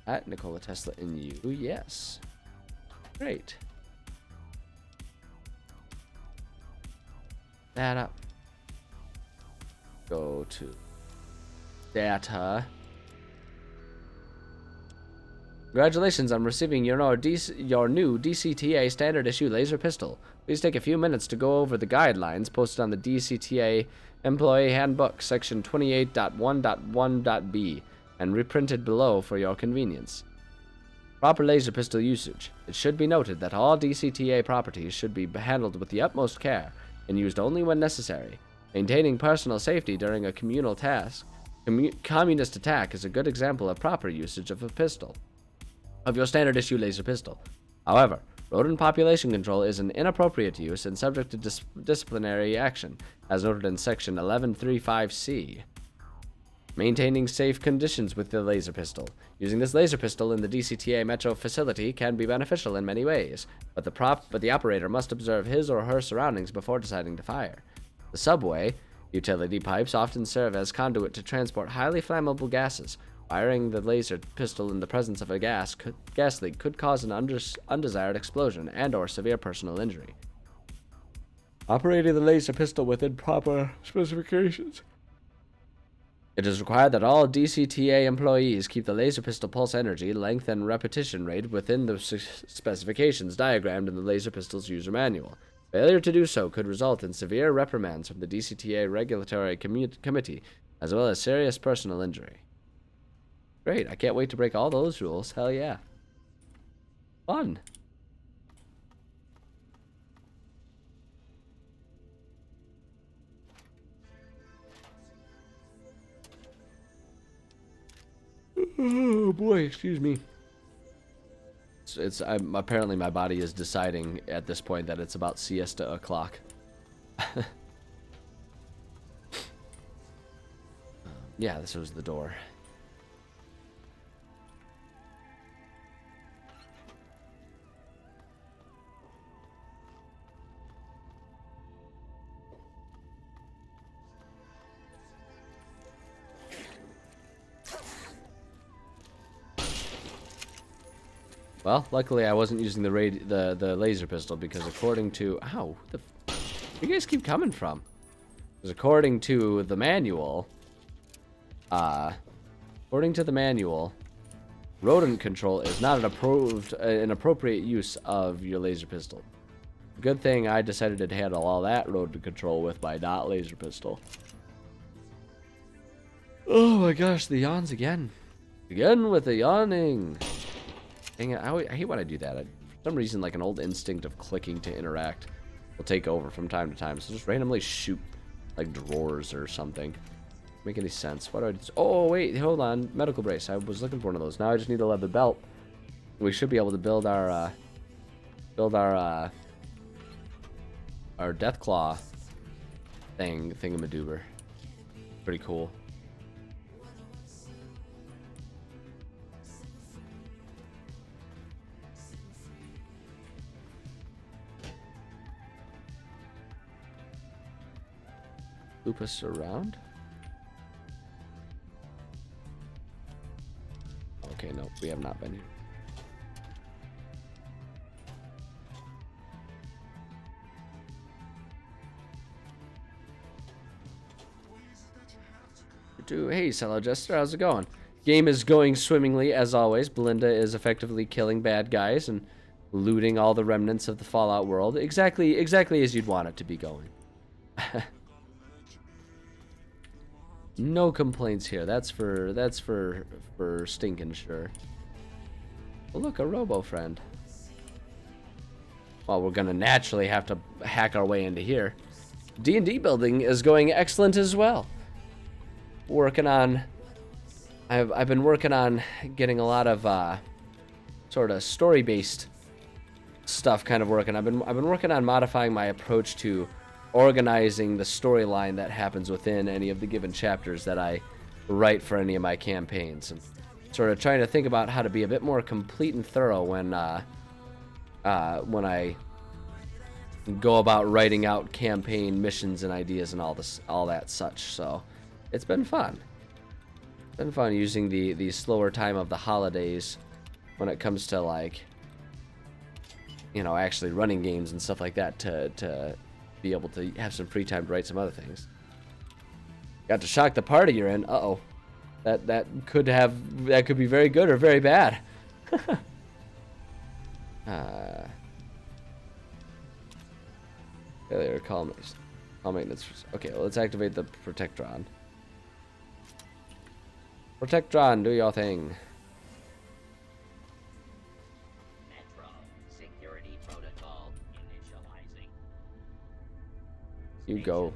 At Nikola Tesla in you. Yes. Great. That up. Go to data. Congratulations on receiving your new DCTA standard issue laser pistol. Please take a few minutes to go over the guidelines posted on the DCTA Employee Handbook, section 28.1.1.b, and reprinted below for your convenience. Proper laser pistol usage. It should be noted that all DCTA properties should be handled with the utmost care and used only when necessary. Maintaining personal safety during a communal task, communist attack is a good example of proper usage of a pistol. Of your standard issue laser pistol. However, rodent population control is an inappropriate use and subject to disciplinary action, as noted in section 1135C. Maintaining safe conditions with the laser pistol. Using this laser pistol in the DCTA Metro facility can be beneficial in many ways, but the operator must observe his or her surroundings before deciding to fire. The subway, utility pipes often serve as conduit to transport highly flammable gases. Firing the laser pistol in the presence of a gas leak could cause an undesired explosion and/or severe personal injury. Operating the laser pistol within proper specifications. It is required that all DCTA employees keep the laser pistol pulse energy, length, and repetition rate within the specifications diagrammed in the laser pistol's user manual. Failure to do so could result in severe reprimands from the DCTA Regulatory Committee, as well as serious personal injury. Great, I can't wait to break all those rules. Hell yeah. Fun. Oh boy, excuse me. Apparently my body is deciding at this point that it's about siesta o'clock. Yeah, this was the door. Well, luckily I wasn't using the laser pistol because according to... Ow, where you guys keep coming from? Because according to the manual, rodent control is not an appropriate use of your laser pistol. Good thing I decided to handle all that rodent control with my not laser pistol. Oh my gosh, the yawns again. Again with the yawning. Dang it, I hate when I do that. For some reason, like an old instinct of clicking to interact will take over from time to time. So just randomly shoot like drawers or something. Make any sense? What do I do? Oh wait, hold on. Medical brace. I was looking for one of those. Now I just need a leather belt. We should be able to build our Deathclaw thingamadoober. Pretty cool. Loop us around. Okay, no, we have not been here. Hey, fellow Jester, how's it going? Game is going swimmingly as always. Belinda is effectively killing bad guys and looting all the remnants of the Fallout world. Exactly as you'd want it to be going. No complaints here. That's for stinking sure. Well, look, a robo friend. Well, we're gonna naturally have to hack our way into here. D&D building is going excellent as well. Working on. I've been working on getting a lot of sort of story-based stuff kind of working. I've been working on modifying my approach to organizing the storyline that happens within any of the given chapters that I write for any of my campaigns, and sort of trying to think about how to be a bit more complete and thorough when I go about writing out campaign missions and ideas and all that such. So it's been fun. It's been fun using the slower time of the holidays when it comes to, like, you know, actually running games and stuff like that to be able to have some free time to write some other things. Got to shock the party you're in. Uh-oh. That could be very good or very bad. Failure call maintenance. Okay, well, let's activate the Protectron. Protectron, do your thing. Security protocol initializing. You go.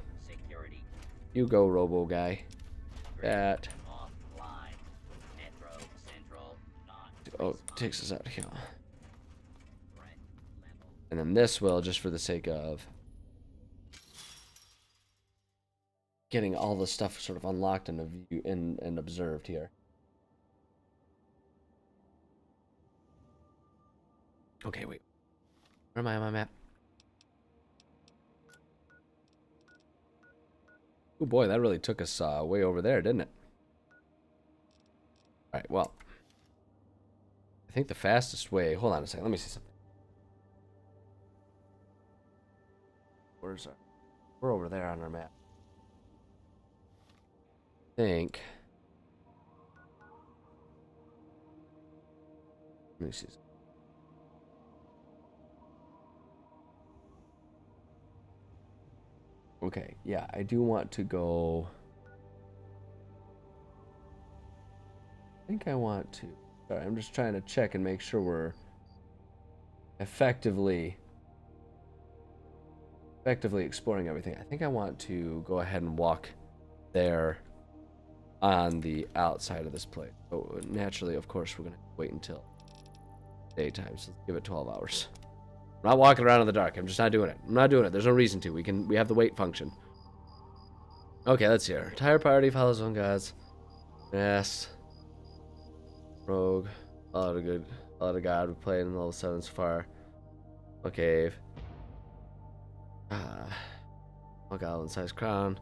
You go, Robo guy. That. Oh, takes us out here. And then this will, just for the sake of getting all the stuff sort of unlocked and and observed here. Okay, wait. Where am I on my map? Oh boy, that really took us way over there, didn't it? Alright, well. I think the fastest way... Hold on a second, let me see something. Where's our... We're over there on our map. I think... Let me see. Okay, yeah, I do want to go... I think I want to... Sorry, I'm just trying to check and make sure we're effectively exploring everything. I think I want to go ahead and walk there on the outside of this place. So naturally, of course, we're going to wait until daytime, so let's give it 12 hours. I'm not walking around in the dark. I'm just not doing it. I'm not doing it. There's no reason to. We have the wait function. Okay, let's see. Our entire party follows on gods. Yes. Rogue. Follow the god. We played in level 7 so far. Okay. All goblin sized crown.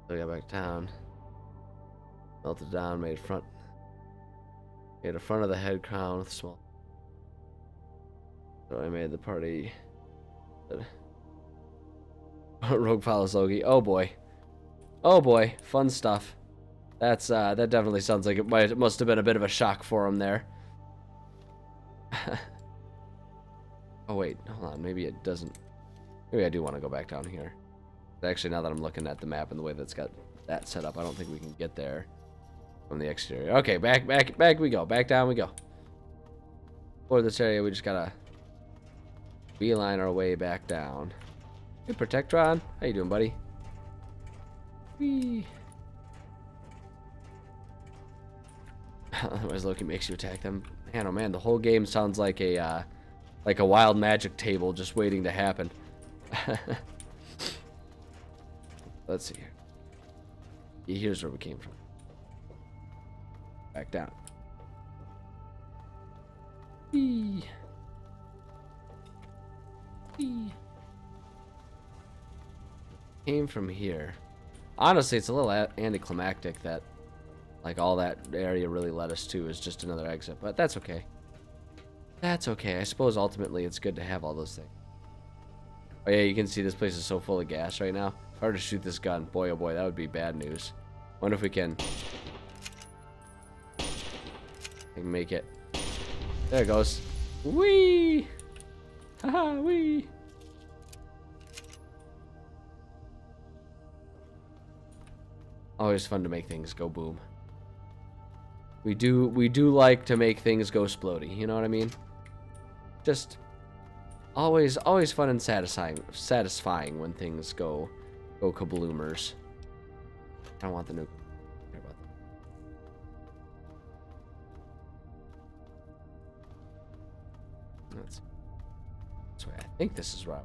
So we got back to town. Melted down, made a front of the head crown with a small So I made the party. Rogue follows Logie. Oh boy. Oh boy. Fun stuff. That's that definitely sounds like it must have been a bit of a shock for him there. Oh wait, hold on. Maybe it doesn't. Maybe I do want to go back down here. Actually, now that I'm looking at the map and the way that's got that set up, I don't think we can get there from the exterior. Okay, back we go. Back down we go. For this area, we just gotta beeline our way back down. Hey, Protectron. How you doing, buddy? Whee. Otherwise, Loki makes you attack them. Man, oh man, the whole game sounds like a wild magic table just waiting to happen. Let's see here. Here's where we came from. Back down. Whee. Whee. Came from here. Honestly, it's a little anticlimactic that like all that area really led us to is just another exit, but that's okay. That's okay. I suppose ultimately it's good to have all those things. Oh yeah, you can see this place is so full of gas right now. If I were to shoot this gun, boy oh boy, that would be bad news. Wonder if we can make it. There it goes. Whee! Haha, wee! Always fun to make things go boom. We do like to make things go splody, you know what I mean? Just always fun and satisfying when things go kabloomers. I don't want the nuke. Sorry about that. That's why I think this is where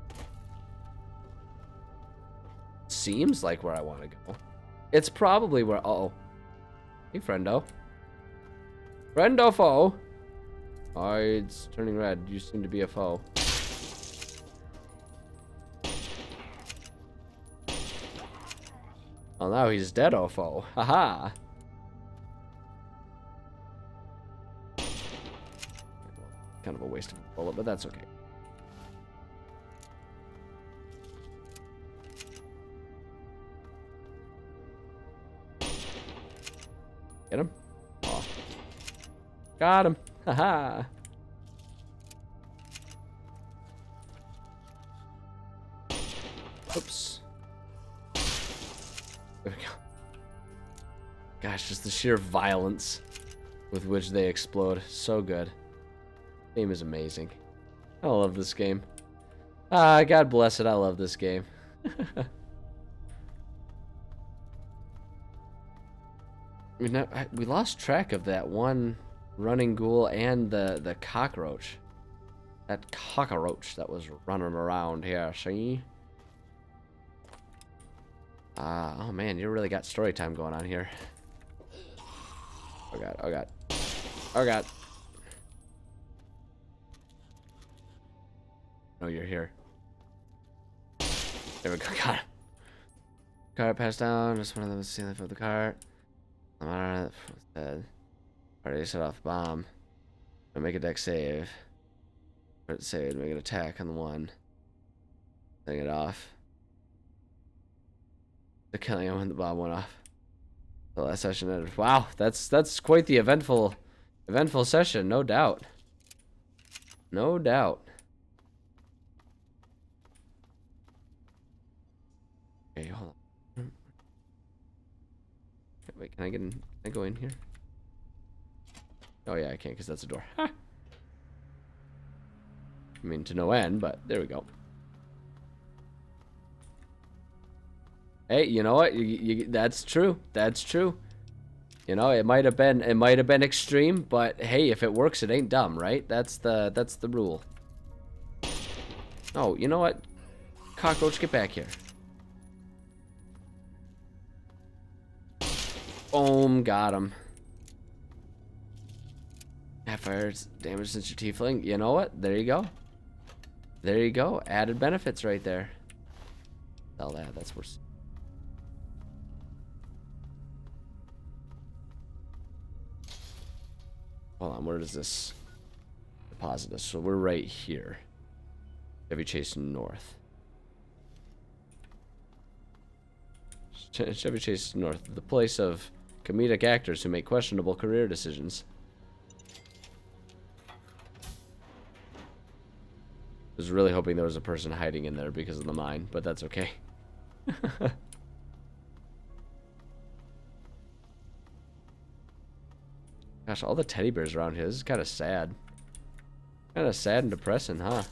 seems like where I want to go. It's probably where. Uh-oh. Hey, friendo. Friendo foe. Oh, it's turning red. You seem to be a foe. Well, now he's dead, oh foe. Haha. Kind of a waste of a bullet, but that's okay. Get him. Oh. Got him. Haha. Oops. There we go. Gosh, just the sheer violence with which they explode. So good. Game is amazing. I love this game. Ah, God bless it. I love this game. We lost track of that one running ghoul and the cockroach. That cockroach that was running around here, see? Oh man, you really got story time going on here. Oh god, oh god. Oh god. Oh, you're here. There we go, got him. Cart passed down, just one of them was stealing from the cart. I'm on dead. Already set off a bomb. I'll make a deck save. Save, make an attack on the one. Setting it off. The killing him when the bomb went off. The last session ended. Wow, that's quite the eventful session, no doubt. No doubt. Okay, hold on. Wait, can I go in here? Oh yeah, I can't because that's a door. Ha! I mean, to no end, but there we go. Hey, you know what? That's true. That's true. You know, it might have been extreme, but hey, if it works, it ain't dumb, right? That's the rule. Oh, you know what? Cockroach, get back here. Boom, got him. Half fire damage since your tiefling. You know what? There you go. There you go. Added benefits right there. Sell that. That's worse. Hold on. Where does this deposit us? So we're right here. Chevy Chase North. Chevy Chase North, the place of comedic actors who make questionable career decisions. I was really hoping there was a person hiding in there because of the mine, but that's okay. Gosh, all the teddy bears around here. This is kind of sad. Kind of sad and depressing, huh?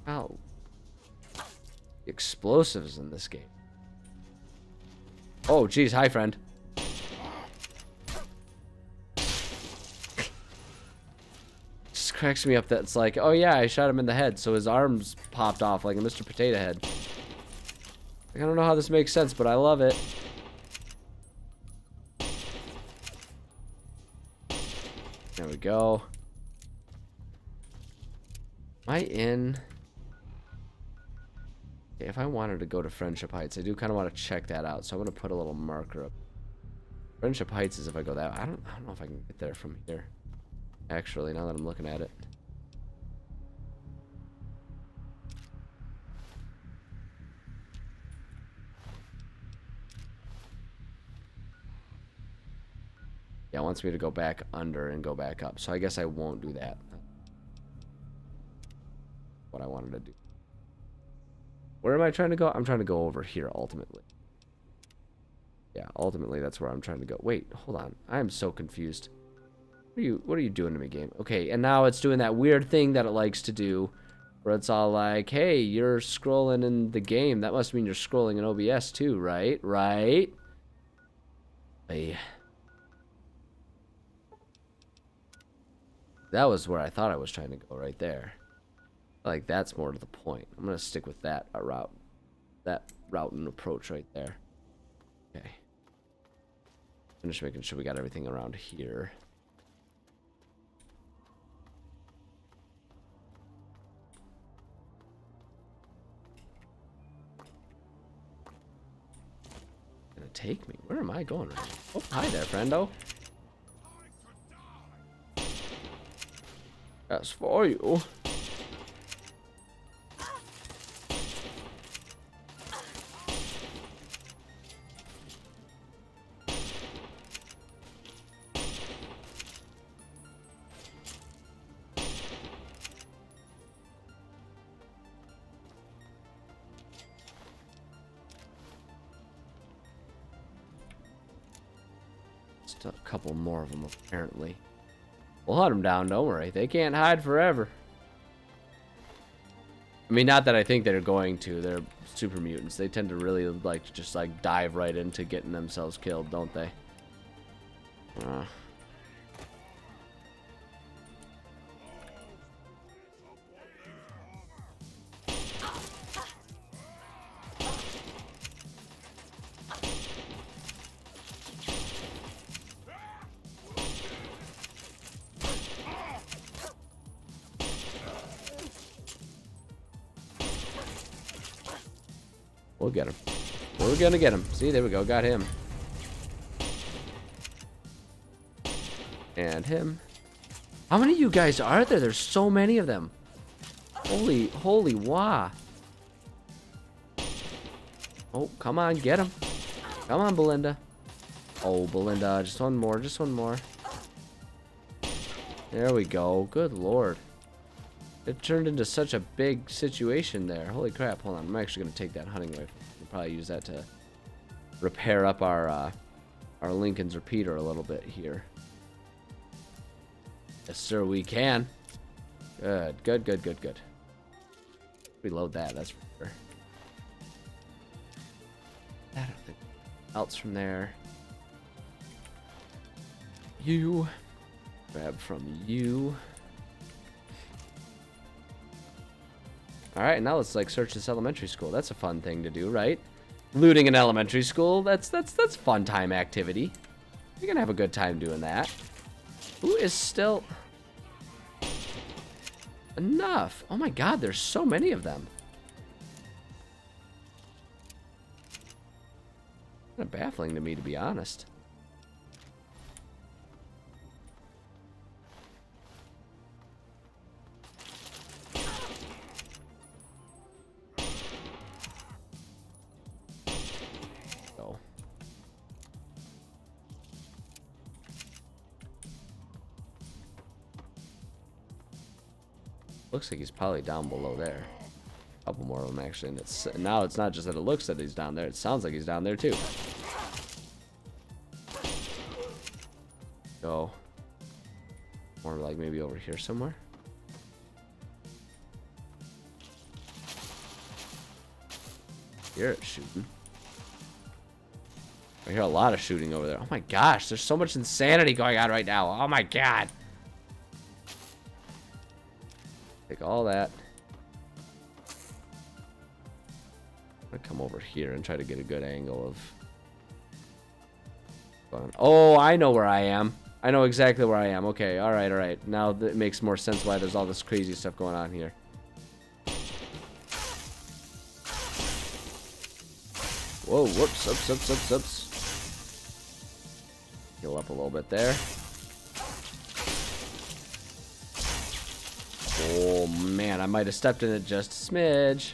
Ow. The explosives in this game. Oh, geez. Hi, friend. Just cracks me up that it's like, oh yeah, I shot him in the head, so his arms popped off like a Mr. Potato Head. I don't know how this makes sense, but I love it. There we go. Am I in? Okay, if I wanted to go to Friendship Heights, I do kind of want to check that out, so I'm going to put a little marker up. Friendship Heights is if I go that way. I don't know if I can get there from here. Actually, now that I'm looking at it. Yeah, it wants me to go back under and go back up. So I guess I won't do that. What I wanted to do. Where am I trying to go? I'm trying to go over here, ultimately. Yeah, ultimately, that's where I'm trying to go. Wait, hold on. I am so confused. What are you doing to me, game? Okay, and now it's doing that weird thing that it likes to do, where it's all like, hey, you're scrolling in the game. That must mean you're scrolling in OBS too, right? Right? Hey. That was where I thought I was trying to go, right there. Like, that's more to the point. I'm going to stick with that route. That route and approach right there. Okay. I'm just making sure we got everything around here. Gonna take me? Where am I going right now? Oh, hi there, friendo. That's for you. Just a couple more of them, apparently. We'll hunt them down, don't worry. They can't hide forever. I mean, not that I think they're going to. They're super mutants. They tend to really like to just like dive right into getting themselves killed, don't they? We'll get him. We're gonna get him. See, there we go. Got him. And him. How many of you guys are there? There's so many of them. Holy wah. Oh, come on, get him. Come on, Belinda. Oh, Belinda, just one more, just one more. There we go. Good lord. It turned into such a big situation there. Holy crap. Hold on. I'm actually going to take that hunting rifle. We'll probably use that to repair up our Lincoln's repeater a little bit here. Yes, sir, we can. Good, good, good, good, good. Reload that, that's for sure. I don't think else from there. You. Grab from you. Alright, now let's like search this elementary school. That's a fun thing to do, right? Looting an elementary school, that's fun time activity. You're gonna have a good time doing that. Who is still... Enough. Oh my god, there's so many of them. Kind of baffling to me, to be honest. Looks like he's probably down below there. A couple more of them actually. And now it's not just that it looks that he's down there. It sounds like he's down there too. Go. Or like maybe over here somewhere. Hear it shooting. I hear a lot of shooting over there. Oh my gosh, there's so much insanity going on right now. Oh my god. Take all that. I'm gonna come over here and try to get a good angle of... Oh, I know where I am. I know exactly where I am. Okay, alright, alright. Now it makes more sense why there's all this crazy stuff going on here. Whoa, whoops, ups. Heal up a little bit there. Oh man, I might have stepped in it just a smidge.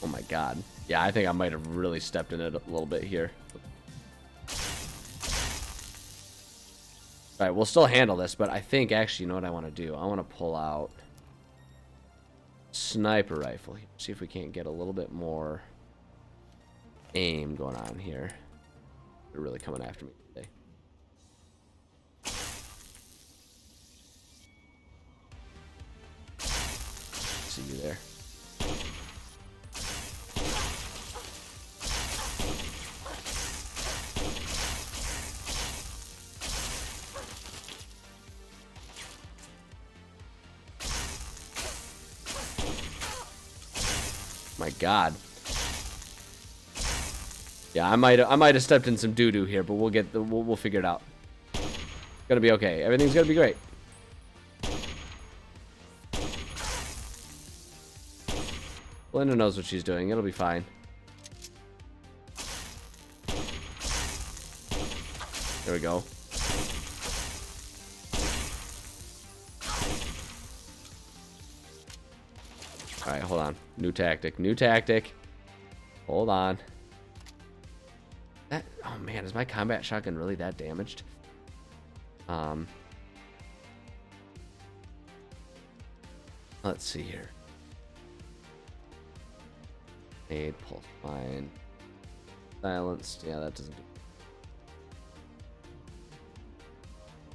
Oh my god. Yeah, I think I might have really stepped in it a little bit here. Alright, we'll still handle this, but I think actually, you know what I want to do? I want to pull out sniper rifle here. See if we can't get a little bit more aim going on here. They're really coming after me today. See you there. My god. Yeah, I might have stepped in some doo-doo here, but we'll figure it out. It's gonna be okay. Everything's gonna be great. Linda knows what she's doing. It'll be fine. There we go. Alright, hold on. New tactic. New tactic. Hold on. That, oh man, is my combat shotgun really that damaged? Let's see here. Aid, pulse mine. Silenced. Yeah, that doesn't do.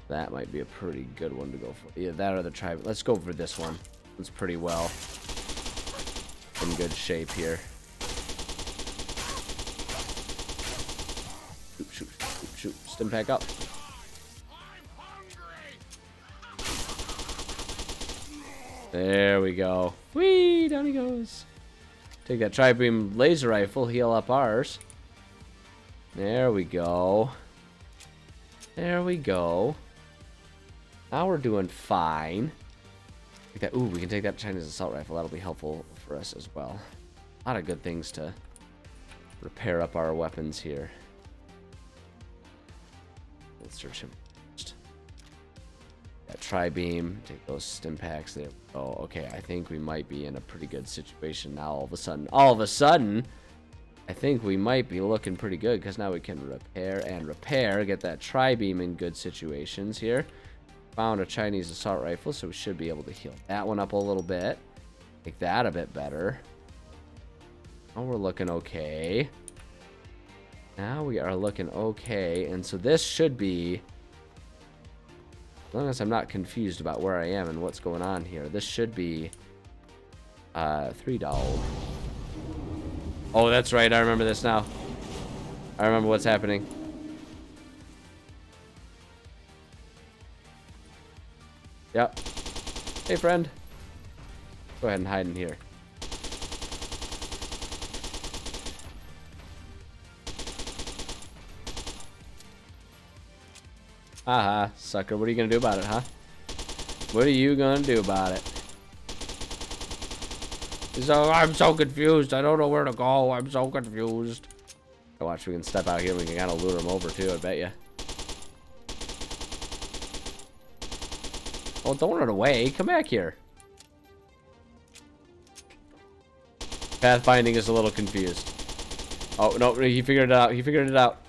That might be a pretty good one to go for. Yeah, that or the tribe. Let's go for this one. It's pretty well in good shape here. Shoot. Stim pack up. There we go. Whee! Down he goes. Take that tri-beam laser rifle. Heal up ours. There we go. There we go. Now we're doing fine. Take that. Ooh, we can take that Chinese assault rifle. That'll be helpful for us as well. A lot of good things to repair up our weapons here. Let's search him first. That tri-beam. Take those stim packs there. Oh, okay. I think we might be in a pretty good situation now. All of a sudden, I think we might be looking pretty good because now we can repair. Get that tri-beam in good situations here. Found a Chinese assault rifle, so we should be able to heal that one up a little bit. Make that a bit better. Oh, we're looking okay. Now we are looking okay, and so this should be, as long as I'm not confused about where I am and what's going on here, this should be $3. Oh, that's right. I remember this now. I remember what's happening. Yep. Hey, friend. Go ahead and hide in here. Haha, sucker. What are you gonna do about it, huh? What are you gonna do about it? So I'm so confused. I don't know where to go. I'm so confused. Watch, we can step out here. We can kind of lure him over too. I bet you. Oh, don't run away. Come back here. Pathfinding is a little confused. Oh, no, he figured it out. He figured it out.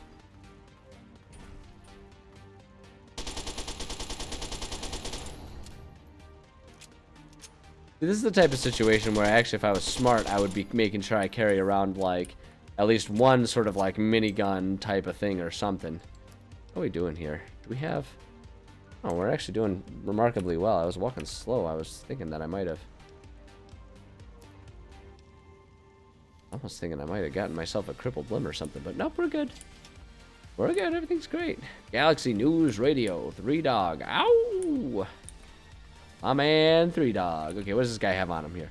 This is the type of situation where actually, if I was smart, I would be making sure I carry around, like, at least one sort of, like, minigun type of thing or something. What are we doing here? Do we have... Oh, we're actually doing remarkably well. I was walking slow. I was thinking that I might have... Almost thinking I might have gotten myself a crippled limb or something, but nope, we're good. We're good. Everything's great. Galaxy News Radio. 3 Dog. Ow! My man, 3 Dog. Okay, what does this guy have on him here?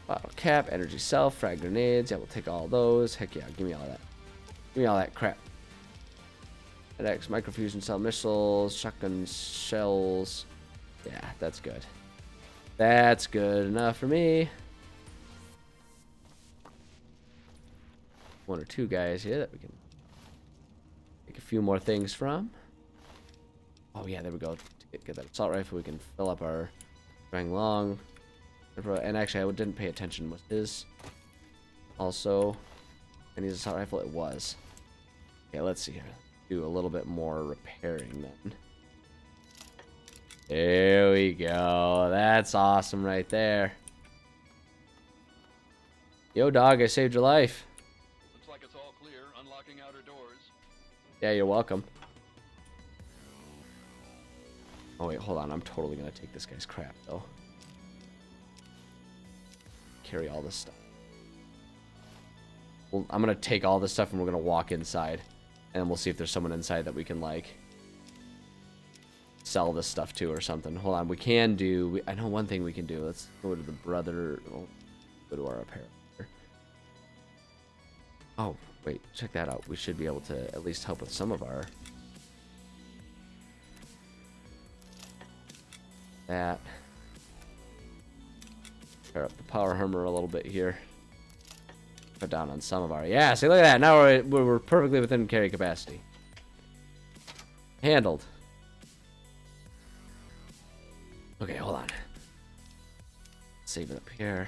Bottle cap, energy cell, frag grenades. Yeah, we'll take all those. Heck yeah, give me all that. Give me all that crap. X microfusion cell missiles, shotgun shells. Yeah, that's good. That's good enough for me. 1 or 2 guys here that we can make a few more things from. Oh yeah, there we go. Get that assault rifle. We can fill up our Strang Long. And actually, I didn't pay attention. Was his also and his assault rifle? It was. Okay, let's see here. Do a little bit more repairing then. There we go. That's awesome right there. Yo, dog, I saved your life. Looks like it's all clear. Unlocking outer doors. Yeah, you're welcome. Oh, wait, hold on. I'm totally going to take this guy's crap, though. Carry all this stuff. Well, I'm going to take all this stuff and we're going to walk inside. And we'll see if there's someone inside that we can, like, sell this stuff to or something. Hold on. We can do... I know one thing we can do. Let's go to the brother... Well, go to our apparel. Oh, wait. Check that out. We should be able to at least help with some of our... That. Pair up the power hammer a little bit here. Put down on some of our... Yeah, see, look at that. Now we're perfectly within carry capacity. Handled. Okay, hold on. Save it up here.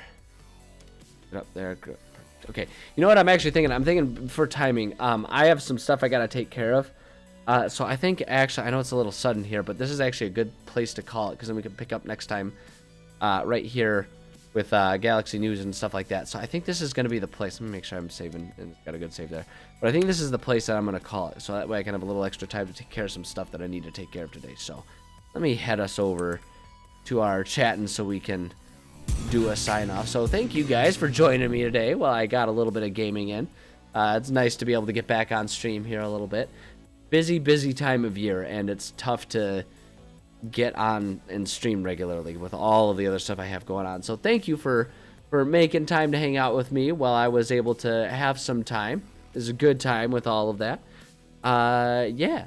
Put it up there. Okay, you know what I'm actually thinking? I'm thinking for timing. I have some stuff I gotta take care of. So I think actually, I know it's a little sudden here, but this is actually a good place to call it because then we can pick up next time right here with Galaxy News and stuff like that. So I think this is going to be the place. Let me make sure I'm saving and got a good save there. But I think this is the place that I'm going to call it. So that way I can have a little extra time to take care of some stuff that I need to take care of today. So let me head us over to our chatting so we can do a sign off. So thank you guys for joining me today while I got a little bit of gaming in. It's nice to be able to get back on stream here a little bit. Busy time of year, and it's tough to get on and stream regularly with all of the other stuff I have going on. So thank you for making time to hang out with me while I was able to have some time. It was a good time with all of that. Yeah.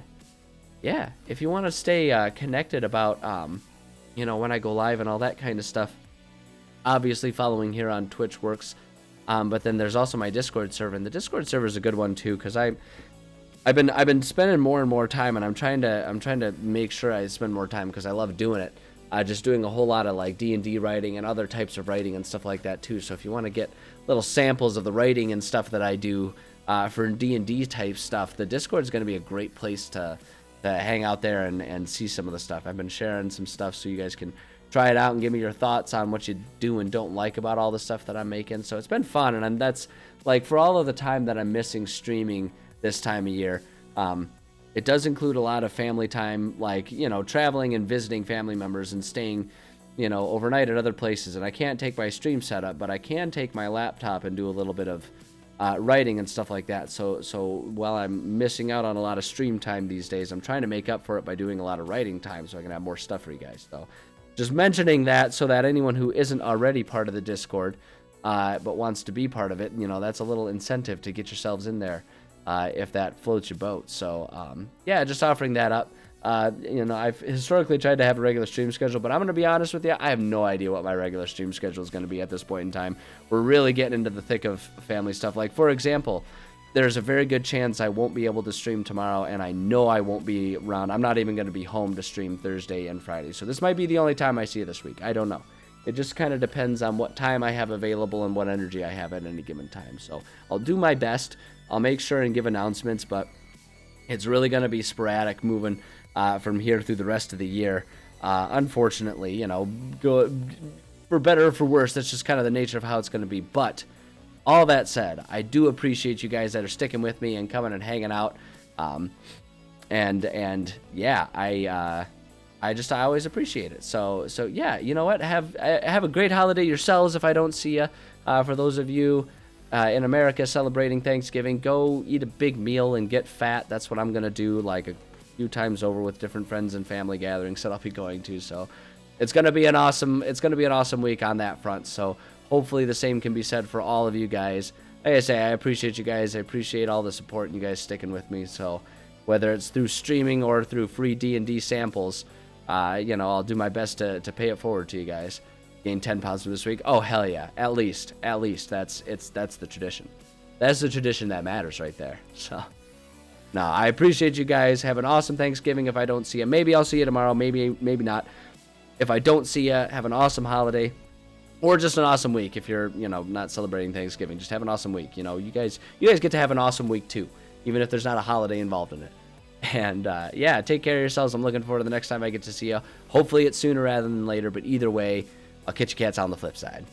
If you want to stay connected about you know, when I go live and all that kind of stuff, obviously following here on Twitch works. But then there's also my Discord server, and the Discord server is a good one too because I've been spending more and more time, and I'm trying to make sure I spend more time because I love doing it. Just doing a whole lot of like D&D writing and other types of writing and stuff like that too. So if you want to get little samples of the writing and stuff that I do for D&D type stuff, the Discord is going to be a great place to hang out there and see some of the stuff. I've been sharing some stuff so you guys can try it out and give me your thoughts on what you do and don't like about all the stuff that I'm making. So it's been fun, and that's like for all of the time that I'm missing streaming this time of year. It does include a lot of family time, like, you know, traveling and visiting family members and staying, you know, overnight at other places. And I can't take my stream setup, but I can take my laptop and do a little bit of writing and stuff like that. So while I'm missing out on a lot of stream time these days, I'm trying to make up for it by doing a lot of writing time so I can have more stuff for you guys. So just mentioning that so that anyone who isn't already part of the Discord but wants to be part of it, you know, that's a little incentive to get yourselves in there. If that floats your boat. So, yeah, just offering that up. You know, I've historically tried to have a regular stream schedule, but I'm going to be honest with you, I have no idea what my regular stream schedule is going to be at this point in time. We're really getting into the thick of family stuff. Like, for example, there's a very good chance I won't be able to stream tomorrow, and I know I won't be around. I'm not even going to be home to stream Thursday and Friday. So this might be the only time I see you this week. I don't know. It just kind of depends on what time I have available and what energy I have at any given time. So I'll do my best. I'll make sure and give announcements, but it's really going to be sporadic moving from here through the rest of the year. Unfortunately, you know, for better or for worse, that's just kind of the nature of how it's going to be. But all that said, I do appreciate you guys that are sticking with me and coming and hanging out. And yeah, I always appreciate it. So yeah, you know what? Have a great holiday yourselves. If I don't see you, for those of you in America celebrating Thanksgiving, go eat a big meal and get fat. That's what I'm gonna do, like a few times over with different friends and family gatherings that I'll be going to. So it's gonna be an awesome week on that front. So hopefully the same can be said for all of you guys. Like I say, I appreciate you guys. I appreciate all the support and you guys sticking with me. So whether it's through streaming or through free D&D samples, you know, I'll do my best to pay it forward to you guys. Gain 10 pounds from this week. Oh, hell yeah. At least. That's the tradition. That's the tradition that matters right there. So, no, I appreciate you guys. Have an awesome Thanksgiving if I don't see you. Maybe I'll see you tomorrow. Maybe not. If I don't see you, have an awesome holiday. Or just an awesome week if you're, you know, not celebrating Thanksgiving. Just have an awesome week. You know, you guys get to have an awesome week too, even if there's not a holiday involved in it. And yeah, take care of yourselves. I'm looking forward to the next time I get to see you. Hopefully it's sooner rather than later, but either way, I'll catch you cats on the flip side.